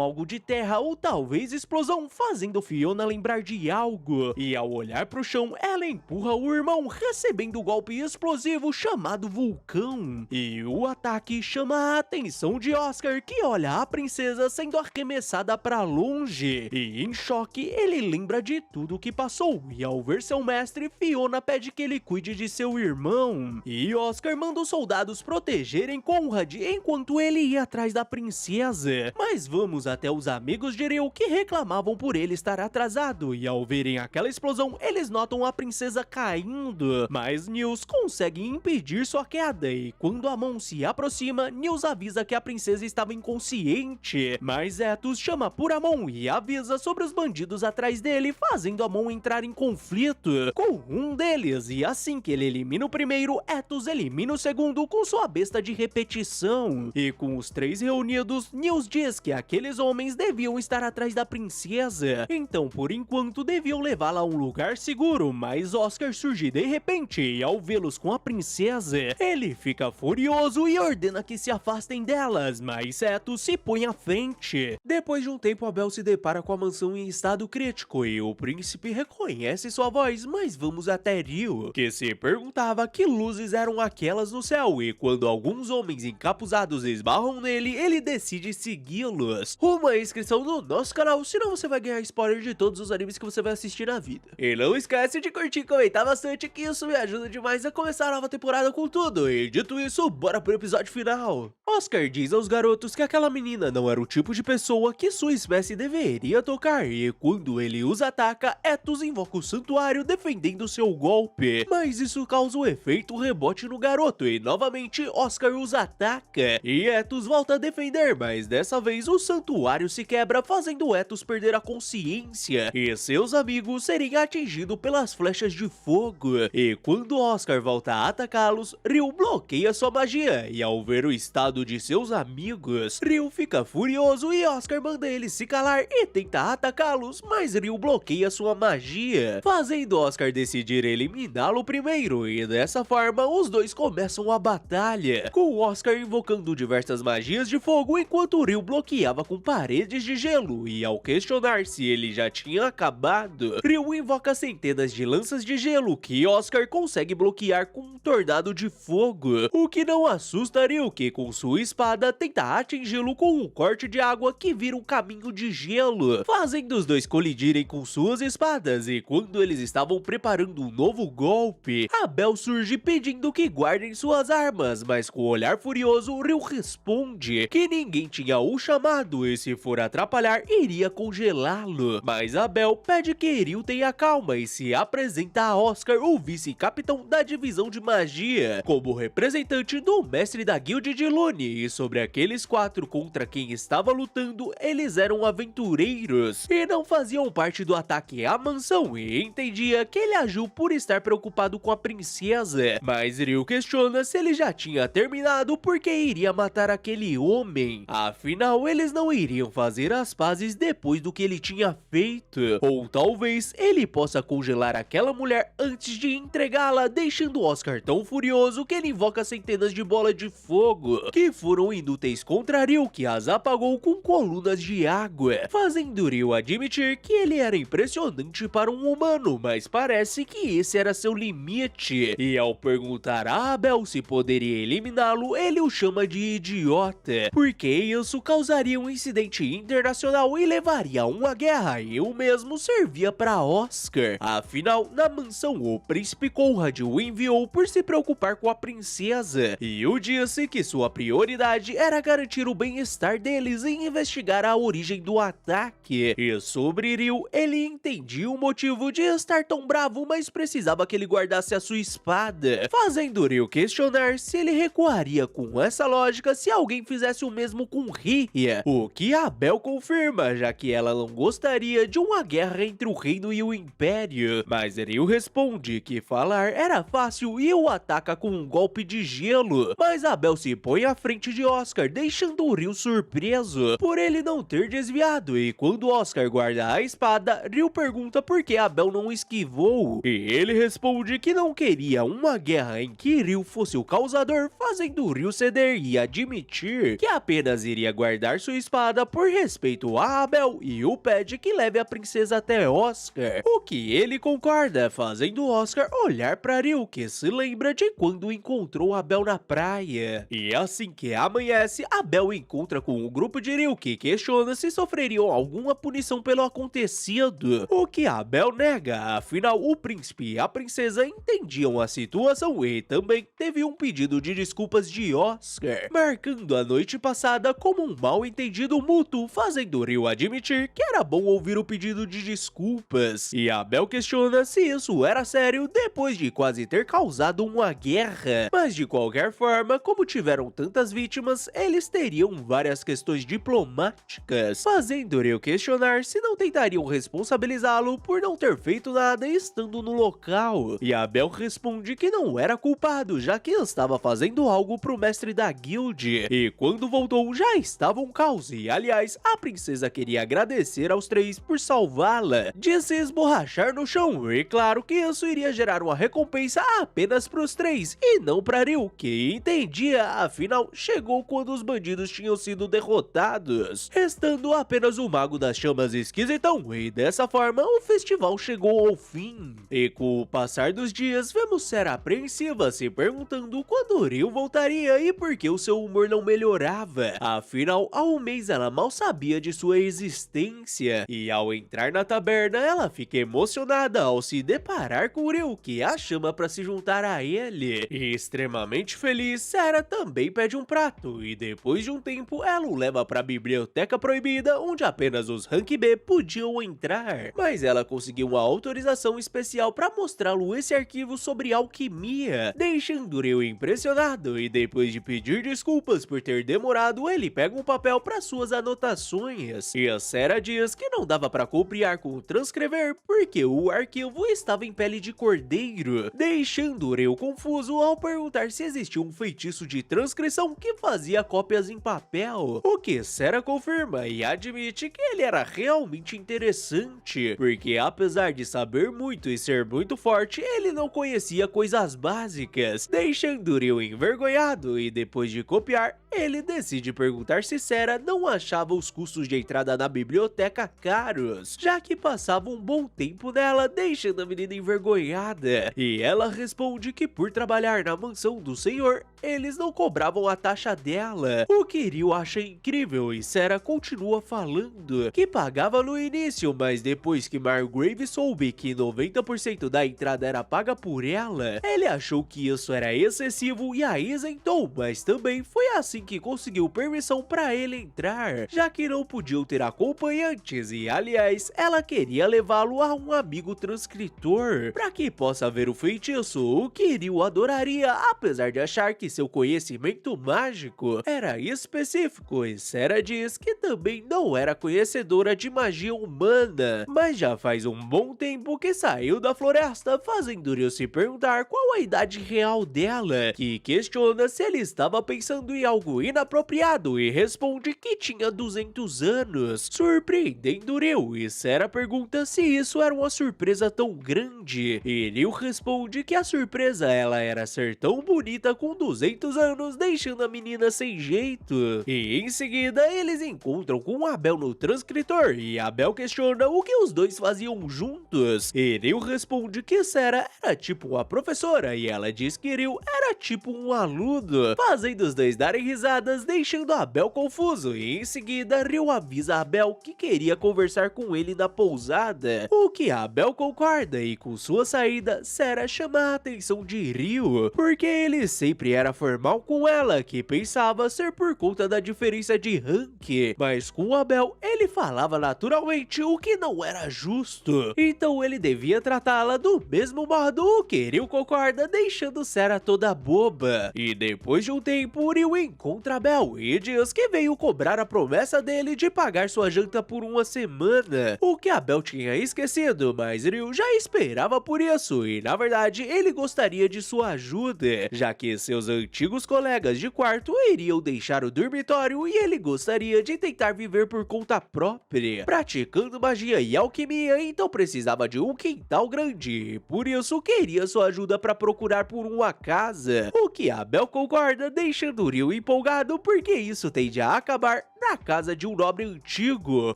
algo de terra ou talvez explosão, fazendo Fiona lembrar de algo, e ao olhar pro chão, ela empurra o irmão, recebendo o golpe explosivo chamado vulcão, e o ataque chama a atenção de Oscar, que olha a princesa sendo arremessada pra longe, e em choque ele lembra de tudo o que passou, e ao ver seu mestre, Fiona pede que ele cuide de seu irmão, e Oscar manda os soldados protegerem Conrad enquanto ele ia atrás da princesa. Mas vamos até os amigos de Ryu, que reclamavam por ele estar atrasado, e ao verem aquela explosão, eles notam a princesa caindo, mas Nils consegue impedir sua queda, e quando a mão se aproxima, Nils avisa que a princesa estava inconsciente, mas Etus chama por Amon e avisa sobre os bandidos atrás dele, fazendo Amon entrar em conflito com um deles, e assim que ele elimina o primeiro, Etus elimina o segundo com sua besta de repetição. E com os três reunidos, Nils diz que aqueles homens deviam estar atrás da princesa, então por enquanto deviam levá-la a um lugar seguro, mas Oscar surge de repente e ao vê-los com a princesa, ele fica furioso e ordena que se afastem delas, mas Seto se põe à frente. Depois de um tempo, Abel se depara com a mansão em estado crítico e o príncipe reconhece sua voz, mas vamos até Rio, que se perguntava que luzes eram aquelas no céu, e quando alguns homens encapuzados esbarram nele, ele decide segui-los. Uma inscrição no nosso canal, senão você vai ganhar spoiler de todos os animes que você vai assistir na vida. E não esquece de curtir e comentar bastante, que isso me ajuda demais a começar a nova temporada com tudo. E dito isso, bora pro episódio final. Oscar diz aos garotos que aquela menina não era o tipo de pessoa que sua espécie deveria tocar, e quando ele os ataca, Etos invoca o santuário defendendo seu golpe. Mas isso causa um efeito rebote no garoto e novamente Oscar os ataca. E Etos volta a defender, mas dessa vez o santuário se quebra, fazendo Etos perder a consciência e seus amigos serem atingidos pelas flechas de fogo. E quando Oscar volta a atacá-los, Ryu bloqueia sua magia, e ao ver o estado de seus amigos, Ryu fica furioso e Oscar manda ele se calar e tenta atacá-los, mas Ryu bloqueia sua magia, fazendo Oscar decidir eliminá-lo primeiro, e dessa forma os dois começam a batalha, com Oscar invocando diversas magias de fogo enquanto Ryu bloqueava com paredes de gelo, e ao questionar se ele já tinha acabado, Ryu invoca centenas de lanças de gelo que Oscar consegue bloquear com um tornado de fogo, o que não assusta Ryu, que com sua espada tenta atingi-lo com um corte de água que vira um caminho de gelo, fazendo os dois colidirem com suas espadas. E quando eles estavam preparando um novo golpe, Abel surge pedindo que guardem suas armas, mas com um olhar furioso, Ryu responde que ninguém tinha o chamado e se for atrapalhar, iria congelá-lo. Mas Abel pede que Ryu tenha calma e se apresenta a Oscar, o vice-capitão da divisão de magia, como representante do mestre da guilda de Lune, e sobre aqueles quatro contra quem estava lutando, eles eram aventureiros e não faziam parte do ataque à mansão, e entendia que ele agiu por estar preocupado com a princesa, mas Ryu questiona se ele já tinha terminado porque iria matar aquele homem, afinal eles não iriam fazer as pazes depois do que ele tinha feito, ou talvez ele possa congelar aquela mulher antes de entregá-la, deixando Oscar tão furioso que ele invoca centenas de bolas de fogo, que foram inúteis contra Ryu, que as apagou com colunas de água, fazendo Ryu admitir que ele era impressionante para um humano, mas parece que esse era seu limite, e ao perguntar a Abel se poderia eliminá-lo, ele o chama de idiota, porque isso causaria um incidente internacional e levaria a uma guerra, e o mesmo servia para Oscar. Afinal, na mansão, o príncipe Conrad o enviou por se preocupar com a princesa, e o disse que sua prioridade era garantir o bem-estar deles e investigar a origem do ataque. E sobre Ryu, ele entendia o motivo de estar tão bravo, mas precisava que ele guardasse a sua espada, fazendo Ryu questionar se ele recuaria com essa lógica se alguém fizesse o mesmo com Ria, o que Abel confirma, já que ela não gostaria de uma guerra entre o reino e o império, mas Ryu responde que falar era fácil e o ataca com um golpe de gelo, mas Abel se põe à frente de Oscar, deixando o Ryu surpreso por ele não ter desviado, e quando Oscar guarda a espada, Ryu pergunta por que Abel não esquivou, e ele responde que não queria uma guerra em que Ryu fosse o causador, fazendo Ryu ceder e admitir que apenas iria guardar sua espada por respeito a Abel, e o pede que leve a princesa até Oscar, o que ele concorda, fazendo Oscar olhar para Ryu, que se lembra de quando encontrou Abel na praia. E assim que amanhece, Abel encontra com o grupo de Ryu, que questiona se sofreriam alguma punição pelo acontecido, o que Abel nega, afinal o príncipe e a princesa entendiam a situação e também teve um pedido de desculpas de Oscar, marcando a noite passada como um mal entendido mútuo, fazendo Ryu admitir que era bom ouvir o pedido de desculpas, e Abel questiona se isso era sério depois de quase ter causado uma guerra, mas de qualquer forma, como tiveram tantas vítimas, eles teriam várias questões diplomáticas, fazendo Ryu questionar se não tentariam responsabilizá-lo por não ter feito nada estando no local, e Abel responde que não era culpado, já que estava fazendo pedindo algo pro mestre da guilde. E quando voltou, já estava um caos. E aliás, a princesa queria agradecer aos três por salvá-la de se esborrachar no chão. E claro que isso iria gerar uma recompensa apenas pros três e não pra Ryu, que entendia, afinal chegou quando os bandidos tinham sido derrotados, restando apenas o Mago das Chamas esquisitão. E dessa forma o festival chegou ao fim. E com o passar dos dias, vemos Sarah apreensiva, se perguntando quando Ryu voltaria e por que o seu humor não melhorava. Afinal, há um mês ela mal sabia de sua existência. E ao entrar na taberna, ela fica emocionada ao se deparar com Ryu, que a chama para se juntar a ele. E extremamente feliz, Sarah também pede um prato. E depois de um tempo, ela o leva para a Biblioteca Proibida, onde apenas os Rank B podiam entrar. Mas ela conseguiu uma autorização especial para mostrá-lo esse arquivo sobre alquimia, deixando Ryu impressionado. E depois de pedir desculpas por ter demorado, ele pega um papel para suas anotações. E a Sarah diz que não dava para copiar com o transcrever, porque o arquivo estava em pele de cordeiro, deixando Ryu confuso ao perguntar se existia um feitiço de transcrição que fazia cópias em papel, o que Sarah confirma e admite que ele era realmente interessante, porque apesar de saber muito e ser muito forte, ele não conhecia coisas básicas, deixando Ryu envergonhado. E depois de copiar, ele decide perguntar se Sarah não achava os custos de entrada na biblioteca caros, já que passava um bom tempo nela, deixando a menina envergonhada. E ela responde que por trabalhar na mansão do senhor, eles não cobravam a taxa dela, o que Ryu acha incrível. E Sarah continua falando que pagava no início, mas depois que Margrave soube que 90% da entrada era paga por ela, ele achou que isso era excessivo e a isentou, mas também foi assim que conseguiu permissão para ele entrar, já que não podiam ter acompanhantes. E aliás, ela queria levá-lo a um amigo transcritor para que possa ver o feitiço, o que Ryu adoraria, apesar de achar que seu conhecimento mágico era específico. E Sarah diz que também não era conhecedora de magia humana, mas já faz um bom tempo que saiu da floresta, fazendo Ryu se perguntar qual a idade real dela, que questiona se ele estava pensando em algo inapropriado e responde que tinha 200 anos, surpreendendo Ryu. E Sarah pergunta se isso era uma surpresa tão grande, e Ryu responde que a surpresa ela era ser tão bonita com 200 anos, deixando a menina sem jeito. E em seguida eles encontram com Abel no transcritor, e Abel questiona o que os dois faziam juntos, e Ryu responde que Sarah era tipo uma professora e ela diz que Ryu era tipo um aluno, fazendo os dois darem risadas, deixando Abel confuso. E em seguida Ryu avisa Abel que queria conversar com ele na pousada, o que Abel concorda. E com sua saída, Sarah chama a atenção de Ryu, porque ele sempre era formal com ela, que pensava ser por conta da diferença de rank, mas com Abel ele falava naturalmente, o que não era justo, então ele devia tratá-la do mesmo modo, o que Ryu concorda, deixando Sarah toda boba. E depois de um tempo, Ryu encontra Abel e diz que veio cobrar a promessa dele de pagar sua janta por uma semana, o que Abel tinha esquecido, mas Ryu já esperava por isso, e na verdade ele gostaria de sua ajuda, já que seus antigos colegas de quarto iriam deixar o dormitório e ele gostaria de tentar viver por conta própria, praticando magia e alquimia, então precisava de um quintal grande, por isso queria sua ajuda para procurar por uma casa, o que Abel concorda, deixando Ryu empolgado, porque isso tende a acabar na casa de um nobre antigo,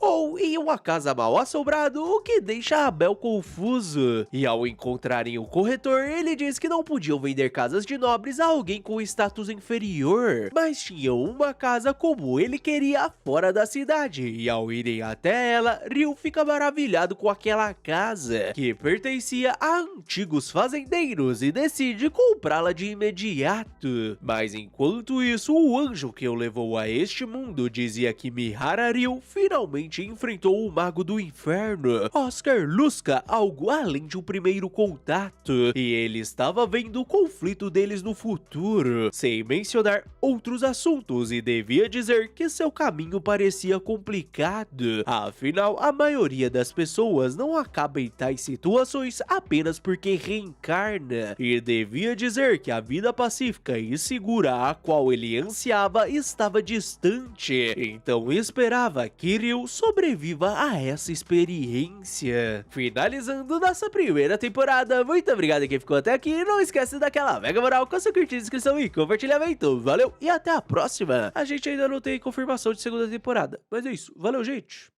ou em uma casa mal assombrada, o que deixa Abel confuso. E ao encontrarem o corretor, ele diz que não podiam vender casas de nobres a alguém com status inferior, mas tinham uma casa como ele queria fora da cidade. E ao irem até ela, Ryu fica maravilhado com aquela casa, que pertencia a antigos fazendeiros, e decide comprá-la de imediato. Mas enquanto isso, o anjo que o levou a este mundo dizia dizia que Mihara Ryu finalmente enfrentou o Mago do Inferno, Oscar Lusca, algo além de um primeiro contato, e ele estava vendo o conflito deles no futuro, sem mencionar outros assuntos, e devia dizer que seu caminho parecia complicado. Afinal, a maioria das pessoas não acaba em tais situações apenas porque reencarna, e devia dizer que a vida pacífica e segura a qual ele ansiava estava distante, então esperava que Ryu sobreviva a essa experiência. Finalizando nossa primeira temporada, muito obrigado a quem ficou até aqui, não esquece daquela mega moral com a sua curtida, inscrição e compartilhamento. Valeu e até a próxima! A gente ainda não tem confirmação de segunda temporada, mas é isso, valeu gente!